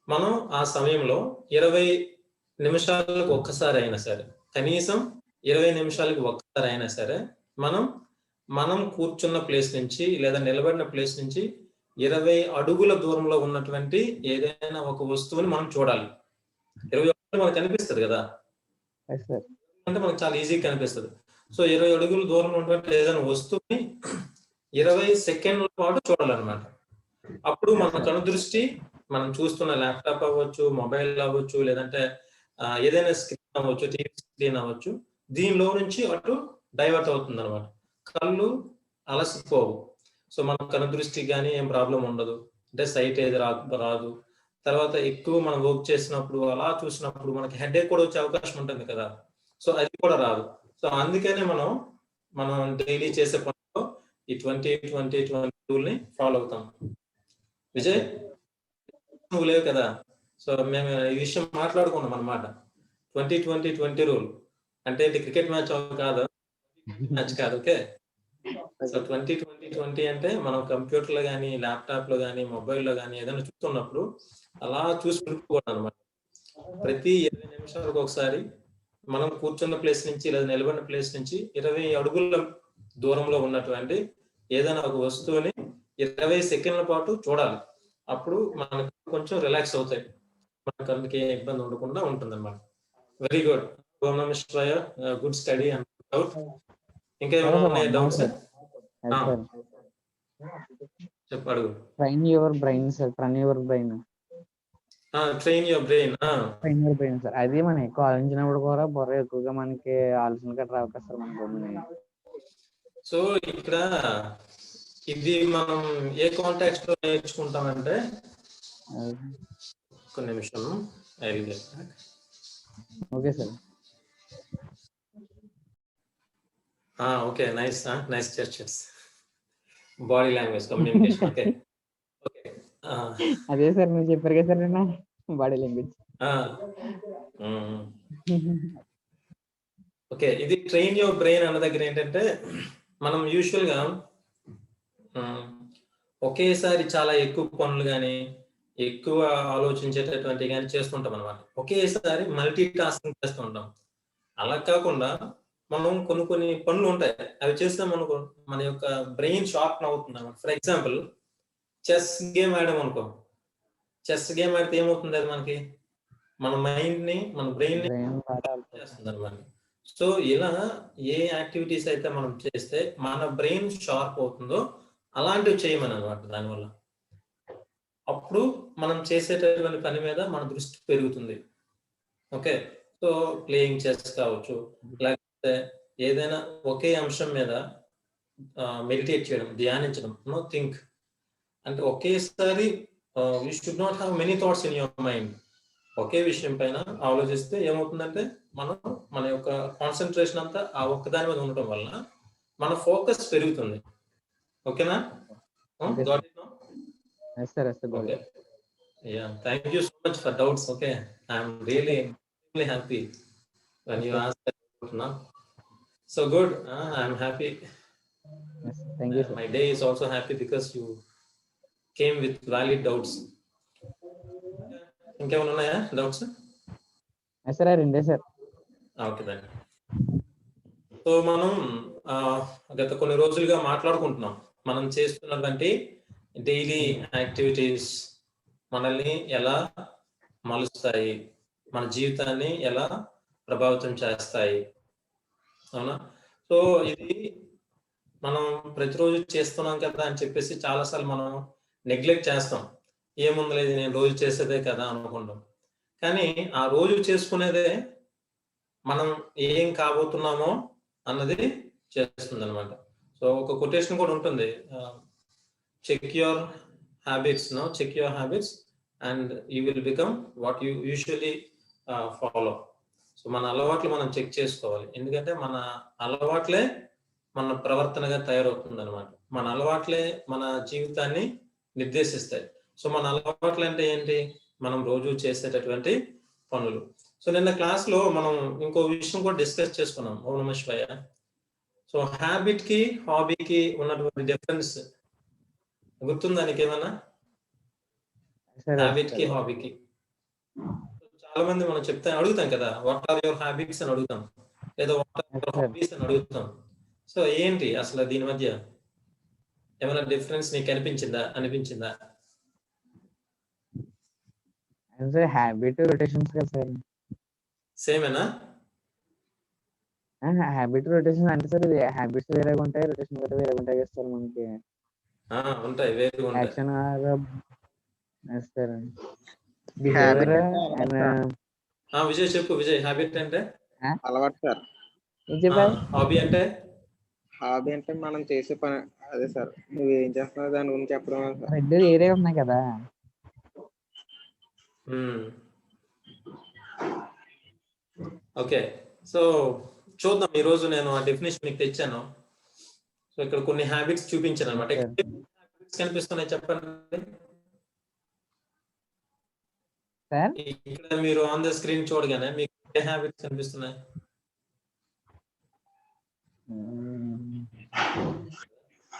మనం ఆ సమయంలో 20 నిమిషాలకు ఒక్కసారి అయినా సరే, కనీసం 20 నిమిషాలకు ఒక్కసారి అయినా సరే, మనం కూర్చున్న ప్లేస్ నుంచి లేదా నిలబడిన ప్లేస్ నుంచి 20 అడుగుల దూరంలో ఉన్నటువంటి ఏదైనా ఒక వస్తువుని మనం చూడాలి. 20 అడుగులు మనకు కనిపిస్తుంది కదా, అంటే మనకు చాలా ఈజీగా కనిపిస్తుంది. సో 20 అడుగుల దూరంలో ఉన్నటువంటి ఏదైనా వస్తువుని 20 సెకండ్ల పాటు చూడాలన్నమాట. అప్పుడు మన కను దృష్టి మనం చూస్తున్న ల్యాప్టాప్ అవ్వచ్చు, మొబైల్ అవ్వచ్చు, లేదంటే ఏదైనా స్క్రీన్ అవ్వచ్చు, టీవీ స్క్రీన్ అవ్వచ్చు, దీనిలో నుంచి అటు డైవర్ట్ అవుతుంది అనమాట. కళ్ళు అలసిపోవు. సో మన కను దృష్టి కానీ ఏం ప్రాబ్లం ఉండదు, అంటే సైట్ ఏది రాదు. తర్వాత ఎక్కువ మనం వర్క్ చేసినప్పుడు అలా చూసినప్పుడు మనకి హెడేక్ కూడా వచ్చే అవకాశం ఉంటుంది కదా, సో అది కూడా రాదు. సో అందుకనే మనం డైలీ చేసే పనిలో ఈ 20-20-20 రూల్ ని ఫాలో అవుతాం. విజయ్, నువ్వు లేవు కదా, సో మేము ఈ విషయం మాట్లాడుకున్నాం అన్నమాట. 20-20-20 రూల్ అంటే క్రికెట్ మ్యాచ్ కాదు, మ్యాచ్ కాదు. ఓకే, సో 20-20-20 అంటే మనం కంప్యూటర్ లో కానీ, ల్యాప్టాప్ లో కానీ, మొబైల్లో కానీ ఏదైనా చూస్తున్నప్పుడు అలా చూసి ఉండిపోకూడదు అనమాట. ప్రతి 20 నిమిషాలకు ఒకసారి మనం కూర్చున్న ప్లేస్ నుంచి లేదా నిలబడిన ప్లేస్ నుంచి 20 అడుగుల దూరంలో ఉన్నటువంటి ఏదైనా ఒక వస్తువుని 20 సెకండ్ల పాటు చూడాలి. అప్పుడు మనకు కొంచెం రిలాక్స్ అవుతాయి, మనకు అందుకే ఇబ్బంది ఉండకుండా ఉంటుంది అనమాట. వెరీ గుడ్, ఓం నమః శివాయ, గుడ్ స్టడీ అండ్ డౌట్. ఇంకా ఏమైనా ఉన్నాయి డౌట్స్? చెప్పు, అడుగు. Train your brain sir, train your brain sir. అది మనం ఎక్కువ ఆలోచించినప్పుడు కూడా బుర్ర ఎక్కువగా మనకి ఆలోచన గట్రా రావు సార్ మనకి. సో ఇక్కడ ఇది మనం ఏ కాంటాక్స్ట్ లో నేర్చుకుంటామంటే, ఒక నిమిషం. Okay sir. Okay, nice nice gestures, body language communication. Okay okay, అదే సార్ మీరు చెప్పారు కదా సార్ నిన్న బాడీ లాంగ్వేజ్. ఓకే, ఇది ట్రైన్ యువర్ బ్రెయిన్ అన్న దగ్గర ఏంటంటే, మనం యూజువల్ గా ఒకేసారి చాలా ఎక్కువ పనులు కానీ, ఎక్కువ ఆలోచించేటటువంటి కానీ చేస్తుంటాం అనమాట. ఒకేసారి మల్టీ టాస్కింగ్ చేస్తూ ఉంటాం. అలా కాకుండా మనం కొన్ని పనులు ఉంటాయి, అవి చేస్తే మనకు మన యొక్క బ్రెయిన్ షార్ప్ అవుతుంది అనమాట. ఫర్ ఎగ్జాంపుల్, చెస్ గేమ్ ఆడాం అనుకో. చెస్ గేమ్ ఆడితే ఏమవుతుంది, అది మనకి మన మైండ్ ని, మన బ్రెయిన్ ని చేస్తుంది అనమాట. సో ఇలా ఏ యాక్టివిటీస్ అయితే మనం చేస్తే మన బ్రెయిన్ షార్ప్ అవుతుందో అలాంటివి చేయమని అనమాట. దానివల్ల అప్పుడు మనం చేసేటటువంటి పని మీద మన దృష్టి పెరుగుతుంది. ఓకే, సో ప్లేయింగ్ చెస్ కావచ్చు, లేకపోతే ఏదైనా ఒకే అంశం మీద మెడిటేట్ చేయడం, ధ్యానించడం, థింక్ అంటే ఒకేసారి you should not have many thoughts in your mind. ఒకే విషయం పైన ఆలోచిస్తే ఏమవుతుందంటే మన యొక్క కాన్సన్ట్రేషన్ అంతా ఆ ఒక్కదాని మీద ఉండటం వల్ల మన ఫోకస్ పెరుగుతుంది. ఓకేనా? Okay, yeah, thank you so much for doubts. Okay, I'm really happy when you ask that now. So good, I'm happy. Yes, thank you sir. My day is also happy because you came with valid doubts. ఇంకేమైనా ఉన్నాయా doubts? Sir రెండే sir. Okay దాన్ని. So మనం గత కొన్ని రోజులుగా మాట్లాడుకుంటున్నాం, మనం చేస్తున్నటువంటి డైలీ యాక్టివిటీస్ మనల్ని ఎలా మలుస్తాయి, మన జీవితాన్ని ఎలా ప్రభావితం చేస్తాయి, అవునా? సో ఇది మనం ప్రతిరోజు చేస్తున్నాం కదా అని చెప్పేసి చాలాసార్లు మనం నెగ్లెక్ట్ చేస్తాం. ఏముంది లేదు, నేను రోజు చేసేదే కదా అనుకుంటాం. కానీ ఆ రోజు చేసుకునేదే మనం ఏం కాబోతున్నామో అన్నది చేస్తుంది అనమాట. సో ఒక కొటేషన్ కూడా ఉంటుంది, check your habits and you will become what you usually follow. So మన అలవాట్లు మనం చెక్ చేసుకోవాలి, ఎందుకంటే మన అలవాట్లే మన ప్రవర్తనగా తయారవుతుంది అనమాట. మన అలవాట్లే మన జీవితాన్ని నిర్దేశిస్తాయి. సో మన అలవాట్లు అంటే ఏంటి? మనం రోజు చేసేటటువంటి పనులు. సో నిన్న క్లాస్ లో మనం ఇంకో విషయం కూడా డిస్కస్ చేసుకున్నాం, ఓం నమః శివాయ. సో హ్యాబిట్ కి హాబీకి ఉన్నటువంటి డిఫరెన్స్ గుర్తుందా నీకేమన్నా? సరే హ్యాబిట్ కి హాబీకి. చాలా మంది మనం అడుగుతాం కదా, వాట్ ఆర్ యువర్ హ్యాబిట్స్ అని అడుగుతాం, లేదా వాట్ ఆర్ యువర్ హాబీస్ అని అడుగుతాం. సో ఏంటి అసలు దీని మధ్య ఏమైనా డిఫరెన్స్ నీకు అనిపించిందా? సార్ హ్యాబిట్ రొటేషన్స్ కదా సార్. సేమేనా? హ్యాబిట్ రొటేషన్ అంటే సార్, ఇది హ్యాబిట్స్ వేరేగా ఉంటాయి, రొటేషన్ వేరేగా ఉంటాయి కదా సార్ మనకి. ఉంటాయి, వేరుగా ఉంటాయి. యాక్షన్ సార్ బిహేవియర్ విజయ్ చెప్పు. విజయ్, హ్యాబిట్ అంటే అలవాటు సార్. హాబీ అంటే హాబీ అంటే మనం చేసే పని. అదే సార్, నువ్వు ఏం చేస్తున్నావు దాని గురించి చెప్పడం. రెండు వేరే ఉన్నాయి కదా. ఓకే, సో చూద్దాం. ఈ రోజు నేను ఆ డెఫినేషన్ మీకు తెచ్చాను. సో ఇక్కడ కొన్ని హ్యాబిట్స్ చూపించాను అనమాట. కనిపిస్తున్నాయి చెప్పండి. ఇక్కడ మీరు ఆన్ ద స్క్రీన్ చూడగానే మీకు ఏ హ్యాబిట్స్ కనిపిస్తున్నాయి?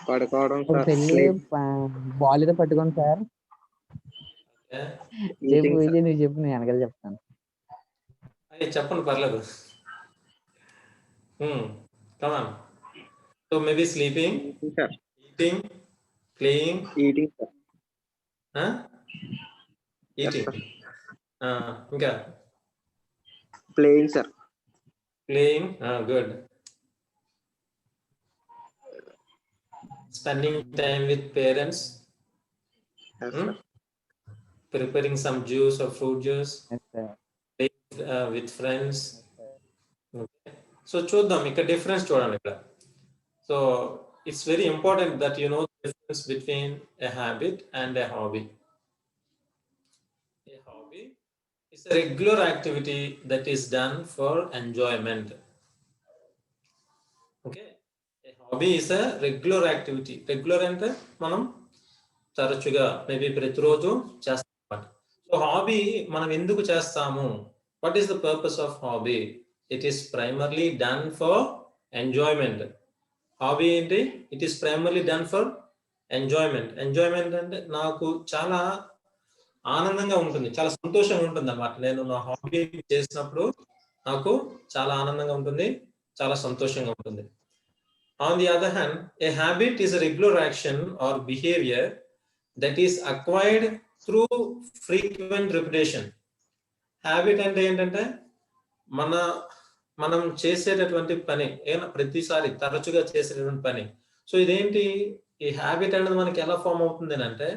పడుకోవడం, బాల్ ఏదో పట్టుకోండి సార్. చెప్పు విజయ్, నువ్వు చెప్పు, నేను వెనకాల చెప్తాను. చెప్పండి, పర్లేదు. Come on. So maybe sleeping, eating, playing. Eating, sir. Eating. ఇంకా Playing, sir. Playing. Good. Spending time with parents. Yes, sir. Preparing some juice or fruit juice. Yes, sir. Playing with friends. Okay. So చూద్దాం, ఇక్కడ difference చూడండి ఇక్కడ. So it's very important that you know the difference between a habit and a hobby. A hobby is a regular activity that is done for enjoyment. Okay, a hobby is a regular activity. Regular అంటే మనం తరచుగా, maybe ప్రతిరోజు చేస్తాం. So hobby మనం ఎందుకు చేస్తాము? What is the purpose of hobby? It is primarily done for enjoyment. Hobby ఏంటి? It is primarily done for enjoyment. Enjoyment అంటే నాకు చాలా ఆనందంగా ఉంటుంది, చాలా సంతోషంగా ఉంటుంది అన్నమాట. నేను నా హాబీ చేసినప్పుడు నాకు చాలా ఆనందంగా ఉంటుంది, చాలా సంతోషంగా ఉంటుంది. On the other hand, a habit is a regular action or behavior that is acquired through frequent repetition. Habit అంటే ఏంటంటే మనం చేసేటటువంటి పని, ప్రతిసారి తరచుగా చేసేటటువంటి పని. సో ఇదేంటి, ఈ హ్యాబిట్ అనేది మనకి ఎలా ఫామ్ అవుతుంది అంటే,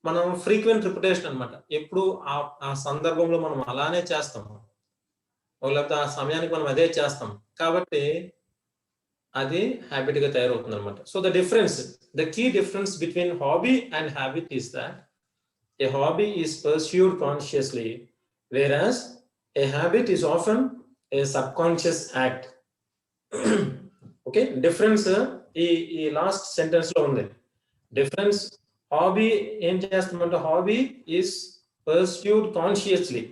మనం ఫ్రీక్వెంట్ రిపిటేషన్ అనమాట. ఎప్పుడు ఆ సందర్భంలో మనం అలానే చేస్తాం, లేకపోతే ఆ సమయానికి మనం అదే చేస్తాం, కాబట్టి అది హ్యాబిట్ గా తయారవుతుంది అనమాట. So the key difference between hobby and habit is that a hobby is pursued consciously, whereas a habit is often a subconscious act. Okay, difference ఈ లాస్ట్ సెంటెన్స్ లో ఉంది. డిఫరెన్స్, హాబీ ఏం చేస్తామంటే, హాబీ ఈస్ పర్స్యూడ్ కాన్షియస్లీ.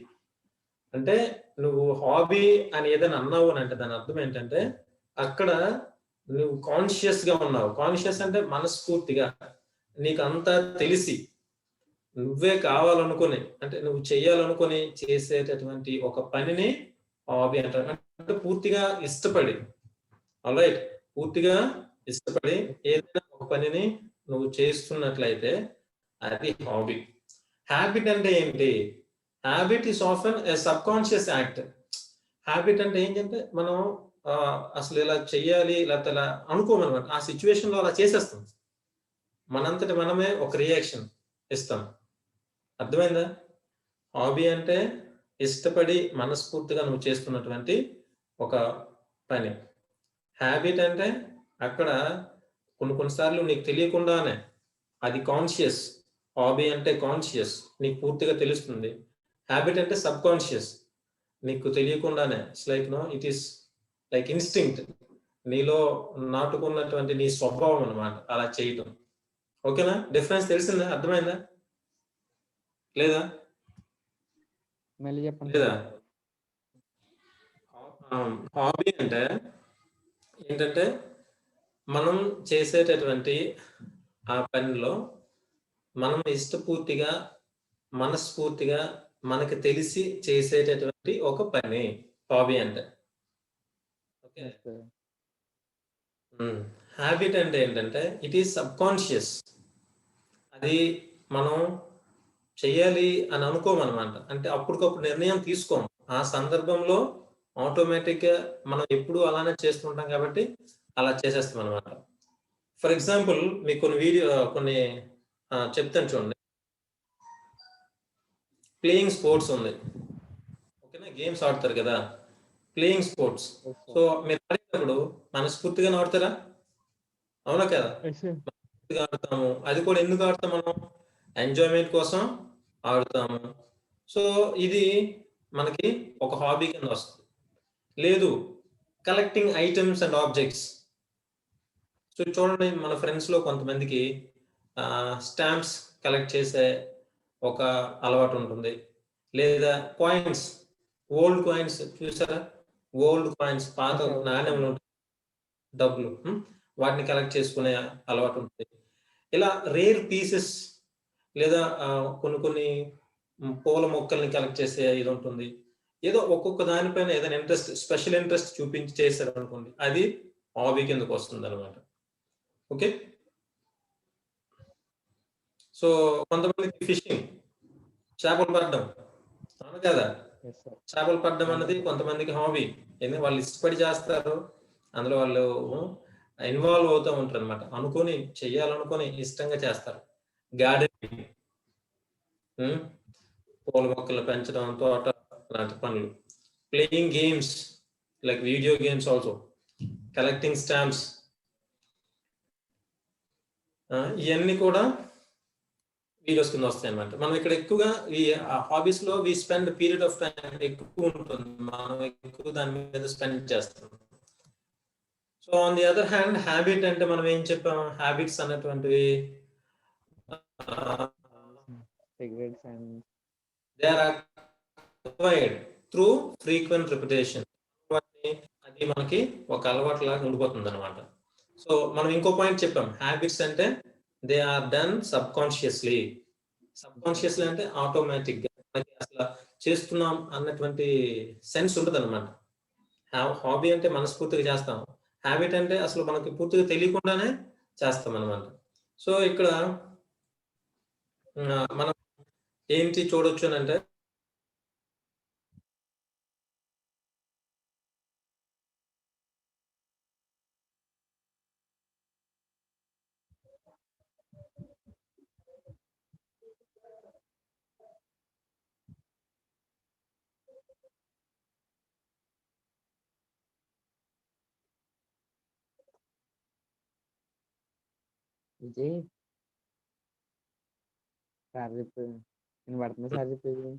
అంటే నువ్వు hobby అని ఏదైనా అన్నావు అని అంటే దాని అర్థం ఏంటంటే, అక్కడ నువ్వు కాన్షియస్ గా ఉన్నావు. కాన్షియస్ అంటే మనస్ఫూర్తిగా, నీకు అంతా తెలిసి, నువ్వే కావాలనుకుని, అంటే నువ్వు చెయ్యాలనుకుని చేసేటటువంటి ఒక పనిని హాబీ అంటారు. అంటే పూర్తిగా ఇష్టపడి, ఆల్రైట్, పూర్తిగా ఇష్టపడి ఏదైనా ఒక పనిని నువ్వు చేస్తున్నట్లయితే అది హాబీ. హ్యాబిట్ అంటే ఏంటి? Habit is often a subconscious act. Habit అంటే ఏంటంటే, మనం అసలు ఇలా చెయ్యాలి లేకపోతే ఇలా అనుకోమన్నమాట, ఆ సిచ్యువేషన్ లో అలా చేసేస్తాం, మనంతటి మనమే ఒక రియాక్షన్ ఇస్తాం. అర్థమైందా? హాబీ అంటే ఇష్టపడి మనస్ఫూర్తిగా నువ్వు చేస్తున్నటువంటి ఒక పని. హ్యాబిట్ అంటే అక్కడ కొన్నిసార్లు నీకు తెలియకుండానే అది కాన్షియస్. హాబీ అంటే కాన్షియస్, నీకు పూర్తిగా తెలుస్తుంది. హ్యాబిట్ అంటే సబ్ కాన్షియస్, నీకు తెలియకుండానే. ఇట్ ఈస్ లైక్ ఇన్స్టింక్ట్, నీలో నాటుకున్నటువంటి నీ స్వభావం అన్నమాట అలా చేయటం. ఓకేనా? డిఫరెన్స్ తెలిసిందా? అర్థమైందా లేదా? మళ్ళీ చెప్పండి. లేదా? హాబీ అంటే ఏంటంటే, మనం చేసేటటువంటి ఆ పనిలో మనం ఇష్టపూర్తిగా మనస్ఫూర్తిగా మనకి తెలిసి చేసేటటువంటి ఒక పని హాబీ అంటే. ఓకే. హ్యాబిట్ అంటే ఏంటంటే ఇట్ ఈస్ సబ్కాన్షియస్. అది మనం చెయ్యాలి అని అనుకోమన్నమాట. అంటే అప్పటికప్పుడు నిర్ణయం తీసుకోము. ఆ సందర్భంలో ఆటోమేటిక్‌గా మనం ఎప్పుడూ అలానే చేస్తుంటాం కాబట్టి అలా చేసేస్తాం అన్నమాట. ఫర్ ఎగ్జాంపుల్ మీకు కొన్ని చెప్తాను చూడండి. ప్లేయింగ్ స్పోర్ట్స్ ఉంది. ఓకేనా? గేమ్స్ ఆడతారు కదా! Playing sports. సో మీరు ఆడేటప్పుడు మనస్ఫూర్తిగానే ఆడతారా? అవునా కదా? మనస్ఫూర్తిగా ఆడతాము. అది కూడా ఎందుకు ఆడతాం మనం? ఎంజాయ్‌మెంట్ కోసం ఆడుతాము. సో ఇది మనకి ఒక హాబీ కింద వస్తుంది. లేదు collecting items and objects. So చూడండి మన ఫ్రెండ్స్‌లో కొంతమందికి స్టాంప్స్ కలెక్ట్ చేసే ఒక అలవాటు ఉంటుంది. లేదా కాయిన్స్, ఓల్డ్ కాయిన్స్ చూసారా? ఓల్డ్ కాయిన్స్ పాత నాణెములు ఉంటాయి. డబ్బులు వాటిని కలెక్ట్ చేసుకునే అలవాటు ఉంటుంది. ఇలా రేర్ పీసెస్ లేదా కొన్ని పూల మొక్కల్ని కలెక్ట్ చేసే ఇది ఉంటుంది. ఏదో ఒక్కొక్క దానిపైన ఏదైనా స్పెషల్ ఇంట్రెస్ట్ చూపించి చేశారు అనుకోండి, అది హాబీ కిందకు వస్తుందన్నమాట. ఓకే. సో కొంతమందికి ఫిషింగ్, చేపలు పట్టడం, అవును కదా? చేపలు పట్టడం అన్నది కొంతమందికి హాబీ. ఎందుకంటే వాళ్ళు ఇష్టపడి చేస్తారు. అందులో వాళ్ళు ఇన్వాల్వ్ అవుతూ ఉంటారు అనమాట. అనుకొని చెయ్యాలనుకొని ఇష్టంగా చేస్తారు. గార్డెనింగ్, పూల మొక్కలు పెంచడం, తోట లాంటి పనులు. Playing games like video games also, collecting stamps, ఇవన్నీ కూడా వీడియోస్ కింద వస్తాయి అన్నమాట. మనం ఇక్కడ ఎక్కువగా ఈ హాబీస్ లో we spend period of time ఎక్కువ ఉంటుంది. మనం ఎక్కువ దాని మీద స్పెండ్ చేస్తాం. So on the other hand habit అంటే మనం ఏం చెప్పాం? హ్యాబిట్స్ అన్నటువంటివి they are acquired through frequent repetition. అది మనకి ఒక అలవాటు లాగా ఉండిపోతుంది అనమాట. సో మనం ఇంకో పాయింట్ చెప్పాం, హ్యాబిట్స్ అంటే they are done subconsciously. Subconsciously అంటే ఆటోమేటిక్ గా మనకి అసలు చేస్తున్నాం అన్నటువంటి సెన్స్ ఉంటుంది అనమాట. హాబీ అంటే మనస్ఫూర్తిగా చేస్తాం. హ్యాబిట్ అంటే అసలు మనకి పూర్తిగా తెలియకుండానే చేస్తాం అనమాట. సో ఇక్కడ మనం ఏంటి చూడొచ్చు అని అంటే, విజయ్ సార్ చెప్పు, నేను పడుతున్నా సార్ చెప్పేది.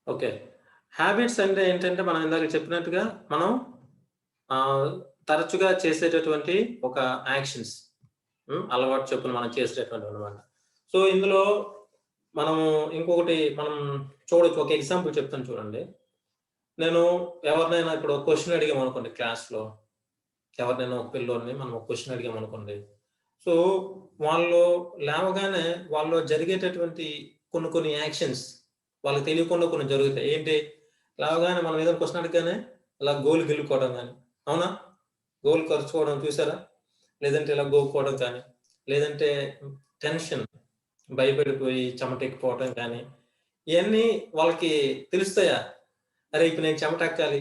ఓకే, హ్యాబిట్స్ అంటే ఏంటంటే మనం ఇందాక చెప్పినట్టుగా మనం తరచుగా చేసేటటువంటి ఒక యాక్షన్స్, అలవాటు చొప్పున మనం చేసేటటువంటి అనమాట. సో ఇందులో మనము ఇంకొకటి మనం చూడొచ్చు. ఒక ఎగ్జాంపుల్ చెప్తాను చూడండి. నేను ఎవరినైనా ఇప్పుడు క్వశ్చన్ అడిగామనుకోండి, క్లాస్లో ఎవరినైనా ఒక పిల్లోడిని మనం ఒక క్వశ్చన్ అడిగామనుకోండి. సో వాళ్ళు లేవగానే వాళ్ళు జరిగేటటువంటి కొన్ని యాక్షన్స్ వాళ్ళకి తెలియకుండా కొన్ని జరుగుతాయి. ఏంటి? లేవగానే మనం ఏదైనా క్వశ్చన్ అడగగానే అలా గోల్ గెలుకోవడం కానీ, అవునా? గోల్ ఖర్చుకోవడం చూసారా? లేదంటే ఇలా గోక్కోవడం కానీ, లేదంటే టెన్షన్, భయపడిపోయి చెమటెక్కిపోవడం కానీ, ఇవన్నీ వాళ్ళకి తెలుస్తాయా? అరే ఇప్పుడు నేను చెమట ఎక్కాలి,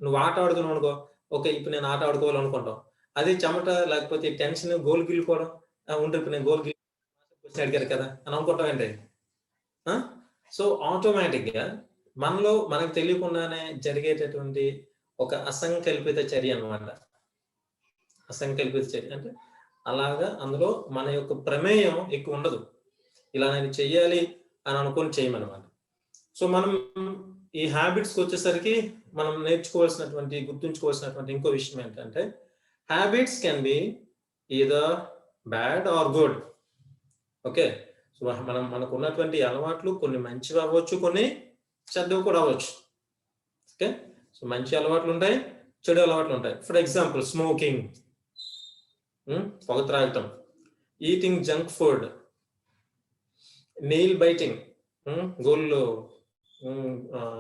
నువ్వు ఆట ఆడుతున్నావు అనుకో, ఓకే ఇప్పుడు నేను ఆట ఆడుకోవాలనుకుంటాం. అదే చెమట లేకపోతే టెన్షన్, గోల్ గిల్లుకోవడం, ఉంటే ఇప్పుడు నేను గోల్ క్వశ్చన్ అడిగారు కదా అని అనుకుంటాం ఏంటి? సో ఆటోమేటిక్గా మనలో మనకు తెలియకుండానే జరిగేటటువంటి ఒక అసంకల్పిత చర్య అన్నమాట. అసంకల్పిత చర్య అంటే అలాగా అందులో మన యొక్క ప్రమేయం ఎక్కువ ఉండదు. ఇలా నేను చెయ్యాలి అని అనుకొని చేయమన్నమాట. సో మనం ఈ హ్యాబిట్స్కి వచ్చేసరికి మనం నేర్చుకోవాల్సినటువంటి, గుర్తుంచుకోవాల్సినటువంటి ఇంకో విషయం ఏంటంటే, habits can be either bad or good. Okay, so మనకు ఉన్నటువంటి అలవాట్లు కొన్ని మంచివి అవ్వచ్చు, కొన్ని చెడ్డవి కూడా అవ్వచ్చు. ఓకే, సో మంచి అలవాట్లు ఉంటాయి, చెడు అలవాట్లు ఉంటాయి. ఫర్ ఎగ్జాంపుల్ స్మోకింగ్, పొగ త్రాగటం, eating junk food, nail biting, గోళ్ళు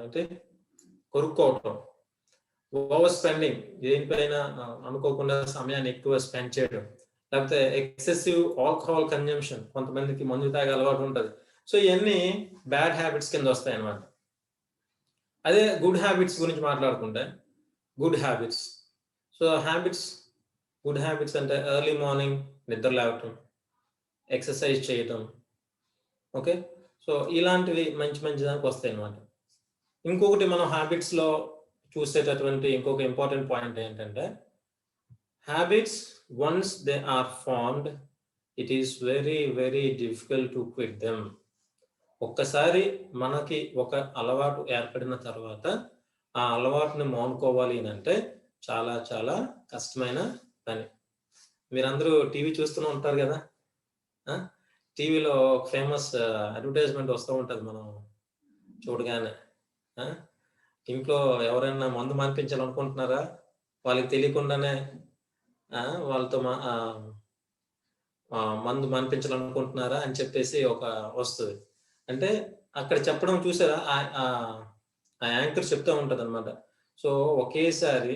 అంటే కొరుక్కోవటం, ఓవర్ స్పెండింగ్, దేనిపైన అనుకోకుండా సమయాన్ని ఎక్కువ స్పెండ్ చేయడం, లేకపోతే ఎక్సెసివ్ ఆల్కహాల్ కన్జంప్షన్, కొంతమందికి మందు తాగే అలవాటు ఉంటుంది. సో ఇవన్నీ బ్యాడ్ హ్యాబిట్స్ కింద వస్తాయి అన్నమాట. అదే గుడ్ హ్యాబిట్స్ గురించి మాట్లాడుకుంటే, good habits, so habits, good habits అంటే ఎర్లీ మార్నింగ్ నిద్ర లేవటం, ఎక్సర్సైజ్ చేయటం. ఓకే, సో ఇలాంటివి మంచి మంచి దానికి వస్తాయి అన్నమాట. ఇంకొకటి మనం హ్యాబిట్స్లో చూసేటటువంటి ఇంకొక ఇంపార్టెంట్ పాయింట్ ఏంటంటే, habits once they are formed it is very very difficult to quit them. ఒక్కసారి మనకి ఒక అలవాటు ఏర్పడిన తర్వాత ఆ అలవాటుని మానుకోవాలి అంటే చాలా చాలా కష్టమైన పని. మీరందరూ టీవీ చూస్తూనే ఉంటారు కదా, టీవీలో ఒక ఫేమస్ అడ్వర్టైజ్మెంట్ వస్తూ ఉంటుంది మనం చూడగానే. ఇంట్లో ఎవరైనా మందు మానిపించాలనుకుంటున్నారా, వాళ్ళకి తెలియకుండానే వాళ్ళతో మందు మానిపించాలనుకుంటున్నారా అని చెప్పేసి ఒక వస్తుంది. అంటే అక్కడ చెప్పడం చూసారా, ఆ యాంకర్ చెప్తూ ఉంటుంది అనమాట. సో ఒకేసారి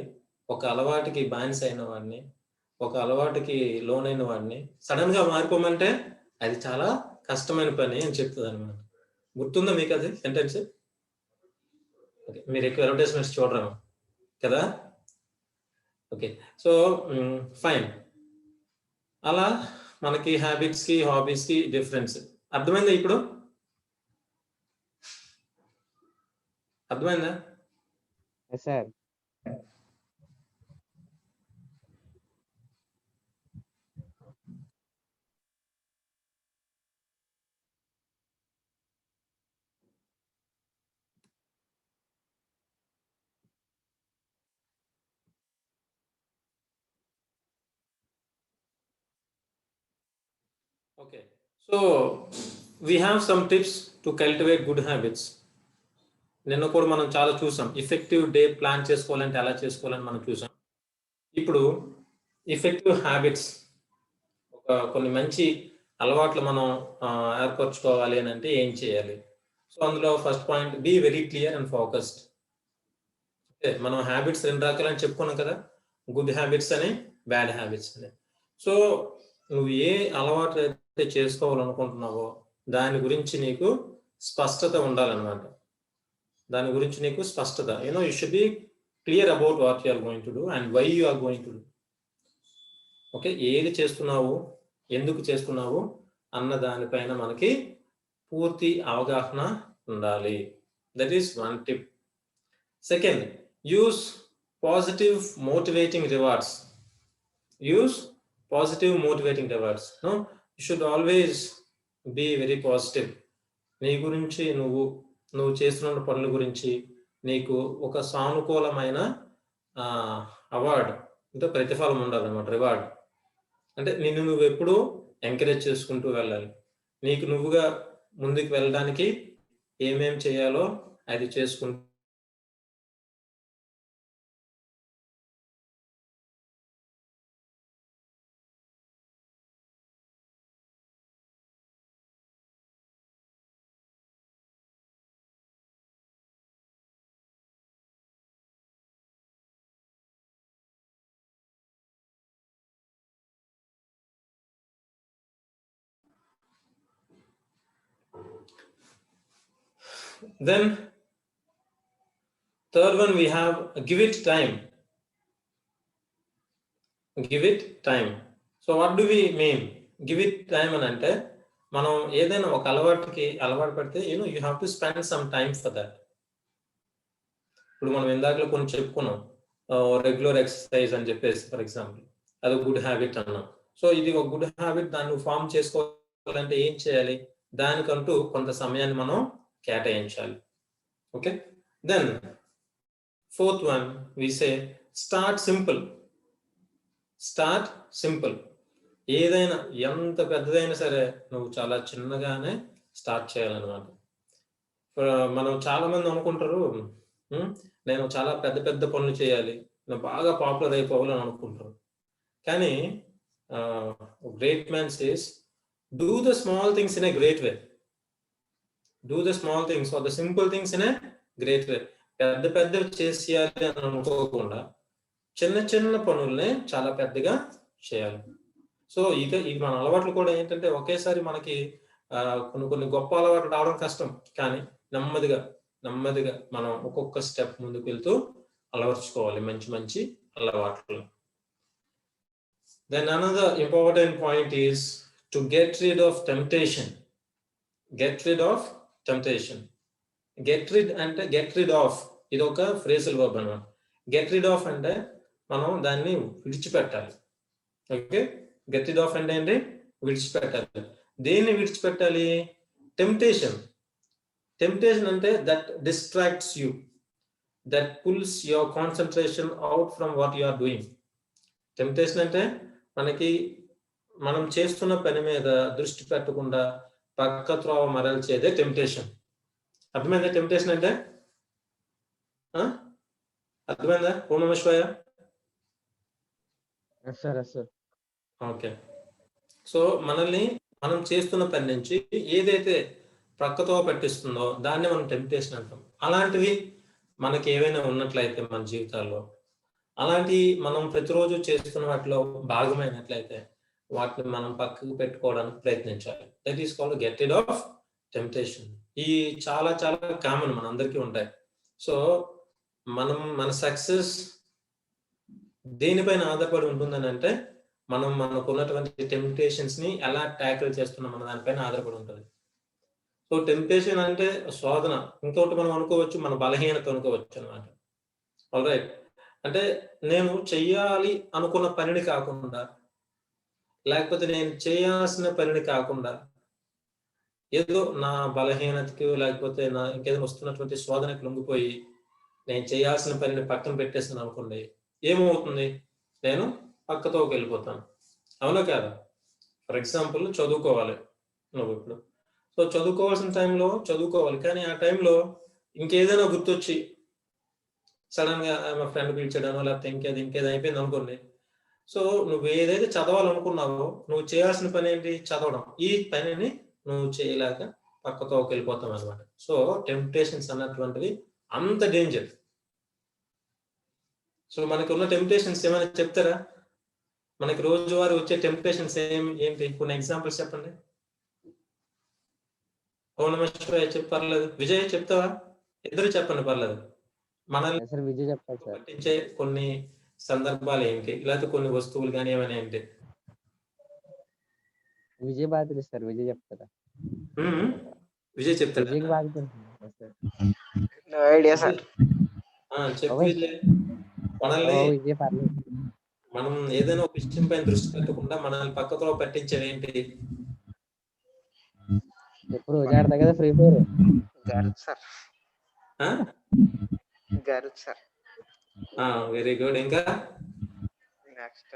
ఒక అలవాటుకి బానిస అయిన వాడిని, ఒక అలవాటుకి లోనైన వాడిని సడన్ గా మారిపోమంటే అది చాలా కష్టమైన పని అని చెప్తుంది అనమాట. గుర్తుందా మీకు అది సెంటెన్స్? ఓకే, మీరు ఎక్కువ అడ్వర్టైజ్మెంట్స్ చూడరేమో కదా. Okay, so fine. అలా మనకి హ్యాబిట్స్ కి హాబీస్ కి డిఫరెన్స్ అర్థమైందా? ఇప్పుడు అర్థమైందా? Sir Okay, so we have some tips to cultivate good habits. నిన్న కూడా మనం చాలా చూసాం, ఎఫెక్టివ్ డే ప్లాన్ చేసుకోవాలంటే ఎలా చేసుకోవాలని మనం చూసాం. ఇప్పుడు ఎఫెక్టివ్ హ్యాబిట్స్, కొన్ని మంచి అలవాట్లు మనం ఏర్పరచుకోవాలి అని అంటే ఏం చేయాలి? సో అందులో first point, be very clear and focused. మనం హ్యాబిట్స్ రెండు రకాలని చెప్పుకున్నాం కదా, గుడ్ హ్యాబిట్స్ అని, బ్యాడ్ హ్యాబిట్స్ అని. సో నువ్వు ఏ అలవాటు అయితే చేసుకోవాలనుకుంటున్నావో దాని గురించి నీకు స్పష్టత ఉండాలన్నమాట. దాని గురించి నీకు స్పష్టత, you should be clear about what you are going to do and why you are going to do. Okay, ఏది చేస్తున్నావు, ఎందుకు చేస్తున్నావు అన్న దానిపైన మనకి పూర్తి అవగాహన ఉండాలి. That is one tip. Second, use positive motivating rewards. Use positive motivating rewards. No, you should always be very positive. నీ గురించి నువ్వు చేస్తున్న పనుల గురించి నీకు ఒక సానుకూలమైన అవార్డ్ అంటే ప్రతిఫలం ఉండాలన్నమాట, రివార్డ్. అంటే నిన్ను నువ్వు ఎప్పుడూ ఎంకరేజ్ చేసుకుంటూ వెళ్ళాలి. నీకు నువ్వుగా ముందుకు వెళ్ళడానికి ఏమేం చేయాలో అది చేసుకుంటూ then third one we have give it time. Give it time. So what do we mean give it time అని అంటే, మనం ఏదైనా ఒక అలవాటు పడితే you have to spend some time for that. ఇప్పుడు మనం ఇందాకలో కొన్ని చెప్పుకున్నాం, రెగ్యులర్ ఎక్సర్సైజ్ అని చెప్పేసి ఫర్ ఎగ్జాంపుల్, అది గుడ్ హ్యాబిట్ అన్నాం. సో ఇది ఒక గుడ్ హ్యాబిట్, దాన్ని ఫామ్ చేసుకోవాలంటే ఏం చేయాలి, దానికంటూ కొంత సమయాన్ని మనం కేటాయించాలి. ఓకే, దెన్ ఫోర్త్ వన్ వి సే స్టార్ట్ సింపుల్. Start simple. ఏదైనా ఎంత పెద్దదైనా సరే నువ్వు చాలా చిన్నగానే స్టార్ట్ చేయాలన్నమాట. మనం చాలా మంది అనుకుంటారు, నేను చాలా పెద్ద పెద్ద పనులు చేయాలి, నేను బాగా పాపులర్ అయిపోవాలని అనుకుంటారు. కానీ great man says do the small things in a great way. Do the small things or the simple things in a great way. పెద్ద పెద్దవి చేసేయాలి అని అనుకోకుండా చిన్న చిన్న పనుల్ని చాలా పెద్దగా చేయాలి. సో ఇది మన అలవాట్లు కూడా ఏంటంటే ఒకేసారి మనకి కొన్ని కొన్ని గొప్ప అలవాట్లు రావడం కష్టం. కానీ నెమ్మదిగా నెమ్మదిగా మనం ఒక్కొక్క స్టెప్ ముందుకు వెళ్తూ అలవర్చుకోవాలి మంచి మంచి అలవాట్లు. Then another important point is to get rid of temptation. Get rid of temptation. Get rid అంటే get rid of ఇది ఒక ఫ్రేజల్ వర్బ్ అన్నమాట. Get rid of అంటే మనం దాన్ని విడిచిపెట్టాలి. ఓకే, గెట్ రిడ్ ఆఫ్ అంటే ఏంటి? విడిచిపెట్టాలి. దేన్ని విడిచిపెట్టాలి? టెంప్టేషన్. టెంప్టేషన్ అంటే that distracts you, that pulls your concentration out from what you are doing. Temptation అంటే మనం చేస్తున్న పని మీద దృష్టి పెట్టకుండా పక్క త్రోవ మరల్చేదే టెంప్టేషన్. అర్థమైందా టెంప్టేషన్ అంటే? అర్థమైందా? ఓం నమః శివాయ. ఓకే, సో మనల్ని మనం చేస్తున్న పని నుంచి ఏదైతే ప్రక్కతో పట్టిస్తుందో దాన్ని మనం టెంప్టేషన్ అంటాం. అలాంటివి మనకి ఏవైనా ఉన్నట్లయితే మన జీవితాల్లో, అలాంటి మనం ప్రతిరోజు చేస్తున్న వాటిలో భాగమైనట్లయితే వాటిని మనం పక్కకు పెట్టుకోవడానికి ప్రయత్నించాలి. That is called get rid of temptation. ఈ చాలా చాలా కామన్ మనందరికీ ఉంటాయి. సో మన సక్సెస్ దేనిపైన ఆధారపడి ఉంటుందని అంటే మనకు ఉన్నటువంటి టెంప్టేషన్స్ ని ఎలా ట్యాకిల్ చేస్తున్నాం మన దానిపైన ఆధారపడి ఉంటుంది. సో టెంప్టేషన్ అంటే శోధన. ఇంకొకటి మనం అనుకోవచ్చు, మన బలహీనత అనుకోవచ్చు అనమాట. ఆల్రైట్, అంటే నేను చెయ్యాలి అనుకున్న పనిని కాకుండా, లేకపోతే నేను చేయాల్సిన పనిని కాకుండా ఏదో నా బలహీనతకి లేకపోతే నా ఇంకేదైనా వస్తున్నటువంటి శోధనకి లొంగిపోయి నేను చేయాల్సిన పనిని పక్కన పెట్టేస్తాను అనుకోండి, ఏమవుతుంది? నేను పక్కతోకి వెళ్ళిపోతాను. అవునా కాదా? ఫర్ ఎగ్జాంపుల్ చదువుకోవాలి నువ్వు ఇప్పుడు. సో చదువుకోవాల్సిన టైంలో చదువుకోవాలి, కానీ ఆ టైంలో ఇంకేదైనా గుర్తొచ్చి సడన్ గా మా ఫ్రెండ్ పిలిచడానో లేకపోతే ఇంకేది అయిపోయింది అనుకోండి. సో నువ్వు ఏదైతే చదవాలనుకున్నావో నువ్వు చేయాల్సిన పని ఏంటి? చదవడం. ఈ పనిని నువ్వు చేయలేక పక్కతోకి వెళ్ళిపోతాం అనమాట. సో టెంప్టేషన్స్ అన్నటువంటివి అంత డేంజర్. సో మనకు ఉన్న టెంప్టేషన్స్ ఏమైనా చెప్తారా? మనకి రోజువారీ వచ్చే టెంప్టేషన్స్ ఏంటి? కొన్ని ఎగ్జాంపుల్స్ చెప్పండి. ఓ నమః శివాయ పర్లేదు. విజయ్ చెప్తావా? ఇద్దరు చెప్పండి పర్లేదు. మనల్ని విజయ్ చెప్తారు సార్. పట్టించే కొన్ని సందర్భాలు ఏంటి, లేకపోతే కొన్ని వస్తువులు కానీ ఏమైనా ఏంటి? విజయ్ బాగా తెలుసు సార్. విజయ్ చెప్తారా? విజయ్ చెప్తాడా? విజయ్ బాగా తెలుసు సార్. No idea sir. చెప్పు విజయ్. మనల్ని విజయ్ పర్లేదు. మనం ఏదైనా ఒక విషయం పైన దృష్టి పెట్టకుండా మనల్ని పక్కతో పట్టించేది ఏంటి? ఎప్పుడు రోజు ఆడతా కదా free fire. Girls sir. Girls sir. Very good. ఇంకా next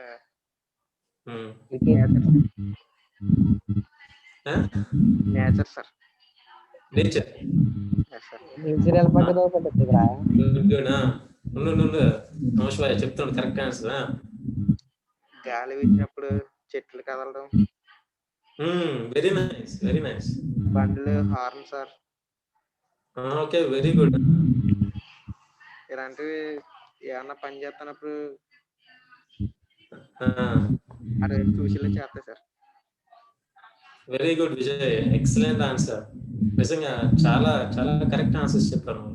nature sir. Nature. Nature ఎలా పక్కతో పట్టుతుందిరా? Good good. నమస్కారం చెప్తాను. Correct answer. గాలి వీచినప్పుడు చెట్లు కదలడం. Very nice, very nice. బండ్లు horn sir. Okay, very good. ఇలాంటివి ఏమన్నా పని చేస్తున్నప్పుడు అది చూసేలా చేస్తాయి sir. Very good Vijay, excellent answer. నిజంగా చాలా చాలా కరెక్ట్ ఆన్సర్స్ చెప్పాను.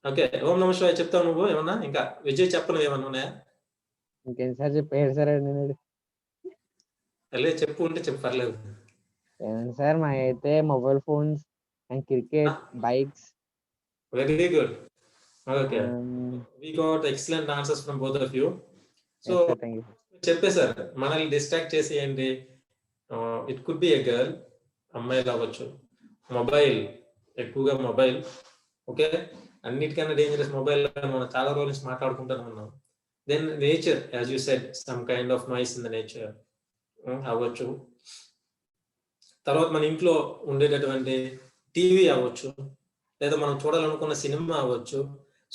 ఓకే, ఓం నమః శివాయ చెప్తావు నువ్వు ఏమన్నా? ఇంకా విజయ్ చెప్పను ఏమన్నా ఉన్నాయా? ఇంకేం సార్ చెప్పాడు సార్. నేను చెప్పు ఉంటే చెప్పు పర్లేదు. ఏమండి సార్, మా అయితే mobile phones and cricket, bikes. Very good. Okay, we got excellent answers from both of you. So చెప్పేశారు మనల్ని డిస్ట్రాక్ట్ చేసి ఏంటి? It could be a girl, అమ్మాయిలు అవ్వచ్చు. మొబైల్, ఎక్కువగా మొబైల్. ఓకే, అన్నిటికన్నా డేంజరస్ మొబైల్. మనం చాలా రోజుల నుంచి మాట్లాడుకుంటూనే ఉన్నాం. Then nature, as you said, some kind of noise in the nature. అవ్వచ్చు. తర్వాత మన ఇంట్లో ఉండేటటువంటి టీవీ అవ్వచ్చు, లేదా మనం చూడాలనుకున్న సినిమా అవ్వచ్చు.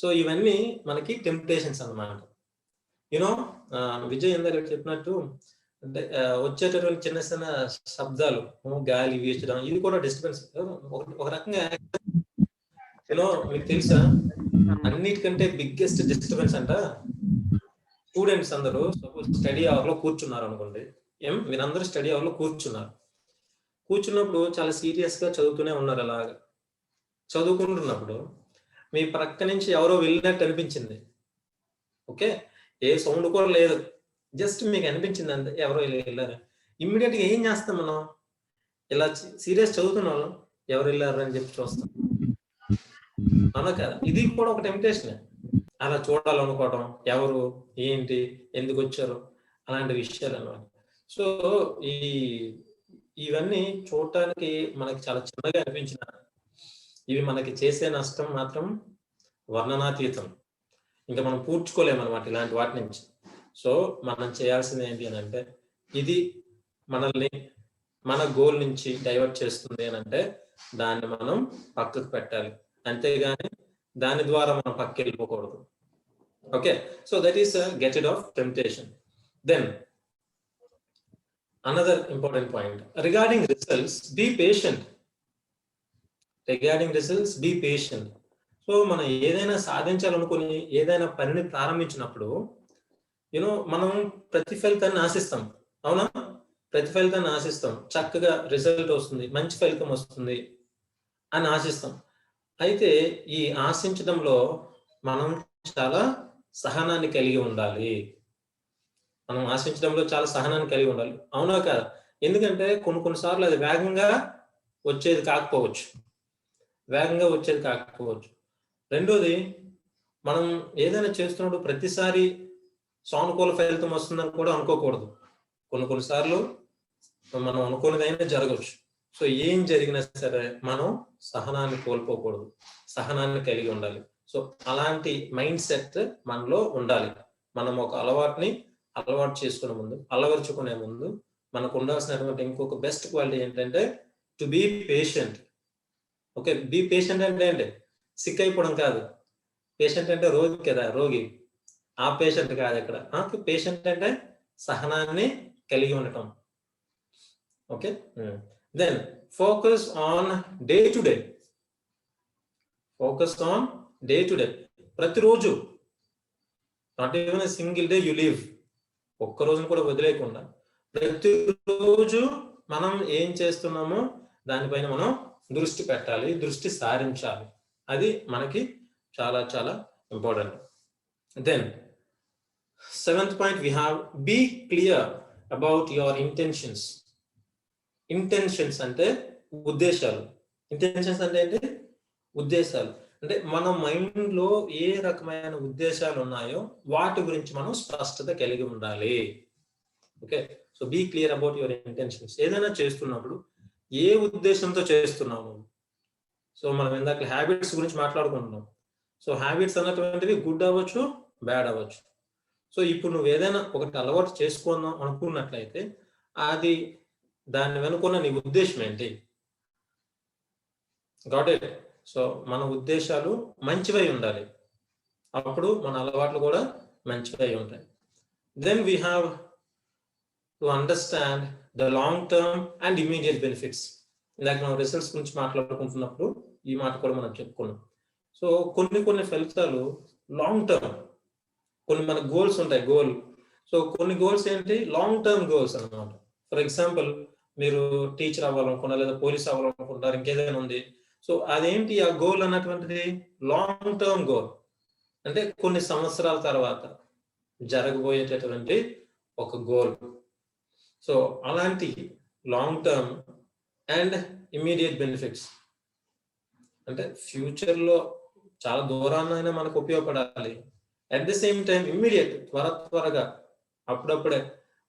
సో ఇవన్నీ మనకి టెంప్టేషన్స్ అన్నమాట. యూనో విజయ్ ఇందాక చెప్పినట్టు అంటే వచ్చేటటువంటి చిన్న చిన్న శబ్దాలు, గాలి వీచడం, ఇవి కూడా డిస్టర్బెన్స్. ఒక రకంగా యూనో మీకు తెలుసా, అన్నిటికంటే బిగ్గెస్ట్ డిస్టర్బెన్స్ అంట స్టూడెంట్స్ అందరూ సపోజ్ స్టడీ అవర్ లో కూర్చున్నారు అనుకోండి. మీరందరూ స్టడీ అవర్ లో కూర్చున్నప్పుడు చాలా సీరియస్ గా చదువుతూనే ఉన్నారు. అలాగా చదువుకుంటున్నప్పుడు మీ ప్రక్క నుంచి ఎవరో వెళ్ళినట్టు అనిపించింది. ఓకే, ఏ సౌండ్ కూడా లేదు, జస్ట్ మీకు అనిపించింది అంతే ఎవరో వెళ్ళారు. ఇమ్మీడియట్ గా ఏం చేస్తాం మనం? ఇలా సీరియస్ చదువుతున్నాం, ఎవరు వెళ్ళారు అని చెప్పి చూస్తాం, అవునా కదా? ఇది కూడా ఒక టెంప్టేషన్. అలా చూడాలనుకోవడం, ఎవరు, ఏంటి, ఎందుకు వచ్చారు, అలాంటి విషయాలు అన్నమాట. సో ఇవన్నీ చూడటానికి మనకి చాలా చిన్నగా అనిపించిన ఇవి మనకి చేసే నష్టం మాత్రం వర్ణనాతీతం. ఇంకా మనం పూడ్చుకోలేము అనమాట ఇలాంటి వాటి నుంచి. సో మనం చేయాల్సింది ఏంటి అని అంటే, ఇది మనల్ని మన గోల్ నుంచి డైవర్ట్ చేస్తుంది అని అంటే దాన్ని మనం పక్కకు పెట్టాలి, అంతేగాని దాని ద్వారా మనం పక్కకి వెళ్ళిపోకూడదు. Okay, so that is get it off temptation. Then another important point regarding results, be patient. So మనం ఏదైనా సాధించాలనుకుని ఏదైనా పనిని ప్రారంభించినప్పుడు మనం ప్రతిఫలితాన్ని ఆశిస్తాం, అవునా? ప్రతిఫలితాన్ని ఆశిస్తాం, చక్కగా రిజల్ట్ వస్తుంది, మంచి ఫలితం వస్తుంది అని ఆశిస్తాం. అయితే ఈ ఆశించడంలో మనం చాలా సహనాన్ని కలిగి ఉండాలి. అవునా కాదా? ఎందుకంటే కొన్నిసార్లు అది వేగంగా వచ్చేది కాకపోవచ్చు. రెండోది, మనం ఏదైనా చేస్తున్నప్పుడు ప్రతిసారి సానుకూల ఫలితం వస్తుందని కూడా అనుకోకూడదు. కొన్నిసార్లు మనం అనుకున్నదైనా జరగవచ్చు. సో ఏం జరిగినా సరే మనం సహనాన్ని కోల్పోకూడదు, సహనాన్ని కలిగి ఉండాలి. సో అలాంటి మైండ్ సెట్ మనలో ఉండాలి. మనం ఒక అలవర్చుకునే ముందు మనకు ఉండాల్సినటువంటి ఇంకొక బెస్ట్ క్వాలిటీ ఏంటంటే to be patient. Okay, be patient అంటే ఏంటి? సిక్ అయిపోవడం కాదు. పేషెంట్ అంటే రోగి కదా, రోగి. ఆ పేషెంట్ కాదు ఇక్కడ. పేషెంట్ అంటే సహనాన్ని కలిగి ఉండటం. Okay, then focus on day to day. ప్రతిరోజు, not even single day you live, ఒక్క రోజును కూడా వదిలేయకుండా ప్రతిరోజు మనం ఏం చేస్తున్నామో దానిపైన మనం దృష్టి పెట్టాలి, దృష్టి సారించాలి. అది మనకి చాలా చాలా important. Then 7th point, we have be clear about your intentions. Intentions అంటే ఉద్దేశాలు. ఇంటెన్షన్స్ అంటే ఏంటి? ఉద్దేశాలు. అంటే మన మైండ్ లో ఏ రకమైన ఉద్దేశాలు ఉన్నాయో వాటి గురించి మనం స్పష్టత కలిగి ఉండాలి. Okay, so be clear about your intentions. ఏదైనా చేస్తున్నప్పుడు ఏ ఉద్దేశంతో చేస్తున్నావు? సో మనం ఇందాక హ్యాబిట్స్ గురించి మాట్లాడుకుంటున్నాం. సో హ్యాబిట్స్ అన్నటువంటివి గుడ్ అవ్వచ్చు, బ్యాడ్ అవ్వచ్చు. సో ఇప్పుడు నువ్వు ఏదైనా ఒకటి అలవాటు చేసుకుందాం అనుకున్నట్లయితే అది దాన్ని వెనుకున్న నీ ఉద్దేశం ఏంటి? Got it? సో మన ఉద్దేశాలు మంచివై ఉండాలి, అప్పుడు మన అలవాట్లు కూడా మంచివై ఉంటాయి. Then we have to understand the long term and immediate benefits. ఇందాక మనం రిజల్ట్స్ గురించి మాట్లాడుకుంటున్నప్పుడు ఈ మాట కూడా మనం చెప్పుకున్నాం. సో కొన్ని ఫలితాలు లాంగ్ టర్మ్, కొన్ని మన గోల్స్ ఉంటాయి. సో కొన్ని గోల్స్ ఏంటి? లాంగ్ టర్మ్ గోల్స్ అన్నమాట. ఫర్ ఎగ్జాంపుల్, మీరు టీచర్ అవ్వాలనుకున్నారు, లేదా పోలీస్ అవ్వాలనుకుంటున్నారు, ఇంకేదైనా ఉంది. సో అదేంటి ఆ గోల్ అన్నటువంటిది? Long term goal. అంటే కొన్ని సంవత్సరాల తర్వాత జరగబోయేటటువంటి ఒక గోల్. సో అలాంటి long term and immediate benefits అంటే ఫ్యూచర్ లో చాలా దూరాన్నైనా మనకు ఉపయోగపడాలి. At the same time immediate, త్వరగా అప్పుడప్పుడే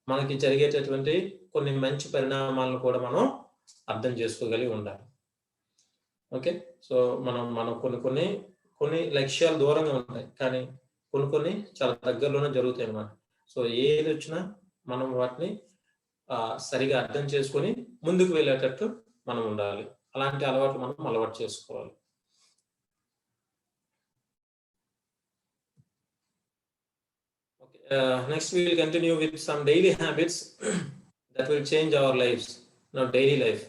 మనకి జరిగేటటువంటి కొన్ని మంచి పరిణామాలను కూడా మనం అర్థం చేసుకోగలిగి ఉండాలి. ఓకే, సో మనం కొన్ని లక్ష్యాలు దూరంగా ఉంటాయి, కానీ కొన్ని చాలా దగ్గరలోనే జరుగుతాయి అన్నమాట. సో ఏది వచ్చినా మనం వాటిని సరిగా అర్థం చేసుకొని ముందుకు వెళ్ళేటట్టు మనం ఉండాలి. అలాంటి అలవాట్లు మనం అలవాటు చేసుకోవాలి. Next we will continue with some daily habits that will change our lives, our daily life.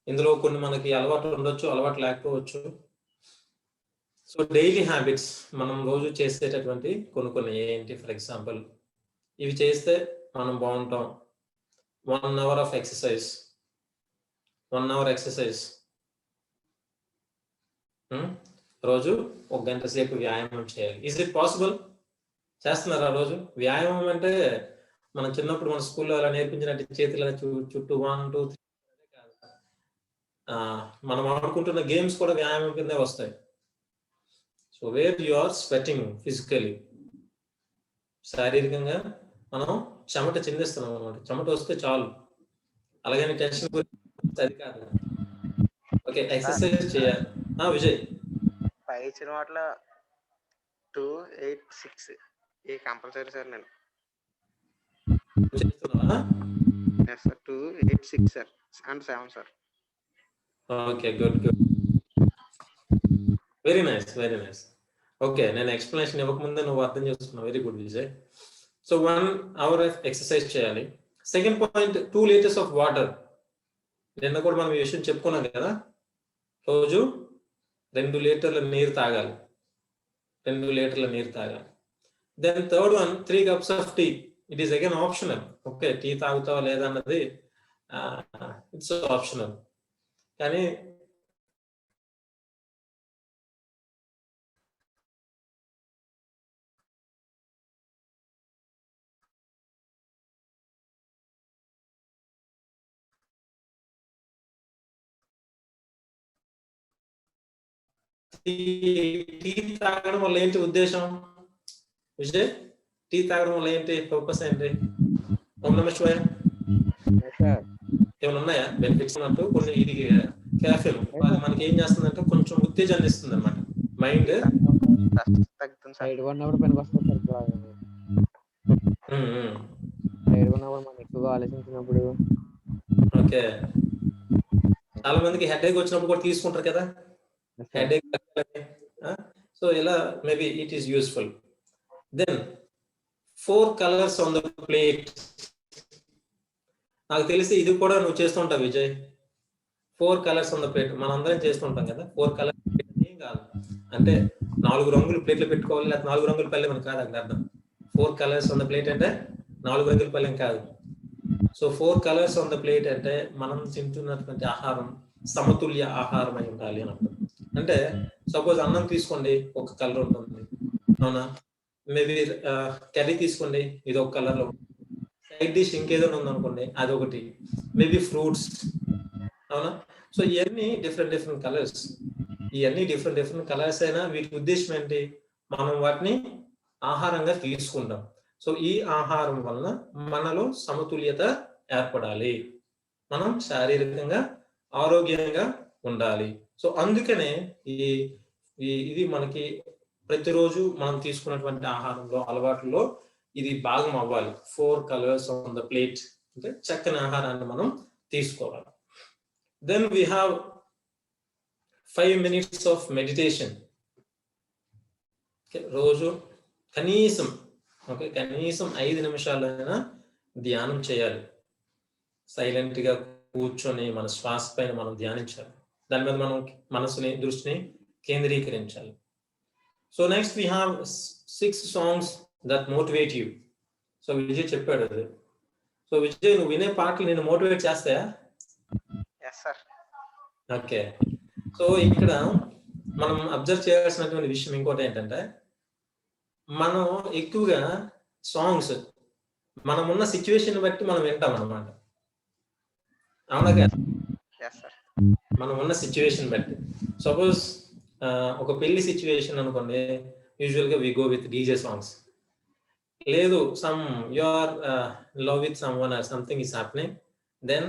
ఇందులో కొన్ని మనకి అలవాట్లు ఉండొచ్చు, అలవాటు లేకపోవచ్చు. సో డైలీ హ్యాబిట్స్ మనం రోజు చేసేటటువంటి కొన్ని ఏంటి, ఫర్ ఎగ్జాంపుల్ ఇవి చేస్తే మనం బాగుంటాం. 1 hour of exercise, 1 hour exercise. రోజు 1 గంట సేపు వ్యాయామం చేయాలి. Is it possible? చేస్తున్నారా రోజు? వ్యాయామం అంటే మనం చిన్నప్పుడు మన స్కూల్లో అలా నేర్పించినట్టు చేతుల చుట్టూ 1, 2, 3 కాదు. మనం ఆడుకుంటున్న గేమ్స్ కూడా వ్యాయామం కిందే వస్తాయి. So where you are sweating physically, శారీరకంగా మనం చెమట చిందిస్తున్నాం అనమాట. చెమట వస్తే చాలు, అలాగని టెన్షన్ గురించి అది కాదు. ఓకే, ఎక్సర్సైజ్ చేయాలి. విజయ్, పై ఇచ్చిన వాటిలో 2, 8, 6 ఈ కంపల్సరీ సార్. నేను చేస్తున్నావా? Yes sir. 2, 8, 6 sir and 7 sir. Okay, good. Very nice, very nice. Okay, నేను ఎక్స్ప్లెనేషన్ ఇవ్వకముందే నువ్వు అర్థం చేసుకున్నావు. Very good Vijay. So 1 hour exercise చేయాలి. Second point, 2 liters of water. నిన్న కూడా మనం ఈ విషయం చెప్పుకున్నాం కదా, రోజు 2 లీటర్ల నీరు తాగాలి. 2 లీటర్ల నీరు తాగాలి. Then third one, 3 cups of tea. It is again optional. Okay, tea తాగుతావా లేదా అన్నది ఇట్స్ ఆప్షనల్. కానీ టీ తాగడం వల్ల ఏంటి ఉద్దేశం విజయ్? టీ తాగడం వల్ల ఏంటి పర్పస్ ఏంటి? ఓం నమః శివాయ. ఏమైనా ఉన్నాయా బెనిఫిట్స్ అన్నట్టు? కొన్ని ఇది క్యాఫెన్ మనకి ఏం చేస్తుందంటే కొంచెం ఉత్తేజాన్ని ఇస్తుంది అనమాట. మైండ్ సైడ్ ఉన్నప్పుడు పనికి వస్తుంది సార్. సైడ్ ఉన్నప్పుడు మనం ఎక్కువగా ఆలోచించినప్పుడు. ఓకే, చాలా మందికి హెడేక్ వచ్చినప్పుడు కూడా తీసుకుంటారు కదా హెడేక్. సో ఇలా maybe it is useful. Then 4 colors on the plate. నాకు తెలిసి ఇది కూడా నువ్వు చేస్తుంటావు Vijay. 4 colors on the plate మనందరం చేస్తుంటాం కదా. 4 colors ఏం కాదు, అంటే 4 రంగులు ప్లేట్లు పెట్టుకోవాలి, లేదా 4 రంగుల పల్లెం అని కాదు అక్కడ అర్థం. 4 colors ఆన్ ద ప్లేట్ అంటే 4 రంగుల పల్లెం కాదు. So 4 colors on the plate అంటే మనం తింటున్నటువంటి ఆహారం సమతుల్య ఆహారం అయి ఉండాలి అని అర్థం. అంటే సపోజ్ అన్నం తీసుకోండి, 1 కలర్ ఉంటుంది, అవునా? మేబీ కర్రీ తీసుకోండి, ఇది 1 కలర్ లో. సైడ్ డిష్ ఇంకేదైనా ఉందనుకోండి, అదొకటి. మేబీ ఫ్రూట్స్, అవునా? సో ఇవన్నీ డిఫరెంట్ కలర్స్. ఇవన్నీ డిఫరెంట్ కలర్స్ అయినా వీటి ఉద్దేశం ఏంటి? మనం వాటిని ఆహారంగా తీసుకుంటాం. సో ఈ ఆహారం వలన మనలో సమతుల్యత ఏర్పడాలి, మనం శారీరకంగా ఆరోగ్యంగా ఉండాలి. సో అందుకనే ఇది మనకి ప్రతిరోజు మనం తీసుకున్నటువంటి ఆహారంలో, అలవాట్లలో ఇది భాగం అవ్వాలి. 4 colors ఆన్ ద ప్లేట్ అంటే చక్కని ఆహారాన్ని మనం తీసుకోవాలి. Then we have 5 minutes of meditation. రోజు కనీసం 5 నిమిషాలైనా ధ్యానం చేయాలి. సైలెంట్ గా కూర్చొని మన శ్వాస పైన మనం ధ్యానించాలి. దాని మీద మనం మనసుని, దృష్టిని కేంద్రీకరించాలి. So next we have 6 songs that motivate you. So Vijay చెప్పాడు అది. సో విజయ్, నువ్వు వినే పాటలు నేను మోటివేట్ చేస్తాయా? ఓకే, సో ఇక్కడ మనం అబ్జర్వ్ చేయాల్సినటువంటి విషయం ఇంకోటి ఏంటంటే, మనం ఎక్కువగా సాంగ్స్ మనం ఉన్న సిచ్యువేషన్ బట్టి మనం వింటాం అన్నమాట. అవునా కదా? మనం ఉన్న సిచ్యువేషన్ బట్టి. సపోజ్ ఒక పెళ్లి సిచ్యువేషన్ అనుకోండి, యూజువల్ గా we go with DJ songs. లేదు, some you are love with someone or something is happening, then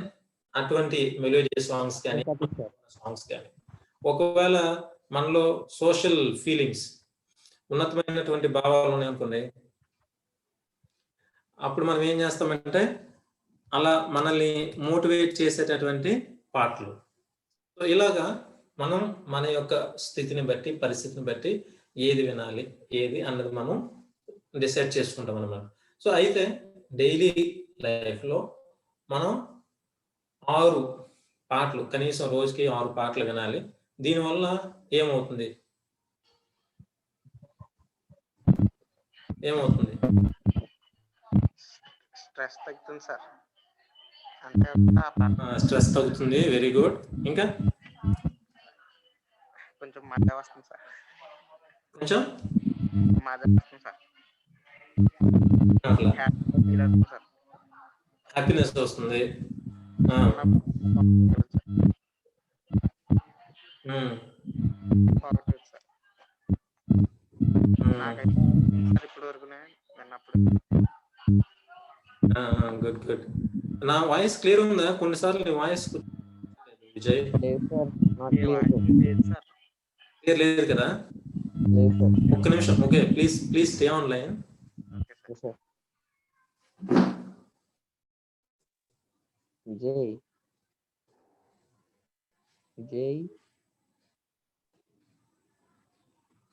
అటువంటి మెలోడియస్ సాంగ్స్ కానీ ఒకవేళ మనలో సోషల్ ఫీలింగ్స్, ఉన్నతమైనటువంటి భావాలు ఉన్నాయి అనుకోండి, అప్పుడు మనం ఏం చేస్తామంటే అలా మనల్ని మోటివేట్ చేసేటటువంటి పాటలు. సో ఇలాగా మనం మన యొక్క స్థితిని బట్టి, పరిస్థితిని బట్టి ఏది వినాలి, ఏది అన్నది మనం డిసైడ్ చేసుకుంటాం అన్నమాట. సో అయితే డైలీ లైఫ్‌లో మనం 6 పాటలు, కనీసం రోజుకి 6 పాటలు వినాలి. దీనివల్ల ఏమవుతుంది? ఏమవుతుంది? స్ట్రెస్ తగ్గుతుంది సార్. అంటే ఆ పాట స్ట్రెస్ తగ్గుతుంది. Very good. ఇంకా? కొంచెం మజా వస్తుంది సార్. కొంచెం మజా వస్తుంది సార్. అట్లా హ్యాపీగా ఫీల్ అవుతుంది సార్. హ్యాపీనెస్ వస్తుంది. ఆ! హ్మ్. Positive sir. హ్మ్. నాకైతే ఇప్పటి వరకునే విన్నప్పుడు గుడ్. గుడ్. నా వాయిస్ క్లియర్ ఉందా? కొన్నిసార్లు నీ వాయిస్ విజయ్ లేదు sir, not a clear voice sir. లేదు సార్. క్లియర్ లేదు కదా? లేదు సార్. ఒక్క నిమిషం. Okay, please stay online. Okay sir. Okay sir. Vijay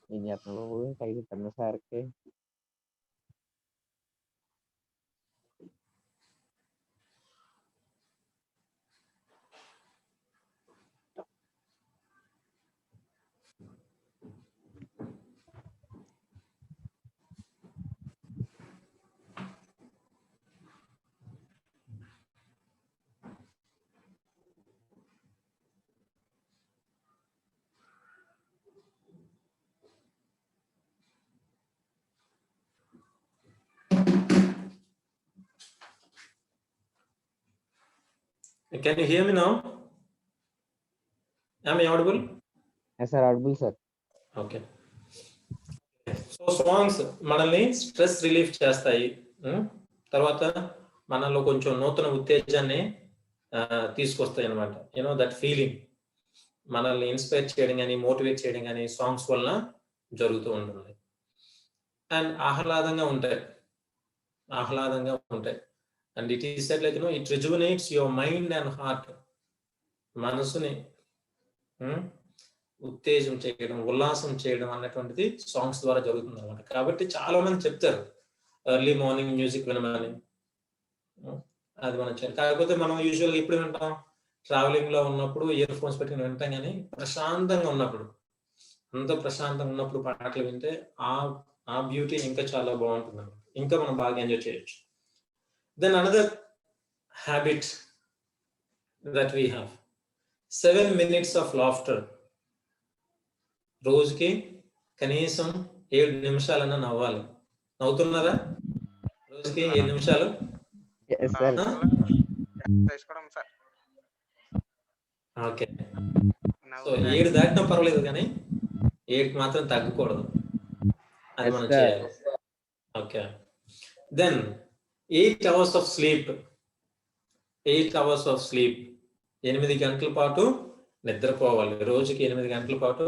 ఏం చేస్తున్నావు బాబు? పైకి పెద్ద సార్కి Can you hear me now? Am I audible? Sir audible sir. Okay. So songs మనల్ని స్ట్రెస్ రిలీఫ్ చేస్తాయి. తర్వాత మనలో కొంచెం నూతన ఉత్తేజాన్ని తీసుకొస్తాయి అన్నమాట. దట్ ఫీలింగ్ మనల్ని ఇన్స్పైర్ చేయడం కానీ, మోటివేట్ చేయడం కానీ సాంగ్స్ వలన జరుగుతూ ఉంటుంది. అండ్ ఆహ్లాదంగా ఉంటాయి. And it is said like it rejuvenates your mind and heart. మనసుని ఉత్తేజం చేయడం, ఉల్లాసం చేయడం అన్నటువంటిది సాంగ్స్ ద్వారా జరుగుతుంది అనమాట. కాబట్టి చాలా మంది చెప్తారు ఎర్లీ మార్నింగ్ మ్యూజిక్ వినమని. అది మనం చేయాలి. కాకపోతే మనం యూజువల్గా ఇప్పుడు వింటాం, ట్రావెలింగ్ లో ఉన్నప్పుడు ఇయర్ ఫోన్స్ పెట్టుకుని వింటాం. కానీ ప్రశాంతంగా ఉన్నప్పుడు, అంత ప్రశాంతంగా ఉన్నప్పుడు పాటలు వింటే ఆ బ్యూటీ ఇంకా చాలా బాగుంటుంది అనమాట. ఇంకా మనం బాగా ఎంజాయ్ చేయొచ్చు. Then another habit that we have 7 minutes of laughter. రోజుకి కనీసం 7 నిమిషాలన్నా నవ్వాలి. నవ్వుతున్నారా? రోజుకి 7 నిమిషాలు. సార్ చేసుకోవడం సార్. ఓకే. సో 7 దాటినా పర్వాలేదు, కానీ 7కి మాత్రం తగ్గకూడదు. అది మనం చేయాలి. Okay. Then 8 hours of sleep. 8 hours of sleep. 8 గంటల పాటు నిద్రపోవాలి. రోజుకి 8 గంటల పాటు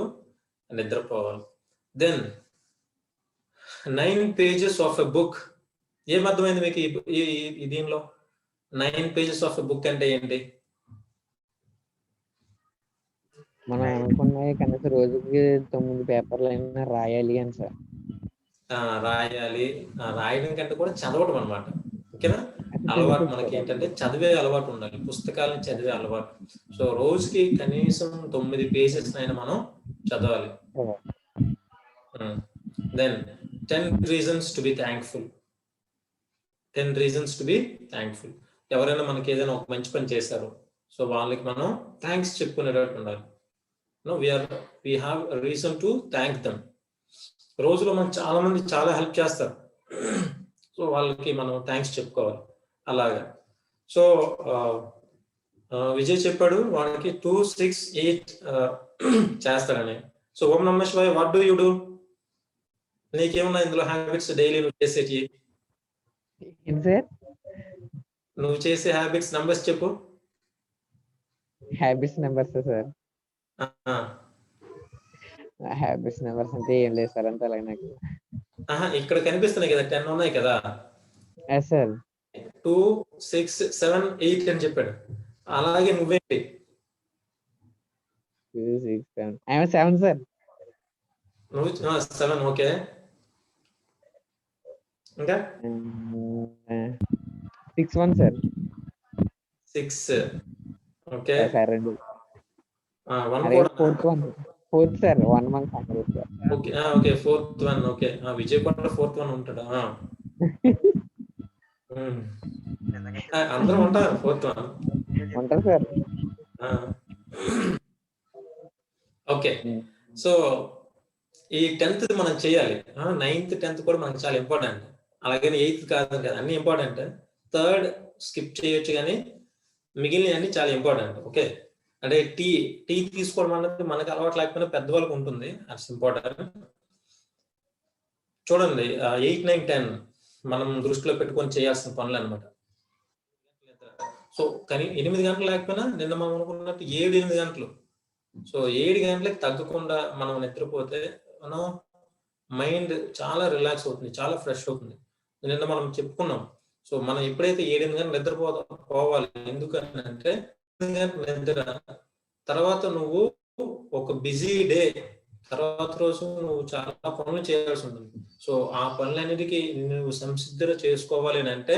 నిద్రపోవాలి. Then 9 pages of a book. ఏమర్థమైంది మీకు ఈ దీనిలో? 9 pages ఆఫ్ ఎ బుక్ అంటే ఏంటి? మనం అనుకున్నవి కనీసం రోజుకి 9 పేపర్లు అయినా రాయాలి అని సార్. రాయాలి. రాయడం కంటే కూడా చదవడం అనమాట. ఓకేనా? అలవాటు మనకి ఏంటంటే చదివే అలవాటు ఉండాలి. పుస్తకాలను చదివే అలవాటు. సో రోజుకి కనీసం 9 pages అయినా మనం చదవాలి. Then 10 reasons to be thankful. 10 reasons to be thankful. ఎవరైనా మనకి ఏదైనా ఒక మంచి పని చేశారు, సో వాళ్ళకి మనం థ్యాంక్స్ చెప్పుకునేటట్టు ఉండాలి. we have a reason to thank them. రోజులో మనకు చాలా మంది చాలా హెల్ప్ చేస్తారు. సో వాళ్ళకి మనం థ్యాంక్స్ చెప్పుకోవాలి. అలాగా. సో విజయ్ చెప్పాడు వాడికి 2, 6, 8 చేస్తాడని. సో ఓం నమః శివాయ, వాట్ డూ యూ డూ? నీకేమన్నా ఇందులో హ్యాబిట్స్ డైలీ నువ్వు చేసేటి? నువ్వు చేసే హ్యాబిట్స్ నంబర్స్ చెప్పు. Habits numbers sir. Habits numbers అంటే ఏం లేదు సార్, అంత అలాగే నాకు. ఇక్కడ కనిపిస్తున్నాయి కదా, 10 ఉన్నాయి కదా సార్. 2, 6, 7, 8 అని చెప్పాడు. అలాగే నువ్వేంటి? 2, 6, 7. I'm 7 sir. నువ్వు 7. ఓకే, ఇంకా 6, 1 సార్. 6. Okay, sir 2. 1 అదే కూడా. 4th sir. 1 month sir. Okay okay, 4th 1. Okay, Vijay కూడా 4th 1 ఉంటాడా? అందరూ ఉంటారు 4th 1. ఉంటారు సార్. ఓకే, సో ఈ 10th మనం చేయాలి. 9th 10th కూడా మనకి చాలా ఇంపార్టెంట్. అలాగే 8th కాదు కదా, అన్ని ఇంపార్టెంట్. 3rd స్కిప్ చేయొచ్చు, కానీ మిగిలిన అన్ని చాలా ఇంపార్టెంట్. ఓకే, అంటే టీ తీసుకోవడం అనేది మనకి అలవాటు లేకపోయినా పెద్దవాళ్ళకి ఉంటుంది, అట్స్ ఇంపార్టెంట్. చూడండి, 8, 9, 10 మనం దృష్టిలో పెట్టుకొని చేయాల్సిన పనులు అనమాట. సో కానీ 8 గంటలు లేకపోయినా నిన్న మనం అనుకున్నట్టు 7-8 గంటలు. సో 7 గంటలకు తగ్గకుండా మనం నిద్రపోతే మనం మైండ్ చాలా రిలాక్స్ అవుతుంది, చాలా ఫ్రెష్ అవుతుంది. నిన్న మనం చెప్పుకున్నాం. సో మనం ఎప్పుడైతే 7-8 గంటలు నిద్రపోవాలి, ఎందుకంటే 8 గంటల నిద్ర తర్వాత నువ్వు ఒక బిజీ డే తర్వాత రోజు నువ్వు చాలా పనులు చేయాల్సి ఉంటుంది. సో ఆ పనులన్నిటికీ నువ్వు సంసిద్ధత చేసుకోవాలి అని అంటే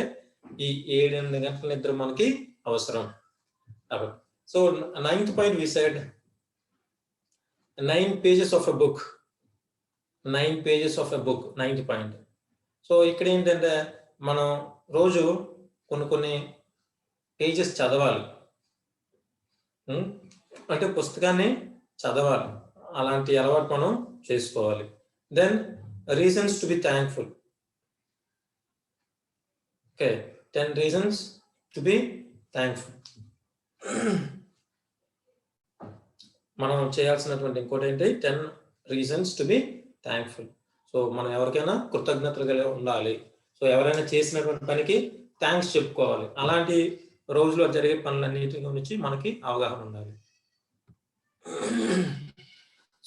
ఈ 7-8 గంటల నిద్ర మనకి అవసరం. So 9th point we said 9 pages of a book. 9 pages of a book, 9th point. So ఇక్కడ ఏంటంటే మనం రోజు కొన్ని పేజెస్ చదవాలి. అంటే పుస్తకాన్ని చదవాలి, అలాంటి అలవాటు మనం చేసుకోవాలి. Then reasons to be thankful. Okay, 10 reasons to be thankful. మనం చేయాల్సినటువంటి ఇంకోటి ఏంటి, 10 reasons to be thankful. So మనం ఎవరికైనా కృతజ్ఞతలు కలిగి ఉండాలి. సో ఎవరైనా చేసినటువంటి పనికి థ్యాంక్స్ చెప్పుకోవాలి. అలాంటి రోజులో జరిగే పనులన్నిటి గురించి మనకి అవగాహన ఉండాలి.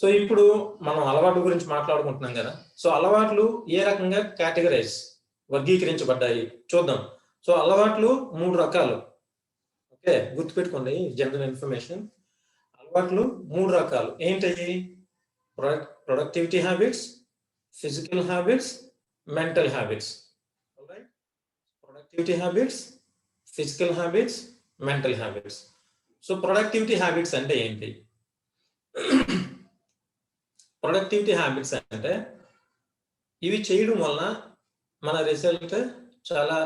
సో ఇప్పుడు మనం అలవాటు గురించి మాట్లాడుకుంటున్నాం కదా. సో అలవాట్లు ఏ రకంగా వర్గీకరించబడ్డాయి చూద్దాం. సో అలవాట్లు 3 రకాలు. ఓకే, గుర్తుపెట్టుకోండి, జనరల్ ఇన్ఫర్మేషన్. అలవాట్లు 3 రకాలు. ఏంటవి? Productivity habits, physical habits, mental habits. Productivity habits, physical habits, mental habits. So productivity habits అంటే ఏంటి? ప్రొడక్టివిటీ హ్యాబిట్స్ అంటే ఇవి చేయడం వలన మన రిజల్ట్ చాలా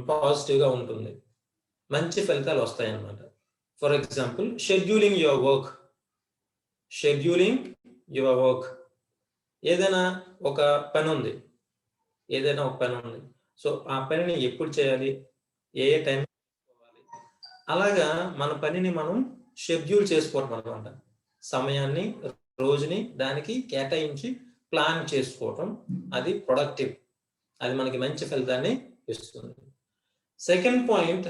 పాజిటివ్గా ఉంటుంది, మంచి ఫలితాలు వస్తాయి అన్నమాట. For example, scheduling your work. ఏదైనా ఒక పని ఉంది, సో ఆ పనిని ఎప్పుడు చేయాలి, ఏ టైం చేసుకోవాలి, అలాగా మన పనిని మనం షెడ్యూల్ చేసుకోవడం అన్నమాట. సమయాన్ని, రోజుని దానికి కేటాయించి ప్లాన్ చేసుకోవటం, అది ప్రొడక్టివ్. అది మనకి మంచి ఫలితాన్ని ఇస్తుంది. Second point,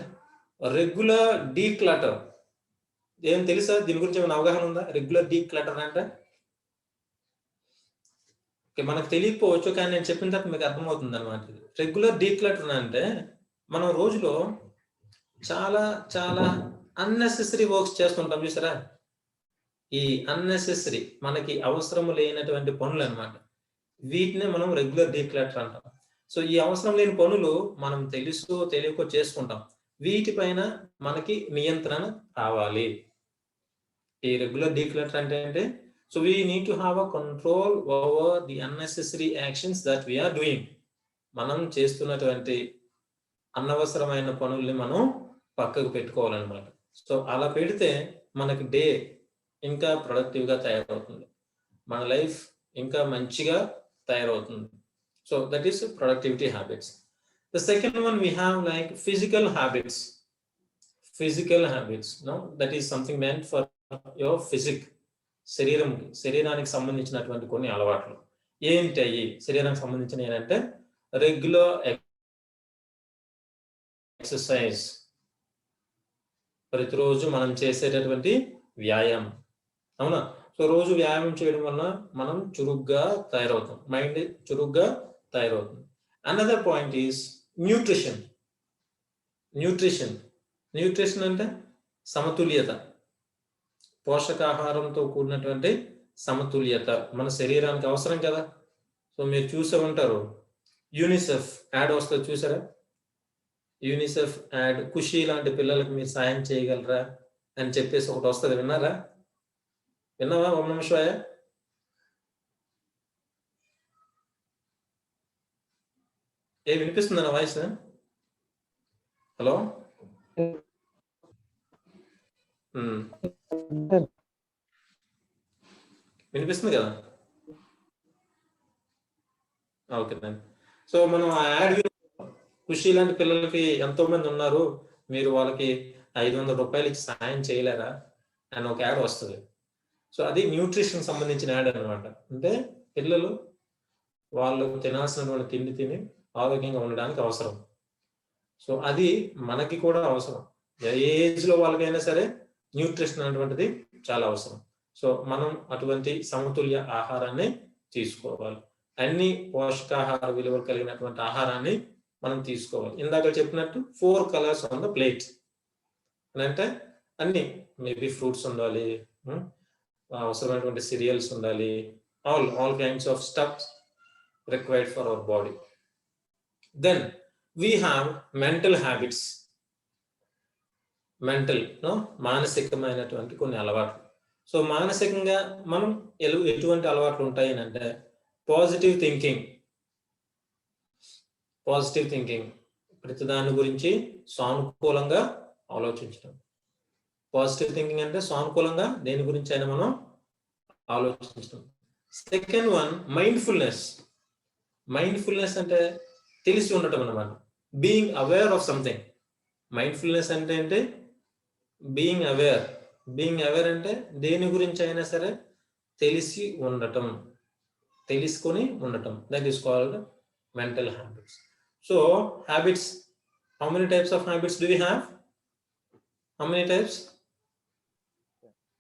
regular declutter. ఏం తెలుసా దీని గురించి? ఏమైనా అవగాహన ఉందా? రెగ్యులర్ డీక్లటర్ అంటే మనకు తెలియకపోవచ్చు, కానీ నేను చెప్పిన తర్వాత మీకు అర్థమవుతుంది అనమాట. రెగ్యులర్ డీక్లటర్ అంటే మనం రోజులో చాలా చాలా అన్నెసెసరీ వర్క్స్ చేస్తుంటాం చూసారా. ఈ అన్నెసెసరీ మనకి అవసరం లేనటువంటి పనులు అనమాట. వీటినే మనం రెగ్యులర్ డీక్లటర్ అంటాం. సో ఈ అవసరం లేని పనులు మనం తెలుసో తెలియకో చేసుకుంటాం. వీటిపైన మనకి నియంత్రణ రావాలి. ఈ రెగ్యులర్ డీక్లటర్ అంటే ఏంటి? So we need to have a control over the unnecessary actions that we are doing. మనం చేస్తున్నటువంటి అనవసరమైన పనుల్ని మనం పక్కకు పెట్టుకోవాలన్నమాట. సో అలా పెడితే మనకి డే ఇంకా ప్రొడక్టివ్గా తయారవుతుంది, మన లైఫ్ ఇంకా మంచిగా తయారవుతుంది. So that is productivity habits. The second one we have like physical habits. No, that is something meant for your physique. శరీరానికి సంబంధించినటువంటి కొన్ని అలవాట్లు. ఏంటి అయ్యి? శరీరానికి సంబంధించిన ఏంటంటే రెగ్యులర్ ఎక్సర్సైజ్, ప్రతిరోజు మనం చేసేటటువంటి వ్యాయామం. అవునా? సో రోజు వ్యాయామం చేయడం వల్ల మనం చురుగ్గా తయారవుతాం, మైండ్ చురుగ్గా తయారవుతుంది. Another point is nutrition. Nutrition అంటే సమతుల్యత, పోషకాహారంతో కూడినటువంటి సమతుల్యత మన శరీరానికి అవసరం కదా. సో మీరు చూసే ఉంటారు, యూనిసెఫ్ యాడ్ వస్తుంది చూసారా? యూనిసెఫ్ యాడ్, ఖుషి లాంటి పిల్లలకి మీరు సాయం చేయగలరా అని చెప్పేసి ఒకటి వస్తుంది, విన్నారా? విన్నావా ఓం నమః శివాయ? వినిపిస్తుందా నా వాయిస్? హలో, వినిపిస్తుంది కదా? Okay thank. సో మనం ఆ యాడ్, ఖుషి లాంటి పిల్లలకి ఎంతో మంది ఉన్నారు, మీరు వాళ్ళకి 500 రూపాయలు ఇచ్చి సాయం చేయలేరా అని ఒక యాడ్ వస్తుంది. సో అది న్యూట్రిషన్ సంబంధించిన యాడ్ అనమాట. అంటే పిల్లలు వాళ్ళు తినాల్సినటువంటి తిండి తిని ఆరోగ్యంగా ఉండడానికి అవసరం. సో అది మనకి కూడా అవసరం, ఏ ఏజ్ లో వాళ్ళకైనా సరే న్యూట్రిషన్ అనేటువంటిది చాలా అవసరం. సో మనం అటువంటి సమతుల్య ఆహారాన్ని తీసుకోవాలి, అన్ని పోషకాహార విలువలు కలిగినటువంటి ఆహారాన్ని మనం తీసుకోవాలి. ఇందాక చెప్పినట్టు 4 కలర్స్ ఆన్ ద ప్లేట్ అంటే అన్ని, మేబీ ఫ్రూట్స్ ఉండాలి, అవసరమైనటువంటి సిరియల్స్ ఉండాలి, all kinds of stuff required for our body. Then we have mental habits. మానసికమైనటువంటి కొన్ని అలవాట్లు. సో మానసికంగా మనం ఎటువంటి అలవాట్లు ఉంటాయి అంటే పాజిటివ్ థింకింగ్, ప్రతి దాని గురించి సానుకూలంగా ఆలోచించడం. పాజిటివ్ థింకింగ్ అంటే సానుకూలంగా దేని గురించి అయినా మనం ఆలోచించడం. సెకండ్ వన్ మైండ్ఫుల్నెస్ అంటే తెలిసి ఉండటం అన్నమాట, being aware of something. Mindfulness అంటే ఏంటి? బీయింగ్ అవేర్ అంటే దేని గురించి అయినా సరే తెలుసుకొని ఉండటం. That is called mental habits. So habits, how many types of habits do we have? How many types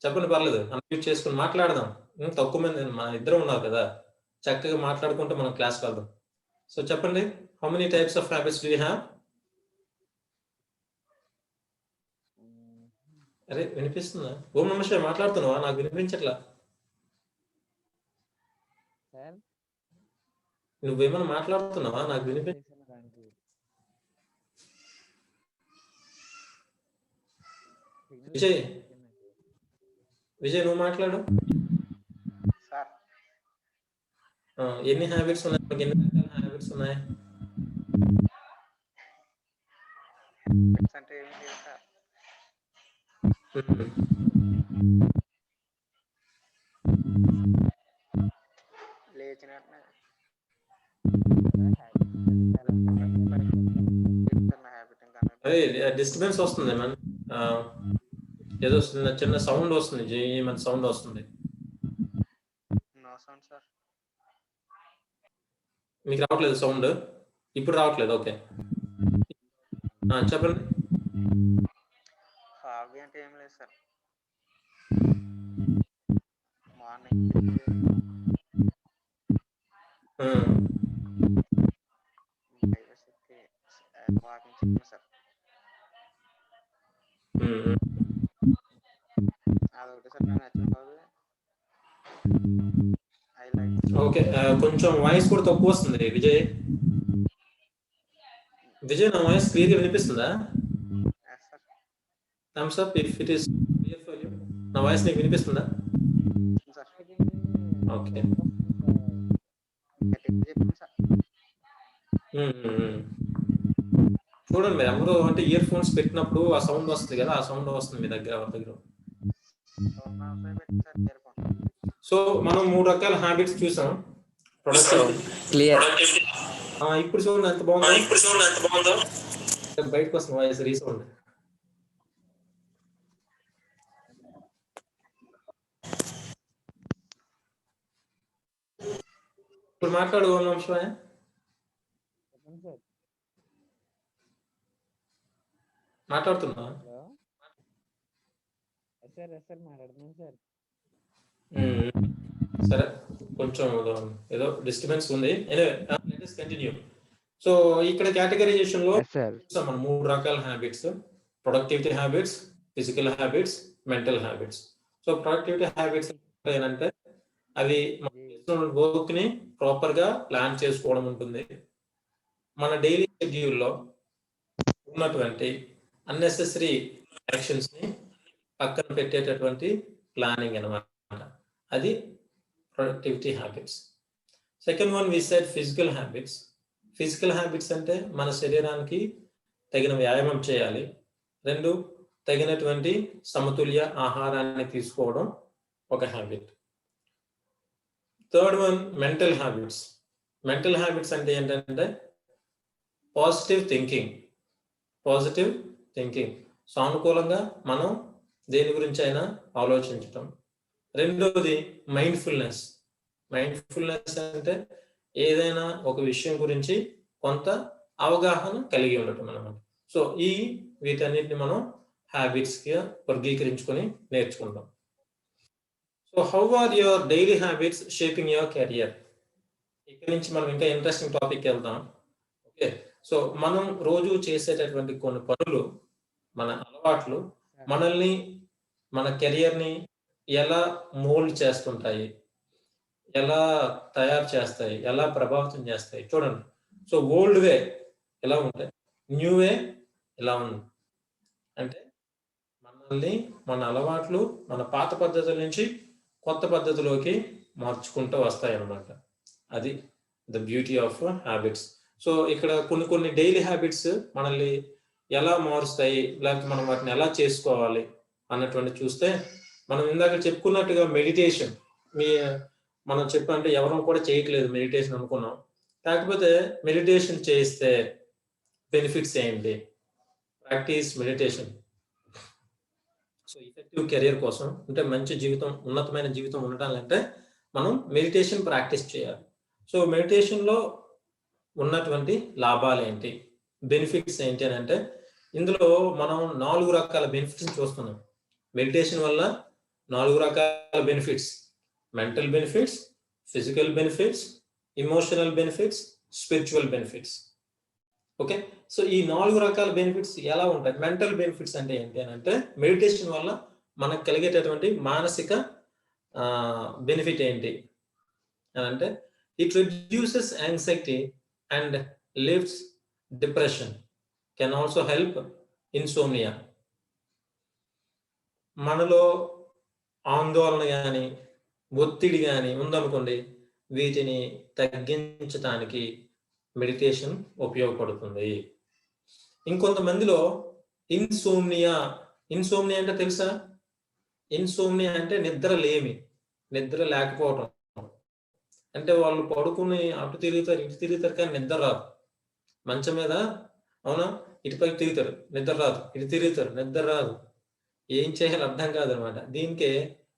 చెప్పండి, పర్లేదు, అన్మ్యూట్ చేసుకుని మాట్లాడదాం. తక్కువ మంది, మన ఇద్దరం ఉన్నారు కదా, చక్కగా మాట్లాడుకుంటూ మనం క్లాస్కి వెళ్దాం. సో చెప్పండి, how many types of habits do you have? అరే వినిపిస్తుందా? ఓం నమః శివాయ మాట్లాడుతున్నావా? నాకు వినిపించట్లా. నువ్వేమైనా మాట్లాడుతున్నావా? నాకు విజయ్ నువ్వు మాట్లాడు. ఎన్ని హ్యాబిట్స్ ఉన్నాయి? ఎన్ని రకాల హ్యాబిట్స్ ఉన్నాయి? అంటే ఏమి లేదు సార్. లేచిన డిస్టర్బెన్స్ వస్తుంది మన, ఏదో చిన్న సౌండ్ వస్తుంది, మన సౌండ్ వస్తుంది. మీకు రావట్లేదు సౌండ్? ఇప్పుడు రావట్లేదు. ఓకే చెప్పండి. హాబీ అంటే ఏం లేదు సార్. మార్నింగ్ వాకింగ్ సార్, అదొకటి సార్ నాకు నచ్చిన హాబీ. ఓకే, కొంచెం వాయిస్ కూడా తక్కువ వస్తుంది విజయ్. నా వాయిస్ క్లియర్గా వినిపిస్తుందా? Thumbs up if it is clear for you. నా వాయిస్ నీకు వినిపిస్తుందా? ఓకే. చూడండి మీరు అందరూ అంటే ఇయర్ ఫోన్స్ పెట్టినప్పుడు ఆ సౌండ్ వస్తుంది కదా, ఆ సౌండ్ వస్తుంది మీ దగ్గర, ఎవరి దగ్గర. సో మనం 3 రకాల హ్యాబిట్స్ చూసాం. ఇప్పుడు చూడండి ఎంత బాగుందో. బయటకు వస్తుంది వాయిస్ రీసౌండ్. ఇప్పుడు మాట్లాడు ఓం నమః శివాయ. మాట్లాడుతున్నా? సరే, కొంచెం ఏదో డిస్టర్బెన్స్ ఉంది. Anyway let us continue. So ఇక్కడ కేటగరైజేషన్ లో ఎస్ సార్. మనం 3 రకాల habits: productivity habits, physical habits, mental habits. So productivity habits ఏంటంటే అవి మన వర్క్ ని ప్రాపర్ గా ప్లాన్ చేసుకోవడం ఉంటుంది. మన డైలీ షెడ్యూల్లో ఉన్నటువంటి అన్నెసెసరీ యాక్షన్స్ ని పక్కన పెట్టేటటువంటి ప్లానింగ్ అన్నమాట. అది productivity habits. Second one we said physical habits. Physical habits అంటే మన శరీరానికి తగిన వ్యాయామం చేయాలి. 2, తగినటువంటి సమతుల్య ఆహారాన్ని తీసుకోవడం ఒక habit. Third one mental habits. Mental habits అంటే ఏంటంటే పాజిటివ్ థింకింగ్, సానుకూలంగా మనం దేని గురించి అయినా ఆలోచించటం. రెండోది మైండ్ఫుల్నెస్ అంటే ఏదైనా ఒక విషయం గురించి కొంత అవగాహన కలిగి ఉండటం అన్నమాట. సో వీటన్నిటిని మనం హ్యాబిట్స్ గా వర్గీకరించుకొని నేర్చుకుంటాం. So how are your daily habits shaping your career? ఇక్కడ నుంచి మనం ఇంకా ఇంట్రెస్టింగ్ టాపిక్ వెళ్దాం. ఓకే, సో మనం రోజు చేసేటటువంటి కొన్ని పనులు, మన అలవాట్లు మనల్ని, మన కెరియర్ని ఎలా మోల్డ్ చేస్తుంటాయి, ఎలా తయారు చేస్తాయి, ఎలా ప్రభావితం చేస్తాయి. చూడండి, సో ఓల్డ్ వే ఎలా ఉంటాయి, న్యూ వే ఎలా ఉంది అంటే మనల్ని, మన అలవాట్లు మన పాత పద్ధతుల నుంచి కొత్త పద్ధతిలోకి మార్చుకుంటూ వస్తాయి అన్నమాట. అది the beauty of habits. So ఇక్కడ కొన్ని డైలీ హ్యాబిట్స్ మనల్ని ఎలా మారుస్తాయి, లేకపోతే మనం వాటిని ఎలా చేసుకోవాలి అన్నటువంటి చూస్తే, మనం ఇందాక చెప్పుకున్నట్టుగా మెడిటేషన్ మనం చెప్పంటే ఎవరం కూడా చేయట్లేదు మెడిటేషన్ అనుకున్నాం. కాకపోతే మెడిటేషన్ చేస్తే బెనిఫిట్స్ ఏంటి? Practice meditation. So effective career కోసం, అంటే మంచి జీవితం, ఉన్నతమైన జీవితం ఉండటాలంటే మనం మెడిటేషన్ ప్రాక్టీస్ చేయాలి. సో మెడిటేషన్లో ఉన్నటువంటి లాభాలు ఏంటి, బెనిఫిట్స్ ఏంటి అని అంటే, ఇందులో మనం 4 రకాల బెనిఫిట్స్ చూస్తున్నాం. మెడిటేషన్ వల్ల 4 రకాల benefits: mental benefits, physical benefits, emotional benefits, spiritual benefits. Okay, so ఈ 4 రకాల బెనిఫిట్స్ ఎలా ఉంటాయి? మెంటల్ బెనిఫిట్స్ అంటే ఏంటి అని అంటే, మెడిటేషన్ వల్ల మనకు కలిగేటటువంటి మానసిక బెనిఫిట్ ఏంటి అని అంటే, it reduces anxiety and lifts depression, can also help insomnia. మనలో ఆందోళన కానీ ఒత్తిడి కానీ ఉందనుకోండి, వీటిని తగ్గించడానికి మెడిటేషన్ ఉపయోగపడుతుంది. ఇంకొంతమందిలో ఇన్సోమ్నియా అంటే తెలుసా? ఇన్సోమ్నియా అంటే నిద్ర లేకపోవటం. అంటే వాళ్ళు పడుకుని అటు తిరుగుతారు కానీ నిద్ర రాదు. మంచం మీద అవునా, ఇటుపైకి తిరుగుతారు, నిద్ర రాదు, ఇటు తిరుగుతారు, నిద్ర రాదు. ఏం చేయాలో అర్థం కాదనమాట. దీనికే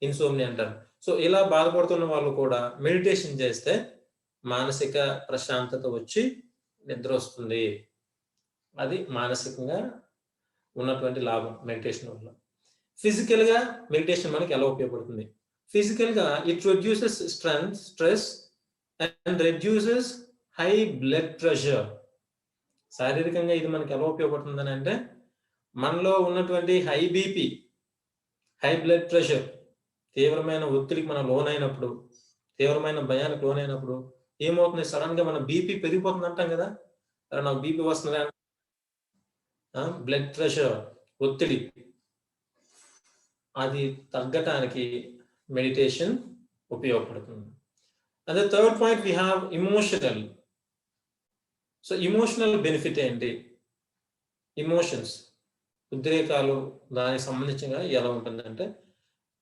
ఇన్సోమ్నియా అంటారు. సో ఇలా బాధపడుతున్న వాళ్ళు కూడా మెడిటేషన్ చేస్తే మానసిక ప్రశాంతత వచ్చి నిద్ర వస్తుంది. అది మానసికంగా ఉన్నటువంటి లాభం మెడిటేషన్ వల్ల. ఫిజికల్ గా మెడిటేషన్ మనకి ఎలా ఉపయోగపడుతుంది? ఫిజికల్ గా it reduces stress and reduces high blood pressure. శారీరకంగా ఇది మనకి ఎలా ఉపయోగపడుతుంది అని అంటే, మనలో ఉన్నటువంటి high BP, high blood pressure, తీవ్రమైన ఒత్తిడికి మనం లోనైనప్పుడు, తీవ్రమైన భయానికి లోనైనప్పుడు ఏమవుతుంది? సడన్ గా మన బీపీ పెరిగిపోతుంది అంటాం కదా, నాకు బీపీ వస్తుంది, బ్లడ్ ప్రెషర్, ఒత్తిడి, అది తగ్గటానికి మెడిటేషన్ ఉపయోగపడుతుంది. And the third point we have emotional. So emotional benefit ఏంటి? ఇమోషన్స్, ఉద్రేకాలు, దానికి సంబంధించిన ఎలా ఉంటుందంటే,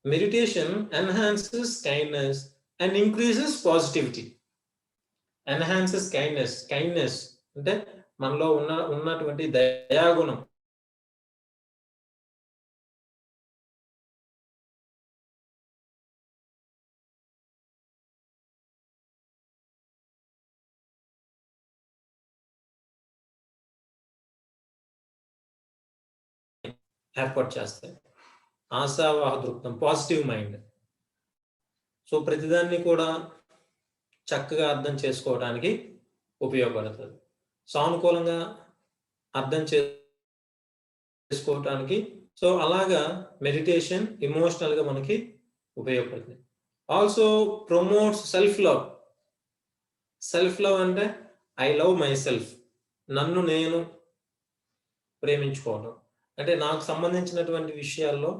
meditation enhances kindness and increases positivity. Enhances kindness అంటే మనలో ఉన్నటువంటి దయాగుణం, ఏర్పాటు చేస్తాయి. ఆశావాహ దృక్పథం, పాజిటివ్ మైండ్. సో ప్రతిదాన్ని కూడా చక్కగా అర్థం చేసుకోవడానికి ఉపయోగపడుతుంది. సానుకూలంగా అర్థం చేసుకోవటానికి. సో అలాగా మెడిటేషన్ ఎమోషనల్ గా మనకి ఉపయోగపడుతుంది. Also promotes self love. Self love అంటే ఐ లవ్ మై సెల్ఫ్, నన్ను నేను ప్రేమించుకోవడం. అంటే నాకు సంబంధించినటువంటి విషయాల్లో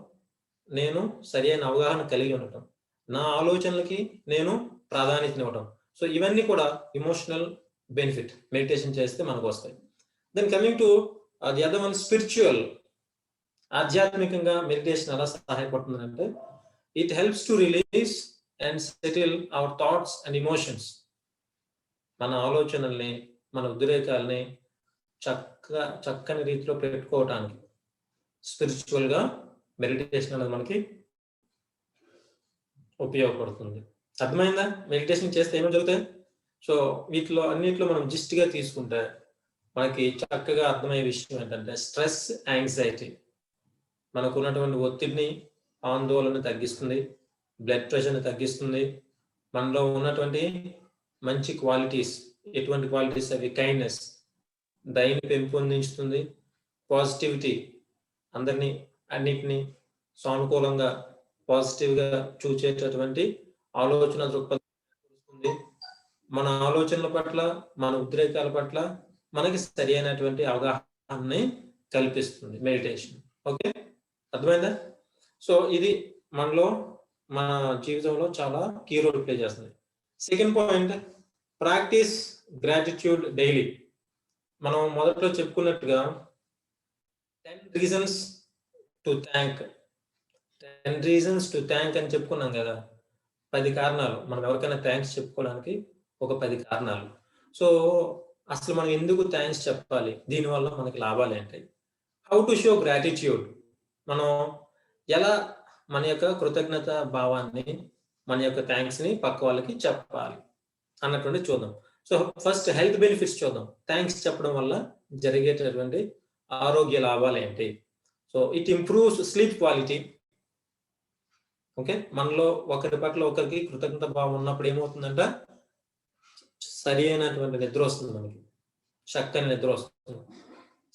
నేను సరి అయిన అవగాహన కలిగి ఉండటం, నా ఆలోచనలకి నేను ప్రాధాన్యతనివ్వడం. సో ఇవన్నీ కూడా ఎమోషనల్ బెనిఫిట్ మెడిటేషన్ చేస్తే మనకు వస్తాయి. Then coming to the other one, spiritual. ఆధ్యాత్మికంగా మెడిటేషన్ ఎలా సహాయపడుతుందంటే it helps to release and settle our thoughts and emotions. మన ఆలోచనల్ని, మన ఉద్రేకాలని చక్కని రీతిలో పెట్టుకోవటానికి స్పిరిచువల్ గా మెడిటేషన్ అనేది మనకి ఉపయోగపడుతుంది. అర్థమైందా? మెడిటేషన్ చేస్తే ఏమేమి జరుగుతాయి? సో వీటిలో అన్నింటిలో మనం జిస్ట్ గా తీసుకుంటే మనకి చక్కగా అర్థమయ్యే విషయం ఏంటంటే స్ట్రెస్, యాంగ్జైటీ, మనకు ఉన్నటువంటి ఒత్తిడిని, ఆందోళన తగ్గిస్తుంది, బ్లడ్ ప్రెషర్ని తగ్గిస్తుంది, మనలో ఉన్నటువంటి మంచి క్వాలిటీస్, ఎటువంటి క్వాలిటీస్ అవి, కైండ్నెస్, దయని పెంపొందించుతుంది, పాజిటివిటీ, అందరినీ అన్నిటినీ సానుకూలంగా పాజిటివ్గా చూచేటటువంటి ఆలోచన దృక్పథం, మన ఆలోచనల పట్ల, మన ఉద్రేకాల పట్ల మనకి సరి అయినటువంటి అవగాహనని కల్పిస్తుంది మెడిటేషన్. ఓకే, అర్థమైందా? సో ఇది మనలో, మన జీవితంలో చాలా కీ రోల్ ప్లే చేస్తుంది. Second point, practice gratitude daily. మనం మొదట్లో చెప్పుకున్నట్టుగా 10 రీజన్స్ టు థ్యాంక్ అని చెప్పుకున్నాం కదా. 10 కారణాలు, మనం ఎవరికైనా థ్యాంక్స్ చెప్పుకోవడానికి ఒక 10 కారణాలు. సో అసలు మనం ఎందుకు థ్యాంక్స్ చెప్పాలి, దీనివల్ల మనకి లాభాలు ఏంటి, హౌ టు షో గ్రాటిట్యూడ్, మనం ఎలా మన యొక్క కృతజ్ఞత భావాన్ని, మన యొక్క థ్యాంక్స్ ని పక్క వాళ్ళకి చెప్పాలి అన్నటువంటి చూద్దాం. సో ఫస్ట్ హెల్త్ బెనిఫిట్స్ చూద్దాం. థ్యాంక్స్ చెప్పడం వల్ల జరిగేటటువంటి ఆరోగ్య లాభాలు ఏంటి? So it improves sleep quality. Okay, మనలో ఒకరి పట్ల ఒకరికి కృతజ్ఞత భావం ఉన్నప్పుడు ఏమవుతుందంట, సరి అయినటువంటి నిద్ర వస్తుంది, మనకి చక్కని నిద్ర వస్తుంది.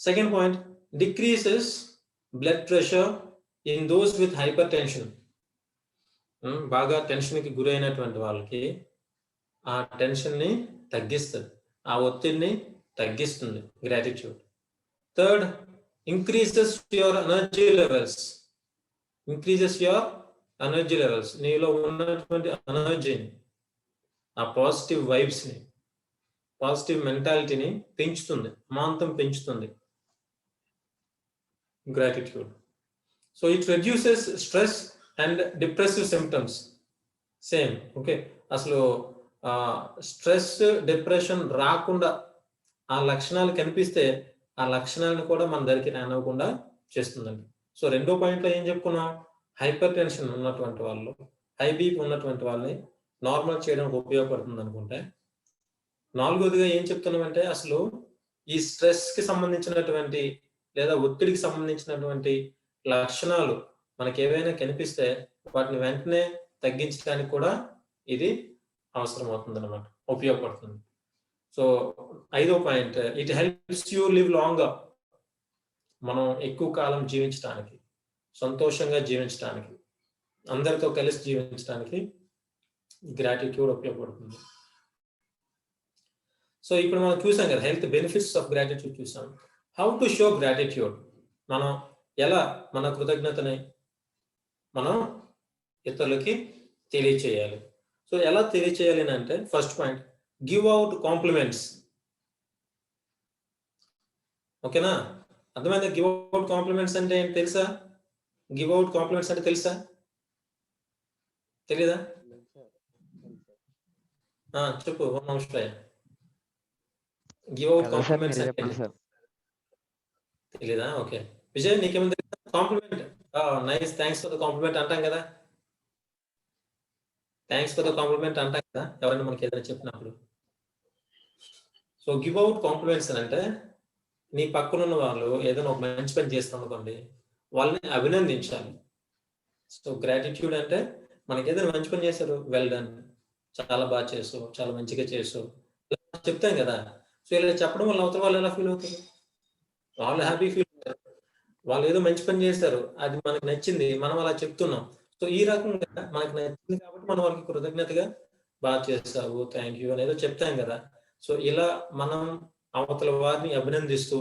Second point, decreases blood pressure in those with hyper tension. బాగా టెన్షన్కి గురైనటువంటి వాళ్ళకి ఆ టెన్షన్ని తగ్గిస్తుంది, ఆ ఒత్తిడిని తగ్గిస్తుంది gratitude. Third, increases your energy levels. నీలో ఉన్నటువంటి ఎనర్జీని, ఆ పాజిటివ్ వైబ్స్ని, పాజిటివ్ మెంటాలిటీని పెంచుతుంది, అమాంతం పెంచుతుంది gratitude. So it reduces stress and depressive symptoms. Same, okay, అసలు స్ట్రెస్, డిప్రెషన్ రాకుండా ఆ లక్షణాలు కనిపిస్తే ఆ లక్షణాలను కూడా మన దగ్గరికి రానివ్వకుండా చేస్తుందండి. సో రెండో పాయింట్లో ఏం చెప్పుకున్నాం, హైపర్ టెన్షన్ ఉన్నటువంటి వాళ్ళు, హై బీపీ ఉన్నటువంటి వాళ్ళని నార్మల్ చేయడానికి ఉపయోగపడుతుంది అనుకుంటే, నాలుగోదిగా ఏం చెప్తున్నామంటే అసలు ఈ స్ట్రెస్ కి సంబంధించినటువంటి లేదా ఒత్తిడికి సంబంధించినటువంటి లక్షణాలు మనకి ఏవైనా కనిపిస్తే వాటిని వెంటనే తగ్గించడానికి కూడా ఇది అవసరం అవుతుంది అన్నమాట, ఉపయోగపడుతుంది. సో ఐదో point, it helps you live longer. మనం ఎక్కువ కాలం జీవించడానికి, సంతోషంగా జీవించడానికి, అందరితో కలిసి జీవించడానికి గ్రాటిట్యూడ్ ఉపయోగపడుతుంది. సో ఇప్పుడు మనం చూసాం కదా, హెల్త్ బెనిఫిట్స్ ఆఫ్ గ్రాటిట్యూడ్ చూసాం. హౌ టు షో గ్రాటిట్యూడ్, మనం ఎలా మన కృతజ్ఞతని మనం ఇతరులకి తెలియచేయాలి. సో ఎలా తెలియచేయాలి అంటే first point, give out compliments. ఓకేనా, అర్థమైందా? గివ్ అవుట్ కాంప్లిమెంట్స్ అంటే ఏంటి తెలుసా? గివ్ అవుట్ కాంప్లిమెంట్స్ అంటే తెలుసా, తెలీదా? చెప్పు వంశయ్య. గివ్ అవుట్ కాంప్లిమెంట్స్ అంటే తెలీదా? ఓకే విజయ్, నీకేమైనా తెలుసా? Compliment, nice, thanks for the compliment అంటాం కదా, థ్యాంక్స్ ఫర్ ద కాంప్లిమెంట్ అంటాం కదా ఎవరైనా మనకి ఏదైనా చెప్పినప్పుడు. సో గివ్ అవుట్ కాంప్లిమెంట్స్ అని అంటే నీ పక్కన ఉన్న వాళ్ళు ఏదైనా ఒక మంచి పని చేస్తాం అనుకోండి, వాళ్ళని అభినందించాలి. సో గ్రాటిట్యూడ్ అంటే మనకి ఏదైనా మంచి పని చేశారు, వెల్ డన్, చాలా బాగా చేసావు, చాలా మంచిగా చేసావు చెప్తాం కదా. సో ఇలా చెప్పడం వల్ల అవతల వాళ్ళు ఎలా ఫీల్ అవుతారు? వాళ్ళు హ్యాపీ ఫీల్ అవుతారు. వాళ్ళు ఏదో మంచి పని చేశారు, అది మనకు నచ్చింది, మనం అలా చెప్తున్నాం. సో ఈ రకంగా మనకు నచ్చింది కాబట్టి మనం వాళ్ళకి కృతజ్ఞతగా బాగా చేస్తావు, థ్యాంక్ యూ అనేదో చెప్తాం కదా. సో ఇలా మనం అవతల వారిని అభినందిస్తూ,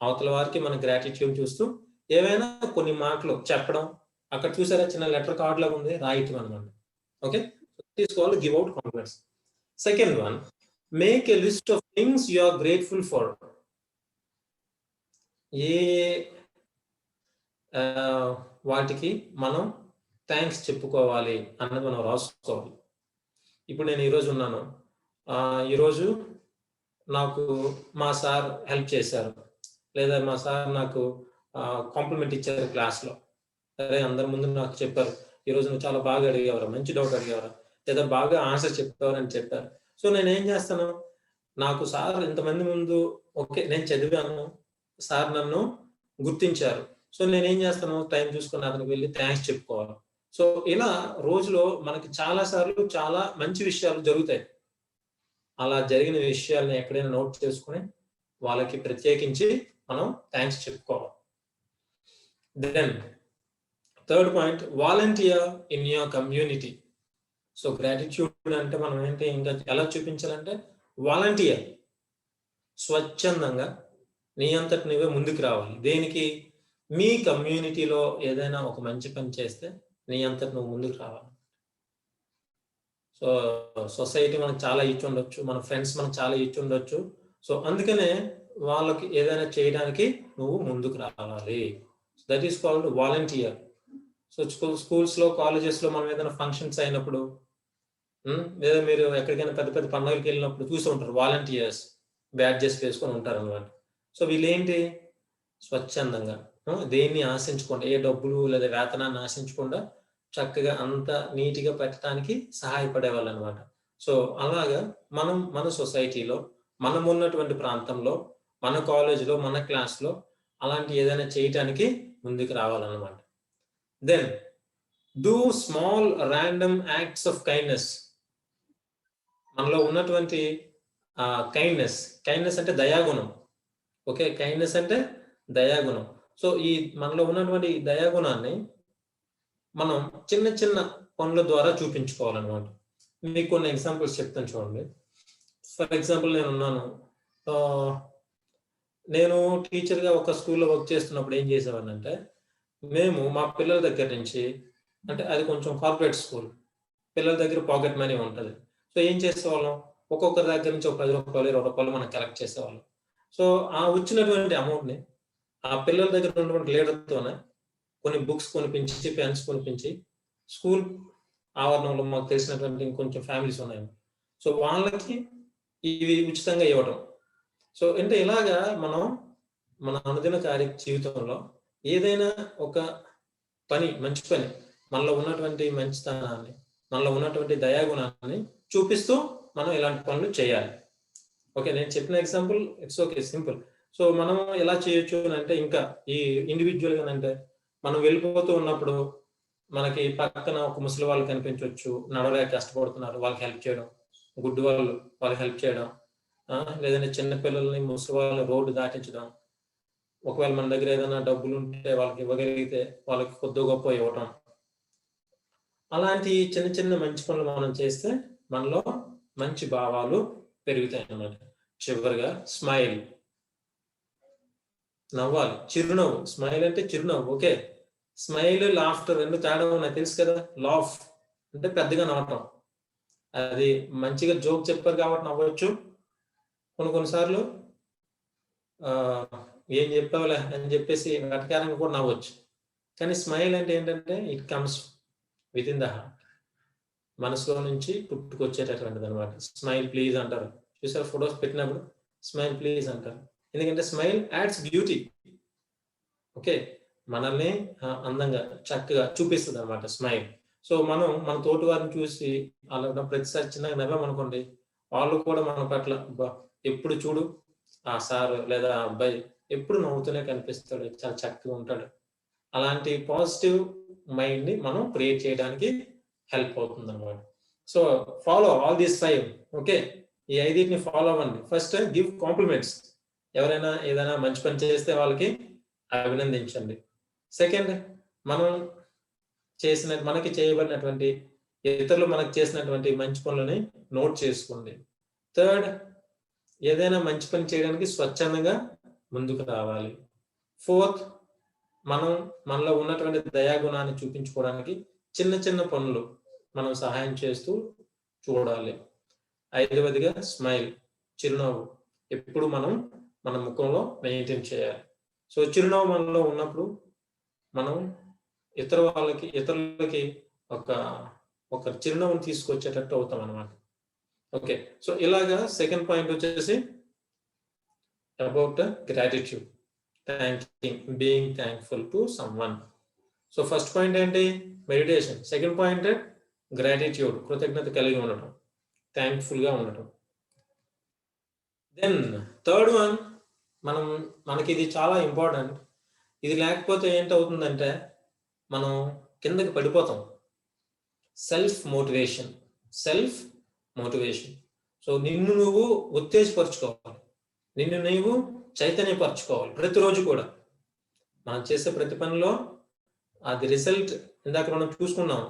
అవతల వారికి మన గ్రాటిట్యూడ్ చూస్తూ ఏవైనా కొన్ని మాటలు చెప్పడం. అక్కడ చూసారా చిన్న లెటర్ కార్డ్ లాగా ఉంది, రాయటం అనమాట. ఓకే, తీసుకోవాలి, give out compliments. Second one, make a list of things you are grateful for. ఏ వాటికి మనం థ్యాంక్స్ చెప్పుకోవాలి అన్నది మనం రాసుకోవాలి. ఇప్పుడు నేను ఈరోజు ఉన్నాను, ఈరోజు నాకు మా సార్ హెల్ప్ చేశారు, లేదా మా సార్ నాకు కాంప్లిమెంట్ ఇచ్చారు క్లాస్లో, సరే అందరి ముందు నాకు చెప్పారు, ఈరోజు నువ్వు చాలా బాగా అడిగేవారు, మంచి డౌట్ అడిగేవారు, లేదా బాగా ఆన్సర్ చెప్పేవారని చెప్పారు. సో నేను ఏం చేస్తాను, నాకు సార్ ఇంతమంది ముందు ఓకే నేను చదివాను, సార్ నన్ను గుర్తించారు, సో నేనేం చేస్తాను, టైం చూసుకుని అతనికి వెళ్ళి థ్యాంక్స్ చెప్పుకోవాలి. సో ఇలా రోజులో మనకి చాలా సార్లు చాలా మంచి విషయాలు జరుగుతాయి. అలా జరిగిన విషయాలను ఎక్కడైనా నోట్ చేసుకుని వాళ్ళకి ప్రత్యేకించి మనం థ్యాంక్స్ చెప్పుకోవాలి. Then third point, volunteer in your community. So gratitude అంటే మనం ఏంటి, ఇంకా ఎలా చూపించాలంటే వాలంటీర్, స్వచ్ఛందంగా నీ అంతటి నువ్వే ముందుకు రావాలి. దేనికి? మీ కమ్యూనిటీలో ఏదైనా ఒక మంచి పని చేస్తే నీ అంతటి నువ్వు ముందుకు రావాలి. సో సొసైటీ మనకు చాలా ఇచ్చి ఉండొచ్చు, మన ఫ్రెండ్స్ మనకు చాలా ఇచ్చి ఉండొచ్చు, సో అందుకనే వాళ్ళకి ఏదైనా చేయడానికి నువ్వు ముందుకు రావాలి. That is called volunteer. So స్కూల్స్లో కాలేజెస్లో మనం ఏదైనా ఫంక్షన్స్ అయినప్పుడు, లేదా మీరు ఎక్కడికైనా పెద్ద పెద్ద పండుగలకు వెళ్ళినప్పుడు చూస్తూ ఉంటారు, వాలంటీర్స్ బ్యాడ్జెస్ వేసుకొని ఉంటారు అనమాట. సో వీళ్ళు ఏంటి, స్వచ్ఛందంగా దేన్ని ఆశించకుండా, ఏ డబ్బులు లేదా వేతనాన్ని ఆశించకుండా చక్కగా అంత నీట్గా పెట్టడానికి సహాయపడే వాళ్ళు అనమాట. సో అలాగా మనం మన సొసైటీలో, మనం ఉన్నటువంటి ప్రాంతంలో, మన కాలేజీలో, మన క్లాస్లో అలాంటి ఏదైనా చేయటానికి ముందుకు రావాలన్నమాట. Then do small random acts of kindness. మనలో ఉన్నటువంటి కైండ్నెస్ అంటే దయాగుణం. ఓకే, కైండ్నెస్ అంటే దయాగుణం. సో ఈ మనలో ఉన్నటువంటి దయాగుణాన్ని మనం చిన్న చిన్న పనుల ద్వారా చూపించుకోవాలన్నమాట. మీకు కొన్ని ఎగ్జాంపుల్స్ చెప్తాను చూడండి. ఫర్ ఎగ్జాంపుల్ నేను టీచర్గా ఒక స్కూల్లో వర్క్ చేస్తున్నప్పుడు ఏం చేసేవాడిని అంటే, మేము మా పిల్లల దగ్గర నుంచి, అంటే అది కొంచెం కార్పొరేట్ స్కూల్, పిల్లల దగ్గర పాకెట్ మనీ ఉంటుంది. సో ఏం చేసేవాళ్ళం, ఒక్కొక్కరి దగ్గర నుంచి ఒక 10 రూపాయలు 20 రూపాయలు మనం కలెక్ట్ చేసేవాళ్ళం. సో ఆ వచ్చినటువంటి అమౌంట్ని ఆ పిల్లల దగ్గర ఉన్నటువంటి లీడర్తోనే కొన్ని బుక్స్ కొనిపించి, పెన్స్ కొనిపించి, స్కూల్ ఆవరణంలో మాకు తెలిసినటువంటి ఇంకొంచెం ఫ్యామిలీస్ ఉన్నాయి, సో వాళ్ళకి ఇవి ఉచితంగా ఇవ్వడం. సో అంటే ఇలాగా మనం మన అనుదిన జీవితంలో ఏదైనా ఒక పని, మంచి పని, మనలో ఉన్నటువంటి మంచితనాన్ని, మనలో ఉన్నటువంటి దయాగుణాన్ని చూపిస్తూ మనం ఇలాంటి పనులు చేయాలి. ఓకే, నేను చెప్పిన example it's okay, simple. So మనం ఎలా చేయొచ్చు అంటే, ఇంకా ఈ ఇండివిజువల్గా అంటే, మనం వెళ్ళిపోతూ ఉన్నప్పుడు మనకి పక్కన ఒక ముసలి వాళ్ళు కనిపించవచ్చు, నడవలేక కష్టపడుతున్నారు, వాళ్ళకి హెల్ప్ చేయడం, గుడ్డి వాళ్ళకి హెల్ప్ చేయడం, లేదంటే చిన్నపిల్లల్ని, ముసలి వాళ్ళని రోడ్డు దాటించడం, ఒకవేళ మన దగ్గర ఏదైనా డబ్బులు ఉంటే వాళ్ళకి ఇవ్వగలిగితే వాళ్ళకి కొద్ది గొప్ప ఇవ్వటం. అలాంటి చిన్న చిన్న మంచి పనులు మనం చేస్తే మనలో మంచి భావాలు పెరుగుతాయి అన్నమాట. చివరిగా స్మైల్, నవ్వాలి, చిరునవ్వు. స్మైల్ అంటే చిరునవ్వు. ఓకే, స్మైల్, లాఫ్టర్ రెండు తేడా నాకు తెలుసు కదా. లాఫ్ అంటే పెద్దగా నవ్వటం, అది మంచిగా జోక్ చెప్పారు కాబట్టి నవ్వచ్చు. కొన్నిసార్లు ఏం చెప్పావులే అని చెప్పేసి వెటకారంగా కూడా నవ్వచ్చు. కానీ స్మైల్ అంటే ఏంటంటే it comes with in the heart, మనసులో నుంచి పుట్టుకొచ్చేటటువంటిది అనమాట. స్మైల్ ప్లీజ్ అంటారు, చూసారు ఫొటోస్ పెట్టినప్పుడు స్మైల్ ప్లీజ్ అంటారు, ఎందుకంటే స్మైల్ యాడ్స్ బ్యూటీ. ఓకే, మనల్ని అందంగా చక్కగా చూపిస్తుంది అనమాట స్మైల్. సో మనం మన తోటి వారిని చూసి అలా ప్రతిసారి చిన్నగా నవ్వామనుకోండి, వాళ్ళు కూడా మన పట్ల ఎప్పుడు చూడు ఆ సార్ లేదా ఆ అబ్బాయి ఎప్పుడు నవ్వుతూనే కనిపిస్తాడు, చాలా చక్కగా ఉంటాడు, అలాంటి పాజిటివ్ మైండ్ ని మనం క్రియేట్ చేయడానికి హెల్ప్ అవుతుంది అనమాట. So follow all these 5. Okay, ఈ 5 ఫాలో అవ్వండి. First give compliments. ఎవరైనా ఏదైనా మంచి పని చేస్తే వాళ్ళకి అభినందించండి. సెకండ్, మనకి చేయబడినటువంటి ఇతరులు మనకు చేసినటువంటి మంచి పనులని నోట్ చేసుకోండి. థర్డ్, ఏదైనా మంచి పని చేయడానికి స్వచ్ఛందంగా ముందుకు రావాలి. ఫోర్త్, మనలో ఉన్నటువంటి దయాగుణాన్ని చూపించుకోవడానికి చిన్న చిన్న పనులు మనం సహాయం చేస్తూ చూడాలి. 5వదిగా స్మైల్, చిరునవ్వు ఎప్పుడు మన ముఖంలో మెయింటైన్ చేయాలి. సో చిరునవ్వు మనలో ఉన్నప్పుడు మనం ఇతరులకి ఒక చిరునవ్వుని తీసుకొచ్చేటట్టు అవుతాం అన్నమాట. ఓకే, సో ఇలాగా సెకండ్ పాయింట్ వచ్చేసి about gratitude, being thankful to someone. So first point ఏంటి? మెడిటేషన్. సెకండ్ పాయింట్ గ్రాటిట్యూడ్, కృతజ్ఞత కలిగి ఉండటం, థ్యాంక్ఫుల్ గా ఉండటం. దెన్ థర్డ్ వన్, మనకి ఇది చాలా ఇంపార్టెంట్. ఇది లేకపోతే ఏంటవుతుందంటే మనం కిందకి పడిపోతాం. Self motivation. సో నిన్ను నువ్వు ఉత్తేజపరచుకోవాలి, నిన్ను నీవు చైతన్యపరచుకోవాలి. ప్రతిరోజు కూడా మనం చేసే ప్రతి పనిలో అది రిజల్ట్, ఇందాక మనం చూసుకున్నాం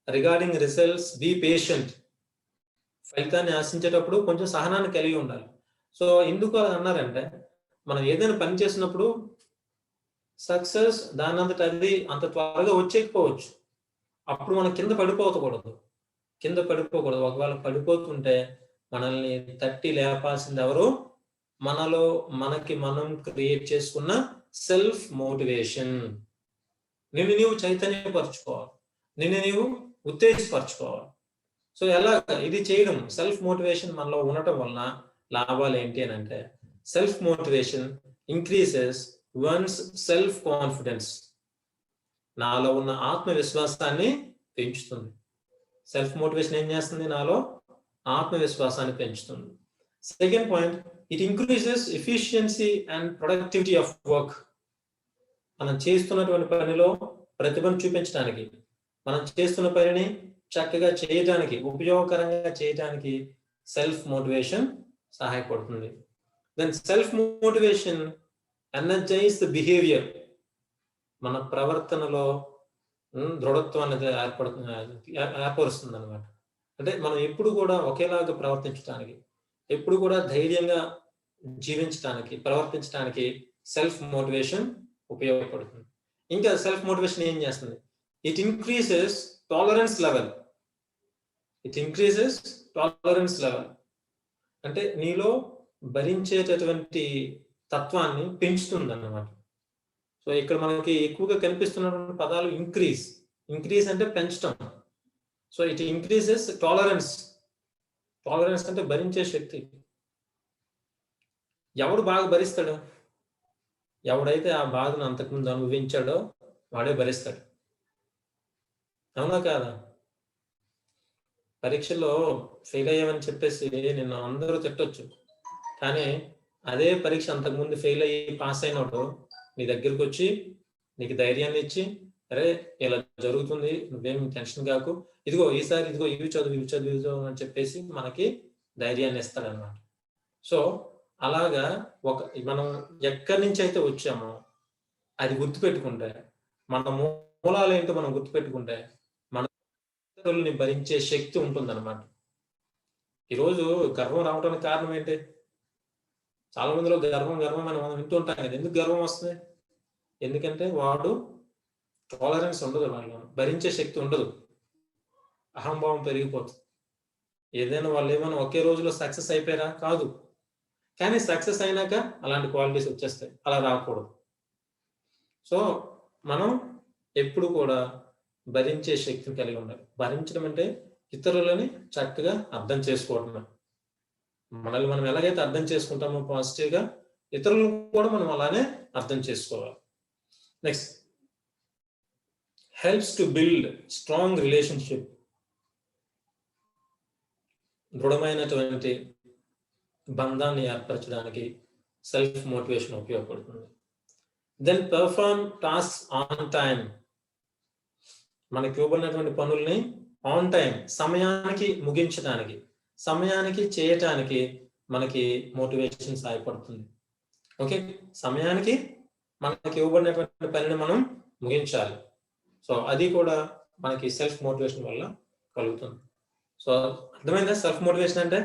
రిగార్డింగ్ రిజల్ట్స్, బీ పేషెంట్. ఫలితాన్ని ఆశించేటప్పుడు కొంచెం సహనాన్ని కలిగి ఉండాలి. సో ఎందుకు అన్నారంటే మనం ఏదైనా పని చేసినప్పుడు సక్సెస్ దానంతట అది అంత త్వరగా వచ్చేకపోవచ్చు. అప్పుడు మనం కింద పడిపోకూడదు. ఒకవేళ పడిపోతుంటే మనల్ని తట్టి లేపాల్సింది ఎవరు? మనకి మనం క్రియేట్ చేసుకున్న సెల్ఫ్ మోటివేషన్. నిన్ను నీవు చైతన్యపరచుకోవాలి, నిన్ను నీవు ఉత్తేజపరచుకోవాలి. సో ఎలాగ ఇది చేయడం? సెల్ఫ్ మోటివేషన్ మనలో ఉండటం వలన లాభాలు ఏంటి అని అంటే, self motivation increases once self confidence. నాలో ఉన్న ఆత్మవిశ్వాసాన్ని పెంచుతుంది. సెల్ఫ్ మోటివేషన్ ఏం చేస్తుంది? నాలో ఆత్మవిశ్వాసాన్ని పెంచుతుంది. Second point, it increases efficiency and productivity of work. మనం చేస్తున్నటువంటి పనిలో ప్రతిభను చూపించడానికి, మనం చేస్తున్న పనిని చక్కగా చేయడానికి, ఉపయోగకరంగా చేయడానికి సెల్ఫ్ మోటివేషన్ సహాయపడుతుంది. Then self motivation energise the behaviour. మన ప్రవర్తనలో దృఢత్వాన్ని ఏర్పరుస్తుంది అనమాట. అంటే మనం ఎప్పుడు కూడా ఒకేలాగా ప్రవర్తించడానికి, ఎప్పుడు కూడా ధైర్యంగా జీవించడానికి, ప్రవర్తించడానికి సెల్ఫ్ మోటివేషన్ ఉపయోగపడుతుంది. ఇంకా సెల్ఫ్ మోటివేషన్ ఏం చేస్తుంది? It increases tolerance level. అంటే నీలో భరించేటటువంటి తత్వాన్ని పెంచుతుంది అన్నమాట. సో ఇక్కడ మనకి ఎక్కువగా కనిపిస్తున్నటువంటి పదాలు ఇంక్రీజ్ అంటే పెంచడం. సో ఇట్ ఇంక్రీజెస్ టాలరెన్స్ అంటే భరించే శక్తి. ఎవడు బాగా భరిస్తాడు? ఎవడైతే ఆ బాధను అంతకుముందు అనుభవించాడో వాడే భరిస్తాడు. అవునా కాదా? పరీక్షలో ఫెయిల్ అయ్యామని చెప్పేసి నిన్ను అందరూ తిట్టొచ్చు, కానీ అదే పరీక్ష అంతకుముందు ఫెయిల్ అయ్యి పాస్ అయినప్పుడు నీ దగ్గరికి వచ్చి నీకు ధైర్యాన్ని ఇచ్చి, అరే ఇలా జరుగుతుంది, నువ్వేమి టెన్షన్ కాకు, ఈసారి ఇవి చదువు అని చెప్పేసి మనకి ధైర్యాన్ని ఇస్తాడనమాట. సో అలాగా మనం ఎక్కడి నుంచి అయితే వచ్చామో అది గుర్తుపెట్టుకుంటే, మన మూలాలు ఏంటో మనం గుర్తుపెట్టుకుంటే మన ఇతరులని భరించే శక్తి ఉంటుందన్నమాట. ఈరోజు గర్వం రావడానికి కారణం ఏంటి? చాలా మందిలో గర్వం అని మనం వింటూ ఉంటాం కదా. ఎందుకు గర్వం వస్తుంది? ఎందుకంటే వాడు టాలరెన్స్ ఉండదు, వాళ్ళు భరించే శక్తి ఉండదు, అహంభావం పెరిగిపోతుంది. ఏదైనా వాళ్ళు ఏమైనా ఒకే రోజులో సక్సెస్ అయిపోయారా? కాదు. కానీ సక్సెస్ అయినాక అలాంటి క్వాలిటీస్ వచ్చేస్తాయి. అలా రాకూడదు. సో మనం ఎప్పుడు కూడా భరించే శక్తిని కలిగి ఉండాలి. భరించడం అంటే ఇతరులని చక్కగా అర్థం చేసుకోవడం. మనల్ని మనం ఎలాగైతే అర్థం చేసుకుంటామో పాజిటివ్గా, ఇతరులను కూడా మనం అలానే అర్థం చేసుకోవాలి. Next, helps to build strong relationship. దృఢమైనటువంటి బంధాన్ని ఏర్పరచడానికి సెల్ఫ్ మోటివేషన్ ఉపయోగపడుతుంది. Then perform task on time. మనకి ఇవ్వబడినటువంటి పనుల్ని ఆన్ టైం, సమయానికి ముగించడానికి, సమయానికి చేయటానికి మనకి మోటివేషన్ సహాయపడుతుంది. ఓకే, సమయానికి మనకి ఇవ్వబడినటువంటి పనిని మనం ముగించాలి. సో అది కూడా మనకి సెల్ఫ్ మోటివేషన్ వల్ల కలుగుతుంది. సో అర్థమైందా సెల్ఫ్ మోటివేషన్ అంటే?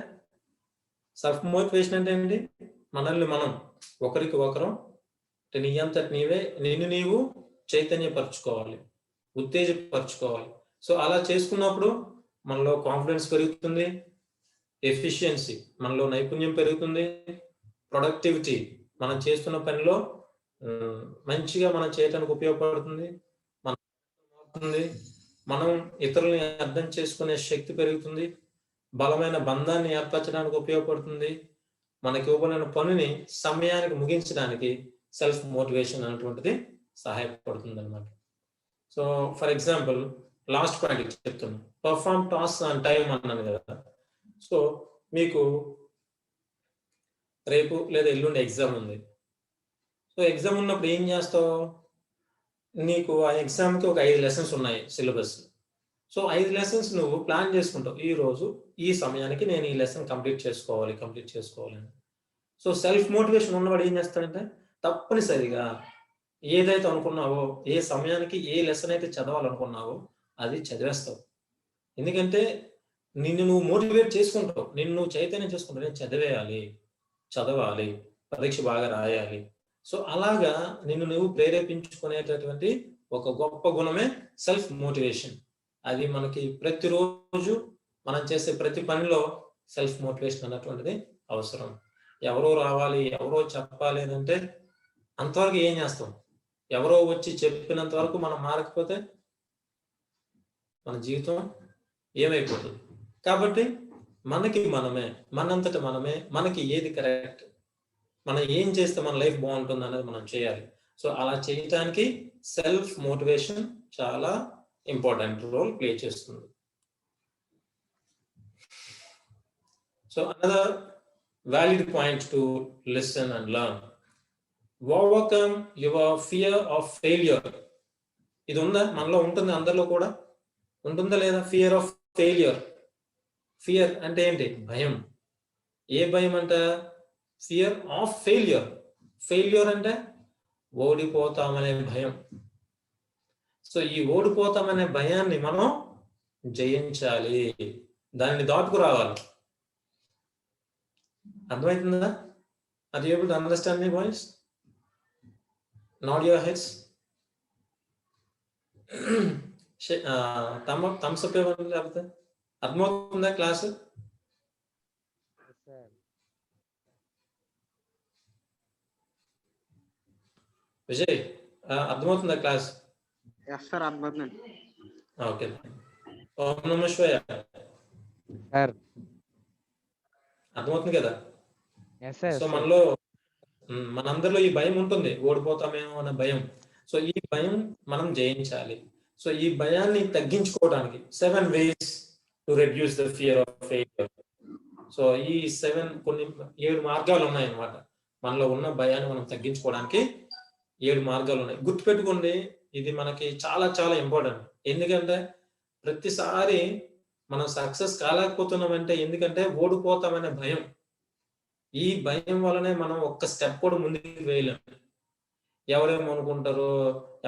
సెల్ఫ్ మోటివేషన్ అంటే ఏంటి? మనల్ని మనం ఒకరికి ఒకరం నీ అంతటి నీవే నిన్ను నీవు చైతన్యపరచుకోవాలి, ఉత్తేజపరచుకోవాలి. సో అలా చేసుకున్నప్పుడు మనలో కాన్ఫిడెన్స్ పెరుగుతుంది, ఎఫిషియన్సీ మనలో నైపుణ్యం పెరుగుతుంది, ప్రొడక్టివిటీ మనం చేస్తున్న పనిలో మంచిగా మనం చేయడానికి ఉపయోగపడుతుంది, మనం ఇతరులని అర్థం చేసుకునే శక్తి పెరుగుతుంది, బలమైన బంధాన్ని ఏర్పరచడానికి ఉపయోగపడుతుంది, మనకి ఇవ్వబడిన పనిని సమయానికి ముగించడానికి సెల్ఫ్ మోటివేషన్ అనేటువంటిది సహాయపడుతుంది అన్నమాట. So for example last point చెప్తున్నాను, పర్ఫార్మ్ టాస్క్ ఆన్ టైం అన్నాను కదా. సో మీకు రేపు లేదా ఎల్లుండి ఎగ్జామ్ ఉంది. సో ఎగ్జామ్ ఉన్నప్పుడు ఏం చేస్తావు? నీకు ఆ ఎగ్జామ్కి ఒక 5 లెసన్స్ ఉన్నాయి సిలబస్. సో 5 లెసన్స్ నువ్వు ప్లాన్ చేసుకుంటావు, ఈ రోజు ఈ సమయానికి నేను ఈ లెసన్ కంప్లీట్ చేసుకోవాలి. సో సెల్ఫ్ మోటివేషన్ ఉన్నవాడు ఏం చేస్తాడంటే తప్పనిసరిగా ఏదైతే అనుకున్నావో, ఏ సమయానికి ఏ లెసన్ అయితే చదవాలనుకున్నావో అది చదివేస్తావు. ఎందుకంటే నిన్ను నువ్వు మోటివేట్ చేసుకుంటావు, నిన్ను నువ్వు చైతన్యం చేసుకుంటావు, నేను చదవాలి, పరీక్ష బాగా రాయాలి. సో అలాగా నిన్ను నువ్వు ప్రేరేపించుకునేటటువంటి ఒక గొప్ప గుణమే సెల్ఫ్ మోటివేషన్. అది మనకి ప్రతిరోజు మనం చేసే ప్రతి పనిలో సెల్ఫ్ మోటివేషన్ అన్నటువంటిది అవసరం. ఎవరో రావాలి, ఎవరో చెప్పాలి అంటే అంతవరకు ఏం చేస్తాం? ఎవరో వచ్చి చెప్పినంత వరకు మనం మారకపోతే మన జీవితం ఏమైపోతుంది? కాబట్టి మనకి మనంతట మనమే మనకి ఏది కరెక్ట్, మనం ఏం చేస్తే మన లైఫ్ బాగుంటుంది అనేది మనం చేయాలి. సో అలా చేయటానికి సెల్ఫ్ మోటివేషన్ చాలా ఇంపార్టెంట్ రోల్ ప్లే చేస్తుంది. So another valid point to listen and learn. Overcome your fear of failure. ఇది ఉందా? మనలో ఉంటుంది, అందరిలో కూడా ఉంటుందా లేదా? Fear of failure. ఫియర్ అంటే ఏంటి? భయం. ఏ భయం అంట? Fear of failure. ఫెయిల్యూర్ అంటే ఓడిపోతామనే భయం. సో ఈ ఓడిపోతామనే భయాన్ని మనం జయించాలి, దాన్ని దాటుకు రావాలి. అర్థమవుతుందా? Are you able to understand me, boys? Nod your heads. thumbs up ఇవ్వండి, లేకపోతే అర్థమవుతుందా క్లాస్? విజయ్ అర్థమవుతుందా క్లాస్? అర్థమవుతుందండి. ఓకే. ఓం నమః శివాయ సార్. అర్థమవుతుంది కదా? సో మనలో మనందరిలో ఈ భయం ఉంటుంది, ఓడిపోతామేమో అనే భయం. సో ఈ భయం మనం జయించాలి. సో ఈ భయాన్ని తగ్గించుకోవడానికి 7 ways to reduce the fear of failure. So ఈ 7 మార్గాలు ఉన్నాయి అన్నమాట. మనలో ఉన్న భయాన్ని మనం తగ్గించుకోవడానికి 7 మార్గాలు ఉన్నాయి. గుర్తుపెట్టుకోండి, ఇది మనకి చాలా చాలా ఇంపార్టెంట్. ఎందుకంటే ప్రతిసారి మనం సక్సెస్ కాలేకపోతున్నామంటే ఎందుకంటే ఓడిపోతామనే భయం. ఈ భయం వల్లనే మనం ఒక్క స్టెప్ కూడా ముందుకు వేయలేం. ఎవరేమో అనుకుంటారో,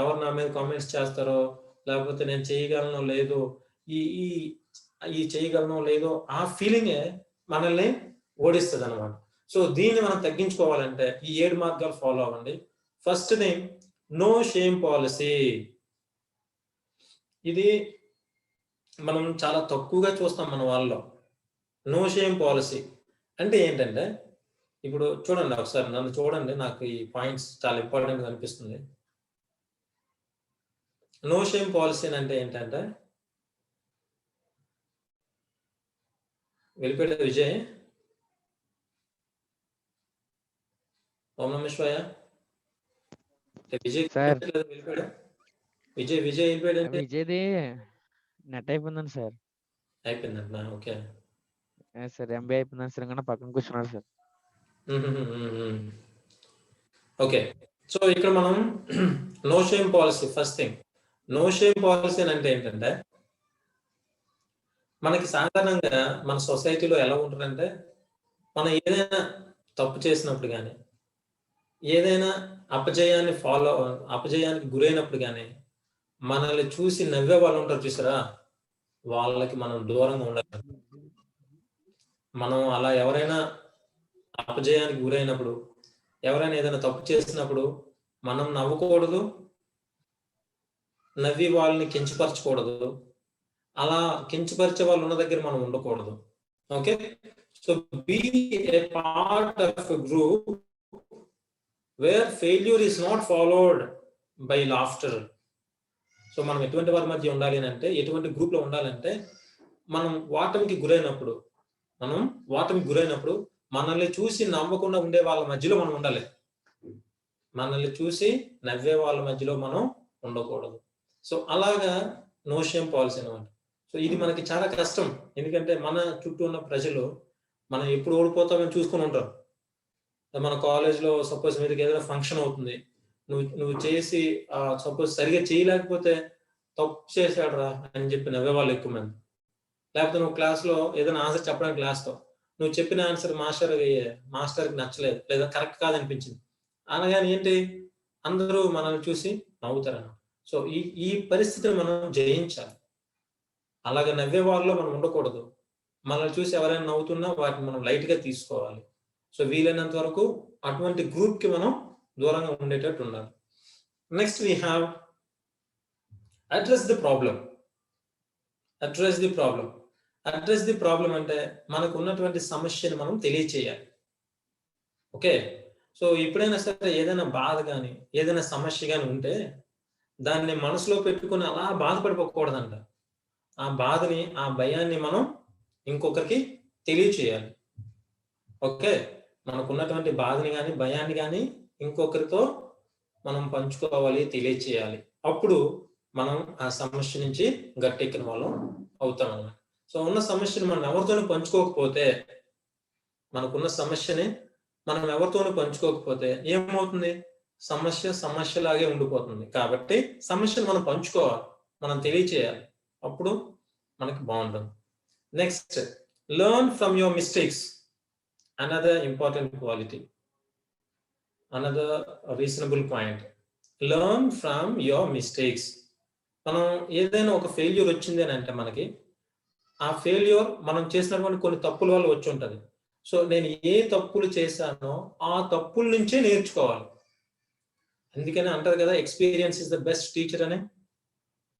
ఎవరు నా మీద కామెంట్స్ చేస్తారో, లేకపోతే నేను చేయగలను లేదో, ఈ చేయగలను లేదో ఆ ఫీలింగే మనల్ని ఓడిస్తుంది అనమాట. సో దీన్ని మనం తగ్గించుకోవాలంటే ఈ 7 మార్గాలు ఫాలో అవ్వండి. First thing, no shame policy. ఇది మనం చాలా తక్కువగా చూస్తాం మన వాళ్ళలో. నో షేమ్ పాలసీ అంటే ఏంటంటే, ఇప్పుడు చూడండి, ఒకసారి నన్ను చూడండి, నాకు ఈ పాయింట్స్ చాలా ఇంపార్టెంట్ అనిపిస్తుంది. నో షేమ్ పాలసీ అంటే ఏంటంటే, వెళ్ళిపోయాడు విజయ్. ఓం నమః శివాయ. విజయ్ వెళ్ళిపోయాడు. విజయ్ వెళ్ళిపోయాడు అంటే విజయ్ది నెట్ అయిపోయిందండి సార్. అయిపోయిందంట. ఓకే సార్, ఎంబీ అయిపోయిందని సార్, ఇంకా పక్కన కూర్చున్నాడు సార్. ఓకే. సో ఇక్కడ మనం no shame policy, first thing no shame policy అంటే ఏంటంటే, మనకి సాధారణంగా మన సొసైటీలో ఎలా ఉంటుందంటే, మనం ఏదైనా తప్పు చేసినప్పుడు కానీ, ఏదైనా అపజయానికి గురైనప్పుడు కానీ, మనల్ని చూసి నవ్వే వాళ్ళు ఉంటారు చూసారా, వాళ్ళకి మనం దూరంగా ఉండాలి. మనం అలా ఎవరైనా అపజయానికి గురైనప్పుడు, ఎవరైనా ఏదైనా తప్పు చేసినప్పుడు మనం నవ్వకూడదు, నవ్వి వాళ్ళని కించపరచకూడదు. అలా కించపరిచే వాళ్ళు ఉన్న దగ్గర మనం ఉండకూడదు. Okay, so be a part of a group where failure is not followed by laughter. So మనం ఎటువంటి వారి మధ్య ఉండాలి అంటే, ఎటువంటి గ్రూప్ లో ఉండాలంటే, మనం ఓటమికి గురైనప్పుడు మనల్ని చూసి నవ్వకుండా ఉండే వాళ్ళ మధ్యలో మనం ఉండాలి. మనల్ని చూసి నవ్వే వాళ్ళ మధ్యలో మనం ఉండకూడదు. సో అలాగా నో షేమ్ పాలసీ అనమాట. సో ఇది మనకి చాలా కష్టం, ఎందుకంటే మన చుట్టూ ఉన్న ప్రజలు మనం ఎప్పుడు ఓడిపోతామని చూసుకుని ఉంటారు. మన కాలేజ్లో సపోజ్ మీదకి ఏదైనా ఫంక్షన్ అవుతుంది, నువ్వు చేసి సపోజ్ సరిగా చేయలేకపోతే తప్పు చేశాడు రా అని చెప్పి నవ్వే వాళ్ళు ఎక్కువ మంది. లేకపోతే నువ్వు క్లాస్లో ఏదైనా ఆన్సర్ చెప్పడానికి క్లాస్తో నువ్వు చెప్పిన ఆన్సర్ మాస్టర్కి నచ్చలేదు, లేదా కరెక్ట్ కాదనిపించింది అనగానే ఏంటి, అందరూ మనల్ని చూసి నవ్వుతారన్న. సో ఈ పరిస్థితిని మనం జయించాలి. అలాగే నవ్వే వాళ్ళలో మనం ఉండకూడదు. మనల్ని చూసి ఎవరైనా నవ్వుతున్నా వాటిని మనం లైట్ గా తీసుకోవాలి. సో వీలైనంత వరకు అటువంటి గ్రూప్ కి మనం దూరంగా ఉండేటట్టు ఉండాలి. Next we have address the problem. Address the problem అంటే మనకు ఉన్నటువంటి సమస్యను మనం తెలియచేయాలి. ఓకే, సో ఎప్పుడైనా సరే ఏదైనా బాధ కానీ ఏదైనా సమస్య కానీ ఉంటే దాన్ని మనసులో పెట్టుకుని అలా బాధపడిపోకూడదంట. ఆ బాధని, ఆ భయాన్ని మనం ఇంకొకరికి తెలియచేయాలి. ఓకే, మనకున్నటువంటి బాధని కానీ భయాన్ని కానీ ఇంకొకరితో మనం పంచుకోవాలి, తెలియచేయాలి. అప్పుడు మనం ఆ సమస్య నుంచి గట్టెక్కిన వాళ్ళం అవుతాం అన్నమాట. సో ఉన్న సమస్యని మనం ఎవరితోనూ పంచుకోకపోతే, ఏమవుతుంది, సమస్యలాగే ఉండిపోతుంది. కాబట్టి సమస్యను మనం పంచుకోవాలి, మనం తెలియచేయాలి. అప్పుడు మనకి బాగుంటుంది. Next, learn from your mistakes. Another important quality, another reasonable point. Learn from your mistakes. మనం ఏదైనా ఒక ఫెయిల్యూర్ వచ్చింది అని అంటే మనకి ఆ ఫెయిల్యూర్ మనం చేసినటువంటి కొన్ని తప్పుల వల్ల వచ్చి ఉంటుంది. సో నేను ఏ తప్పులు చేశానో ఆ తప్పుల నుంచే నేర్చుకోవాలి. అందుకని అంటారు కదా, experience is the best teacher అని.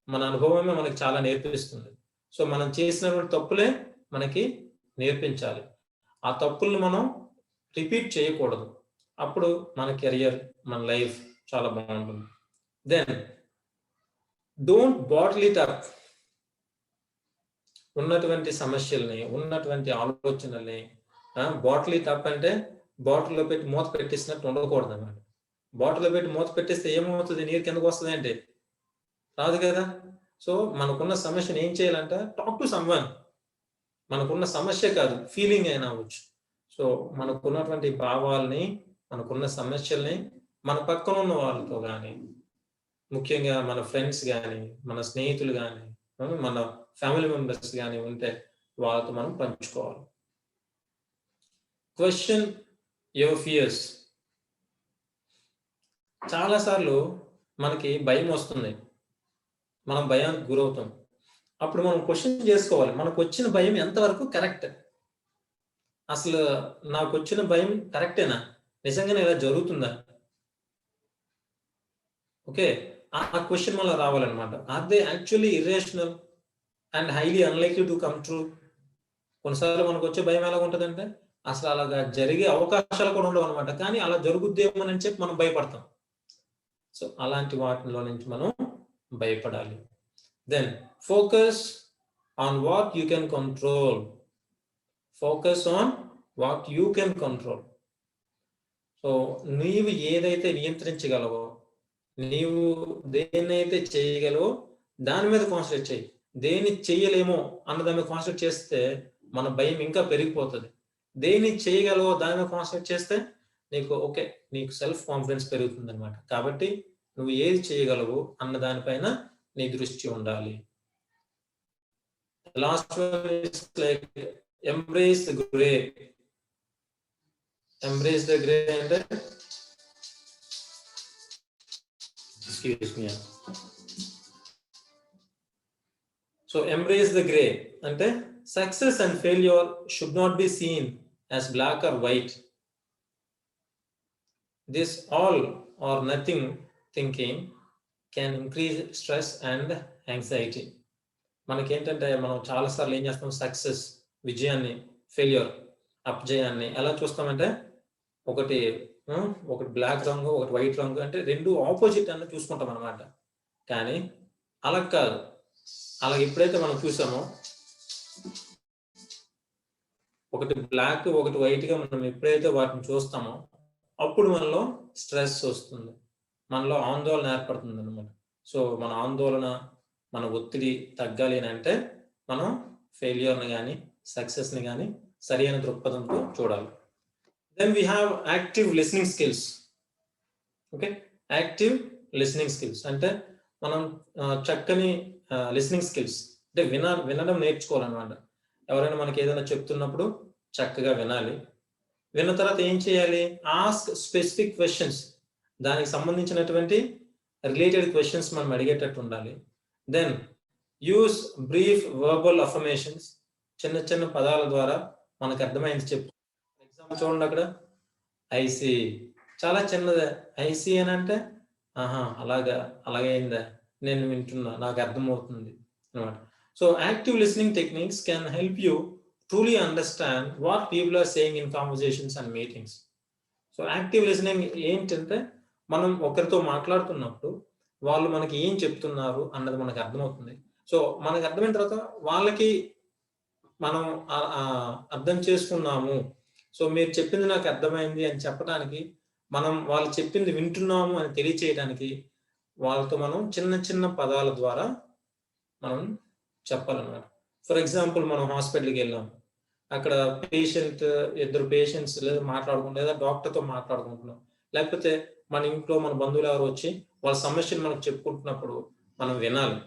మన అనుభవమే మనకి చాలా నేర్పిస్తుంది. సో మనం చేసినటువంటి తప్పులే మనకి నేర్పించాలి. ఆ తప్పుల్ని మనం రిపీట్ చేయకూడదు. అప్పుడు మన కెరియర్, మన లైఫ్ చాలా బాగుంటుంది. Then don't bottle it up. ఉన్నటువంటి సమస్యల్ని, ఉన్నటువంటి ఆలోచనల్ని బాటిల్ ఇట్ అప్ అంటే బాటిల్లో పెట్టి మూత పెట్టేసినట్టు ఉండకూడదు అన్నమాట. బాటిల్లో పెట్టి మూత పెట్టేస్తే ఏమవుతుంది, నీరు కిందకు వస్తుంది ఏంటి, రాదు కదా. సో మనకున్న సమస్యను ఏం చేయాలంట, టాక్ టు సమ్వన్. మనకున్న సమస్య కాదు, ఫీలింగ్ అయినా అవ్వచ్చు. సో మనకున్నటువంటి భావాల్ని, మనకున్న సమస్యల్ని మన పక్కన ఉన్న వాళ్ళతో కానీ, ముఖ్యంగా మన ఫ్రెండ్స్ కానీ, మన స్నేహితులు కానీ, మన ఫ్యామిలీ మెంబర్స్ కానీ ఉంటే వాళ్ళతో మనం పంచుకోవాలి. Question your fears. చాలాసార్లు మనకి భయం వస్తుంది, మనం భయానికి గురవుతాం. అప్పుడు మనం క్వశ్చన్ చేసుకోవాలి, మనకు వచ్చిన భయం ఎంతవరకు కరెక్ట్. అసలు నాకు వచ్చిన భయం కరెక్టేనా, నిజంగానే ఇలా జరుగుతుందా? ఓకే, ఆ క్వశ్చన్ వల్ల రావాలన్నమాట. Are they actually irrational and highly unlikely to come true. కొన్నిసార్లు మనకు వచ్చే భయం ఎలా ఉంటుందంటే అసలు అలాగా జరిగే అవకాశాలు కూడా ఉండవు అనమాట, కానీ అలా జరుగుద్దేమోనని చెప్పి మనం భయపడతాం. సో అలాంటి వాటిలో నుంచి మనం భయపడాలి. Then focus on what you can control. So నీవు ఏదైతే నియంత్రించగలవో, నీవు దేన్నైతే చేయగలవో దాని మీద కాన్సన్ట్రేట్ చేయి. దేన్ని చేయలేమో అన్న దాని మీద కాన్సన్ట్రేట్ చేస్తే మన భయం ఇంకా పెరిగిపోతుంది. దేన్ని చేయగలవో దాని మీద కాన్సన్ట్రేట్ చేస్తే నీకు సెల్ఫ్ కాన్ఫిడెన్స్ పెరుగుతుంది అనమాట. కాబట్టి నువ్వు ఏది చేయగలవు అన్న దానిపైన నీ దృష్టి ఉండాలి. The last one is like embrace the gray. Embrace the gray and excuse me. So embrace the gray ante success and failure should not be seen as black or white. This all or nothing thinking can increase stress and anxiety. మనకి ఏంటంటే మనం చాలాసార్లు ఏం చేస్తాం, success విజయాన్ని, failure అపజయాన్ని ఎలా చూస్తామంటే ఒకటి black రంగు ఒకటి వైట్ రంగు అంటే రెండు ఆపోజిట్ అని చూసుకుంటాం అనమాట. కానీ అలా కాదు. అలా ఎప్పుడైతే మనం చూసామో ఒకటి బ్లాక్ ఒకటి వైట్ గా మనం ఎప్పుడైతే వాటిని చూస్తామో అప్పుడు మనలో స్ట్రెస్ వస్తుంది, మనలో ఆందోళన ఏర్పడుతుంది అనమాట. సో మన ఆందోళన, మన ఒత్తిడి తగ్గాలి అని అంటే మనం ఫెయిల్యూర్ని కానీ సక్సెస్ని కానీ సరైన దృక్పథంతో చూడాలి. Then we have active listening skills. Okay, active listening skills అంటే మనం చక్కని లిసనింగ్ స్కిల్స్ అంటే వినడం నేర్చుకోవాలన్నమాట. ఎవరైనా మనకి ఏదైనా చెప్తున్నప్పుడు చక్కగా వినాలి. విన్న తర్వాత ఏం చేయాలి, ఆస్క్ స్పెసిఫిక్ క్వశ్చన్స్, దానికి సంబంధించినటువంటి రిలేటెడ్ క్వశ్చన్స్ మనం అడిగేటట్టు ఉండాలి. Then use brief verbal affirmations, చిన్న చిన్న పదాల ద్వారా మనకు అర్థమైంది చెప్పు. ఎగ్జాంపుల్ చూడండి, అక్కడ ఐసీ చాలా చిన్నదే, ఐసీ అని అంటే ఆహా అలాగైందా, నేను వింటున్నా, నాకు అర్థమవుతుంది అనమాట. So active listening techniques can help you truly understand what people are saying in conversations and meetings. So active listening ఏంటంటే మనం ఒకరితో మాట్లాడుతున్నప్పుడు వాళ్ళు మనకి ఏం చెప్తున్నారు అన్నది మనకు అర్థమవుతుంది. సో మనకు అర్థమైన తర్వాత వాళ్ళకి మనం అర్థం చేసుకున్నాము, సో మీరు చెప్పింది నాకు అర్థమైంది అని చెప్పడానికి, మనం వాళ్ళు చెప్పింది వింటున్నాము అని తెలియచేయడానికి వాళ్ళతో మనం చిన్న చిన్న పదాల ద్వారా మనం చెప్పాలన్నమాట. ఫర్ ఎగ్జాంపుల్, మనం హాస్పిటల్కి వెళ్ళాం, అక్కడ ఇద్దరు పేషెంట్స్ లేదా మాట్లాడుకుంటాం, లేదా డాక్టర్తో మాట్లాడుకుంటున్నాం, లేకపోతే మన ఇంట్లో మన బంధువులు ఎవరు వచ్చి వాళ్ళ సమస్యలు మనకు చెప్పుకుంటున్నప్పుడు మనం వినాలి.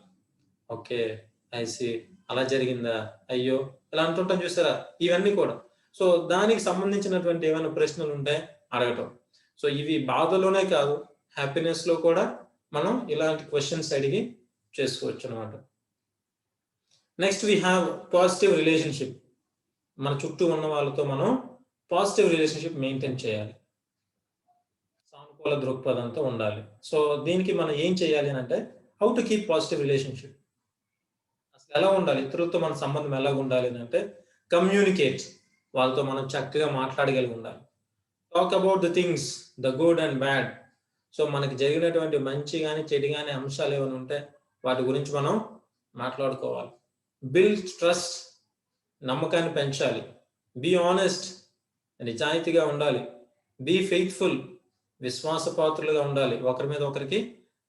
ఓకే, ఐసి అలా జరిగిందా, అయ్యో ఇలా అంటుంటాం చూసారా, ఇవన్నీ కూడా. సో దానికి సంబంధించినటువంటి ఏమైనా ప్రశ్నలు ఉంటే అడగటం. సో ఇవి బాధలోనే కాదు, హ్యాపీనెస్ లో కూడా మనం ఇలాంటి క్వశ్చన్స్ అడిగి చేసుకోవచ్చు అనమాట. Next we have positive relationship. మన చుట్టూ ఉన్న వాళ్ళతో మనం పాజిటివ్ రిలేషన్షిప్ మెయింటైన్ చేయాలి, సానుకూల దృక్పథంతో ఉండాలి. సో దీనికి మనం ఏం చేయాలి అని అంటే, how to keep positive relationship, అసలు ఎలా ఉండాలి, ఇతరులతో మన సంబంధం ఎలా ఉండాలి అని అంటే, కమ్యూనికేట్, వాళ్ళతో మనం చక్కగా మాట్లాడగలిగి ఉండాలి. Talk about the things, the good and bad. So మనకి జరిగినటువంటి మంచి కానీ చెడు కానీ అంశాలు ఏమైనా ఉంటే వాటి గురించి మనం మాట్లాడుకోవాలి. బిల్డ్ ట్రస్ట్, నమ్మకాన్ని పెంచాలి. బీ ఆనెస్ట్, నిజాయితీగా ఉండాలి. బీ ఫెయిత్ఫుల్, విశ్వాసపాత్రులుగా ఉండాలి, ఒకరి మీద ఒకరికి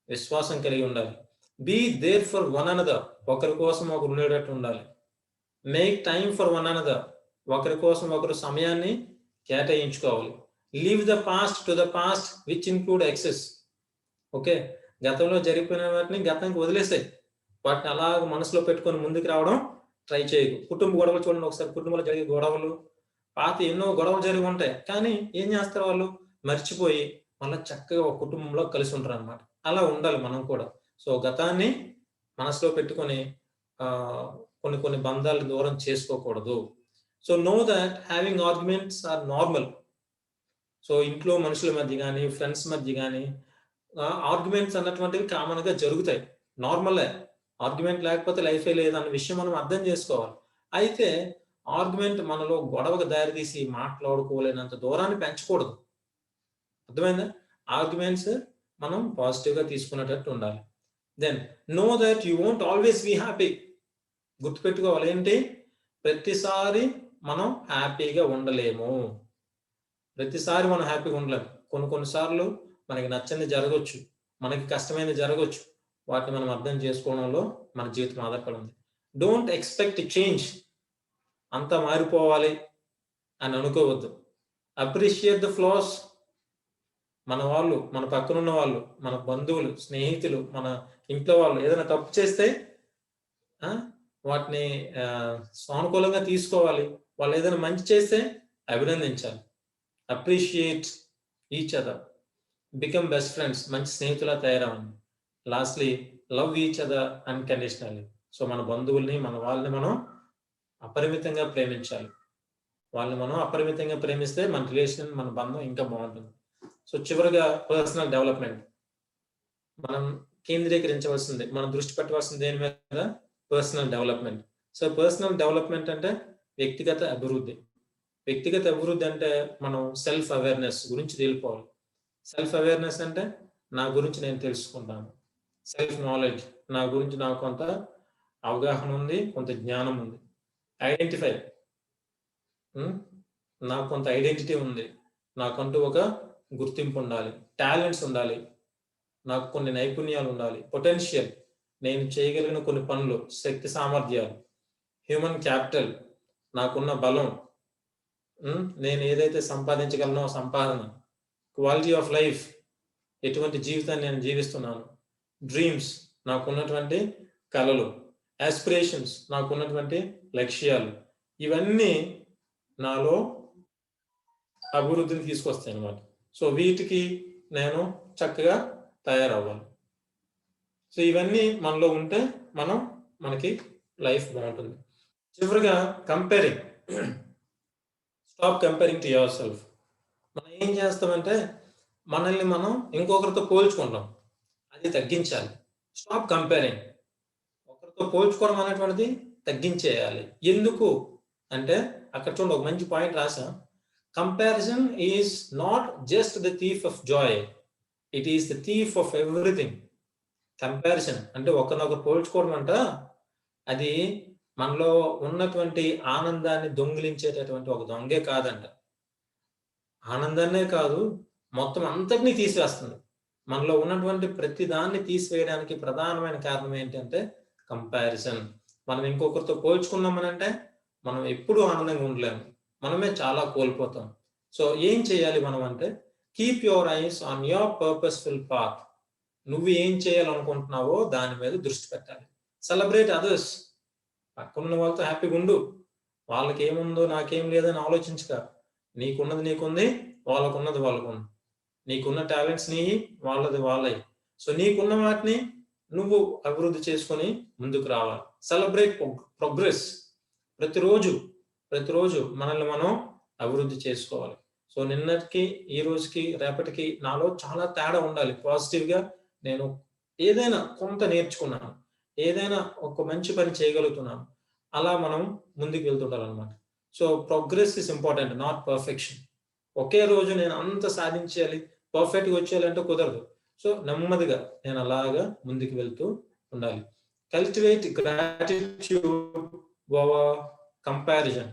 విశ్వాసం కలిగి ఉండాలి. Be there for one another, ఒకరి కోసం ఒకరు ఉండేటట్టు ఉండాలి. Make time for one another, ఒకరి కోసం ఒకరు సమయాన్ని కేటాయించుకోవాలి. Leave the past to the past which include excess. Okay, గతంలో జరిగిపోయిన వాటిని గతానికి వదిలేసాయి, వాటిని అలాగ మనసులో పెట్టుకొని ముందుకు రావడం ట్రై చేయకు. కుటుంబ గొడవలు చూడండి ఒకసారి, కుటుంబంలో జరిగే గొడవలు, పాత ఎన్నో గొడవలు జరిగి ఉంటాయి, కానీ ఏం చేస్తారు వాళ్ళు, మర్చిపోయి మళ్ళీ చక్కగా ఒక కుటుంబంలో కలిసి ఉంటారు అనమాట. అలా ఉండాలి మనం కూడా. సో గతాన్ని మనసులో పెట్టుకొని కొన్ని బంధాలను దూరం చేసుకోకూడదు. So know that having arguments are normal. So ఇంట్లో మనుషుల మధ్య కానీ ఫ్రెండ్స్ మధ్య కానీ ఆర్గ్యుమెంట్స్ అన్నటువంటివి కామన్ గా జరుగుతాయి, నార్మలే. ఆర్గ్యుమెంట్ లేకపోతే లైఫే లేదన్న విషయం మనం అర్థం చేసుకోవాలి. అయితే ఆర్గ్యుమెంట్ మనలో గొడవకు దారితీసి మాట్లాడుకోలేనంత దూరాన్ని పెంచకూడదు, అర్థమైందా? ఆర్గ్యుమెంట్స్ మనం పాజిటివ్ గా తీసుకునేటట్టు ఉండాలి. Then know that you won't always be happy. గుర్తుపెట్టుకోవాలి ఏంటి, ప్రతిసారి మనం హ్యాపీగా ఉండలేము, ప్రతిసారి మనం హ్యాపీగా ఉండలేము. కొన్నిసార్లు మనకి నచ్చని జరగవచ్చు, మనకి కష్టమైనది జరగవచ్చు, వాటిని మనం అర్థం చేసుకోవడంలో మన జీవితం ఆధారపడి ఉంది. డోంట్ ఎక్స్పెక్ట్ చేంజ్, అంతా మారిపోవాలి అని అనుకోవద్దు. Appreciate the flaws. మన వాళ్ళు, మన పక్కనున్న వాళ్ళు, మన బంధువులు, స్నేహితులు, మన ఇంట్లో వాళ్ళు ఏదైనా తప్పు చేస్తే వాటిని సానుకూలంగా తీసుకోవాలి. వాళ్ళు ఏదైనా మంచి చేస్తే అభినందించాలి. Appreciate each other, become best friends, మంచి స్నేహితులా తయారవ్వండి. Lastly love each other unconditionally. So మన బంధువుల్ని, మన వాళ్ళని మనం అపరిమితంగా ప్రేమించాలి. వాళ్ళని మనం అపరిమితంగా ప్రేమిస్తే మన రిలేషన్, మన బంధం ఇంకా బాగుంటుంది. సో చివరిగా పర్సనల్ డెవలప్మెంట్ మనం కేంద్రీకరించవలసింది, మనం దృష్టి పెట్టవలసింది దేని మీద? Personal development. So personal development అంటే వ్యక్తిగత అభివృద్ధి. వ్యక్తిగత అభివృద్ధి అంటే మనం సెల్ఫ్ అవేర్నెస్ గురించి తెలుసుకోవాలి. సెల్ఫ్ అవేర్నెస్ అంటే నా గురించి నేను తెలుసుకుంటాను. సెల్ఫ్ నాలెడ్జ్, నా గురించి నాకు కొంత అవగాహన ఉంది, కొంత జ్ఞానం ఉంది. ఐడెంటిఫై, నాకు కొంత ఐడెంటిటీ ఉంది, నాకంటూ ఒక గుర్తింపు ఉండాలి. టాలెంట్స్ ఉండాలి, నాకు కొన్ని నైపుణ్యాలు ఉండాలి. పొటెన్షియల్, నేను చేయగలిగిన కొన్ని పనులు, శక్తి సామర్థ్యాలు. హ్యూమన్ క్యాపిటల్, నాకున్న బలం, నేను ఏదైతే సంపాదించగలనో సంపాదన. క్వాలిటీ ఆఫ్ లైఫ్, ఎటువంటి జీవితాన్ని నేను జీవిస్తున్నాను. డ్రీమ్స్, నాకున్నటువంటి కలలు. ఆస్పిరేషన్స్, నాకున్నటువంటి లక్ష్యాలు. ఇవన్నీ నాలో అభివృద్ధిని తీసుకొస్తాయి అన్నమాట. సో వీటికి నేను చక్కగా తయారవ్వాలి. సో ఇవన్నీ మనలో ఉంటే మనకి లైఫ్ బాగుంటుంది. చివరిగా comparing. Stop comparing to your self. మనం ఏం చేస్తామంటే మనల్ని మనం ఇంకొకరితో పోల్చుకుంటాం, అది తగ్గించాలి. Stop comparing. ఒకరితో పోల్చుకోవడం అనేటువంటిది తగ్గించేయాలి. ఎందుకు అంటే అక్కడ చూడండి, ఒక మంచి పాయింట్ రాసా. Comparison is not just the thief of joy, it is the thief of everything. Comparison అంటే ఒకరినొకరు పోల్చుకోవడం అంట, అది మనలో ఉన్నటువంటి ఆనందాన్ని దొంగిలించేటటువంటి ఒక దొంగే కాదంట. ఆనందాన్నే కాదు, మొత్తం అంతటినీ తీసివేస్తుంది. మనలో ఉన్నటువంటి ప్రతి దాన్ని తీసివేయడానికి ప్రధానమైన కారణం ఏంటంటే కంపారిజన్. మనం ఇంకొకరితో పోల్చుకున్నామనంటే మనం ఎప్పుడూ ఆనందంగా ఉండలేము, మనమే చాలా కోల్పోతాం. సో ఏం చేయాలి మనం అంటే, keep your eyes on your purposeful path. నువ్వు ఏం చేయాలనుకుంటున్నావో దాని మీద దృష్టి పెట్టాలి. Celebrate others. పక్కనున్న వాళ్ళతో హ్యాపీగా ఉండు. వాళ్ళకి ఏముందో నాకేం లేదని ఆలోచించక, నీకున్నది నీకుంది, వాళ్ళకున్నది వాళ్ళకుంది. నీకున్న టాలెంట్స్ నీ, వాళ్ళది వాళ్ళవి. సో నీకున్న వాటిని నువ్వు అభివృద్ధి చేసుకొని ముందుకు రావాలి. Celebrate progress. ప్రతిరోజు మనల్ని మనం అభివృద్ధి చేసుకోవాలి. సో నిన్నటికి, ఈ రోజుకి, రేపటికి నాలో చాలా తేడా ఉండాలి. పాజిటివ్గా నేను ఏదైనా కొంత నేర్చుకున్నాను, ఏదైనా ఒక మంచి పని చేయగలుగుతున్నాను, అలా మనం ముందుకు వెళ్తుంటారనమాట. So progress is important, not perfection. ఒకే రోజు నేను అంత సాధించాలి, పర్ఫెక్ట్గా వచ్చేయాలంటే కుదరదు. సో నెమ్మదిగా నేను అలాగా ముందుకు వెళ్తూ ఉండాలి. Cultivate gratitude over comparison.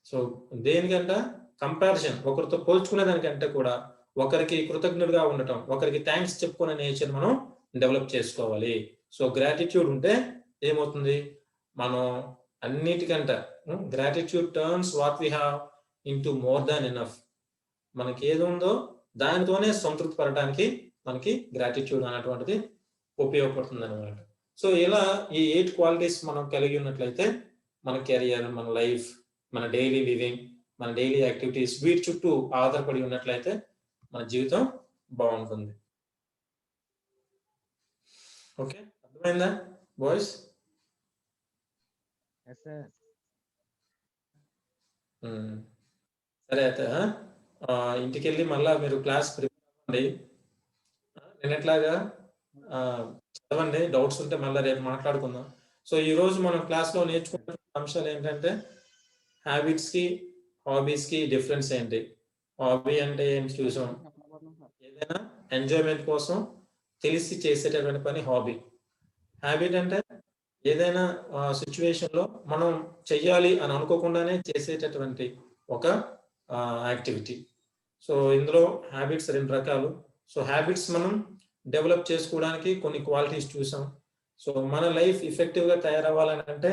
So దేనికంట? కంపారిజన్, ఒకరితో పోల్చుకునే దానికంటే కూడా ఒకరికి కృతజ్ఞుడిగా ఉండటం, ఒకరికి థ్యాంక్స్ చెప్పుకునే నేచర్ మనం డెవలప్ చేసుకోవాలి. సో గ్రాటిట్యూడ్ ఉంటే ఏమవుతుంది, మనం అన్నిటికంటే gratitude turns what we have into more than enough. మనకి ఏది ఉందో దానితోనే సంతృప్తి పడటానికి మనకి గ్రాటిట్యూడ్ అనేటువంటిది ఉపయోగపడుతుంది అనమాట. సో ఇలా ఈ 8 క్వాలిటీస్ మనం కలిగి ఉన్నట్లయితే మన కెరియర్, మన లైఫ్, మన డైలీ లివింగ్, మన డైలీ యాక్టివిటీస్ వీటి చుట్టూ ఆధారపడి ఉన్నట్లయితే మన జీవితం బాగుంటుంది. ఓకే, అర్థమైందా బాయ్స్? సరే అయితే ఇంటికి వెళ్ళి మళ్ళా మీరు క్లాస్ ప్రిపేర్ అవ్వండి. నేను ఎట్లాగా చదవండి, డౌట్స్ ఉంటే మళ్ళీ రేపు మాట్లాడుకుందాం. సో ఈ రోజు మనం క్లాస్లో నేర్చుకున్న అంశాలు ఏంటంటే, హ్యాబిట్స్కి హాబీస్కి డిఫరెన్స్ ఏంటి. హాబీ అంటే ఏం చూసాం, ఏదైనా ఎంజాయ్మెంట్ కోసం తెలిసి చేసేటటువంటి పని హాబీ. హ్యాబిట్ అంటే ఏదైనా సిచ్యువేషన్లో మనం చెయ్యాలి అని అనుకోకుండానే చేసేటటువంటి ఒక యాక్టివిటీ. సో ఇందులో హ్యాబిట్స్ 2 రకాలు. సో హ్యాబిట్స్ మనం డెవలప్ చేసుకోవడానికి కొన్ని క్వాలిటీస్ చూసాం. సో మన లైఫ్ ఎఫెక్టివ్గా తయారవ్వాలని అంటే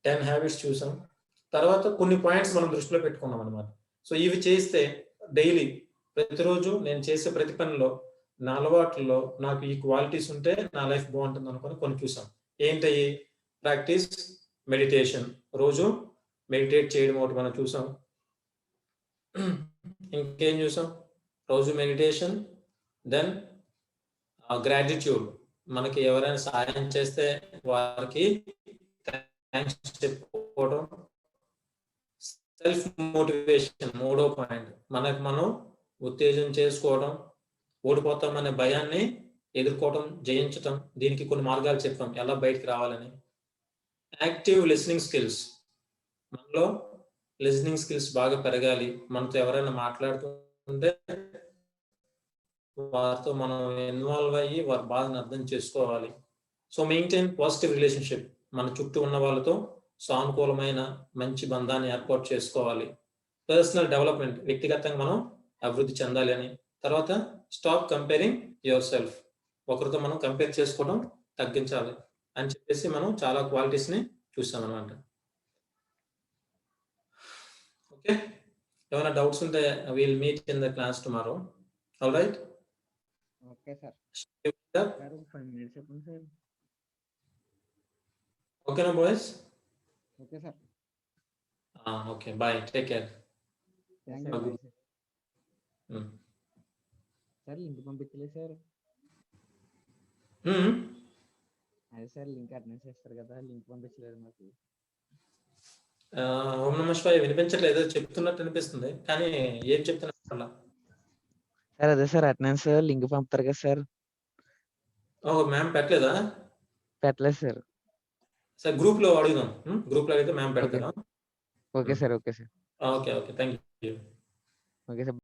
10 హ్యాబిట్స్ చూసాం. తర్వాత కొన్ని పాయింట్స్ మనం దృష్టిలో పెట్టుకున్నాం అనమాట. సో ఇవి చేస్తే డైలీ, ప్రతిరోజు నేను చేసే ప్రతి పనిలో, నా అలవాట్లలో నాకు ఈ క్వాలిటీస్ ఉంటే నా లైఫ్ బాగుంటుంది అనుకొని కొన్ని చూసాం. ఏంటయ్యి? ప్రాక్టీస్ మెడిటేషన్, రోజు మెడిటేట్ చేయడం ఒకటి మనం చూసాం. ఇంకేం చూసాం? రోజు మెడిటేషన్, దెన్ గ్రాటిట్యూడ్, మనకి ఎవరైనా సహాయం చేస్తే వారికి థ్యాంక్స్ చెప్పుకోవడం. సెల్ఫ్ మోటివేషన్, మూడో పాయింట్, మనకు మనం ఉత్తేజం చేసుకోవడం. ఓడిపోతామనే భయాన్ని ఎదుర్కోవడం, జయించటం. దీనికి కొన్ని మార్గాలు చెప్పాం ఎలా బయటికి రావాలని. యాక్టివ్ లిసనింగ్ స్కిల్స్, మనలో లిసనింగ్ స్కిల్స్ బాగా పెరగాలి. మనతో ఎవరైనా మాట్లాడుతుంటే వారితో మనం ఇన్వాల్వ్ అయ్యి వారి బాధను అర్థం చేసుకోవాలి. సో మెయింటైన్ పాజిటివ్ రిలేషన్షిప్, మన చుట్టూ ఉన్న వాళ్ళతో సానుకూలమైన మంచి బంధాన్ని ఏర్పాటు చేసుకోవాలి. పర్సనల్ డెవలప్మెంట్, వ్యక్తిగతంగా మనం అభివృద్ధి చెందాలి అని. తర్వాత స్టాప్ కంపేరింగ్ యువర్ సెల్ఫ్, ఒకరితో మనం కంపేర్ చేసుకోవడం తగ్గించాలి అని చెప్పేసి మనం చాలా క్వాలిటీస్ ని చూసాం అనమాట. ఓకే, ఏమైనా డౌట్స్ ఉంటే will meet in the class tomorrow. All right, okay sir. Sir 5 minutes చెప్పండి సార్. ఓకేనా boys? Okay sir. Okay, bye, take care. Thank you sir. Sir link పంపించలేదు సార్. అదే సార్ లింక్ అటెండ్ చేస్తారు కదా, link పంపించలేదు మాకు. ఓం నమః శివాయ వినిపించట్లేదు, చెప్తున్నట్టు అనిపిస్తుంది కానీ ఏం చెప్తున్నా సార్ అదే సార్ అటెండెన్స్ లింక్ పంపుతారు కదా సార్. మ్యామ్ పెట్టలేదా? పెట్టలేదు సార్. సార్ గ్రూప్ లో అడుగుదాం, గ్రూప్ లో అడిగితే మ్యామ్ పెడతారా? Okay sir. Okay sir. Okay, thank you. Okay sir.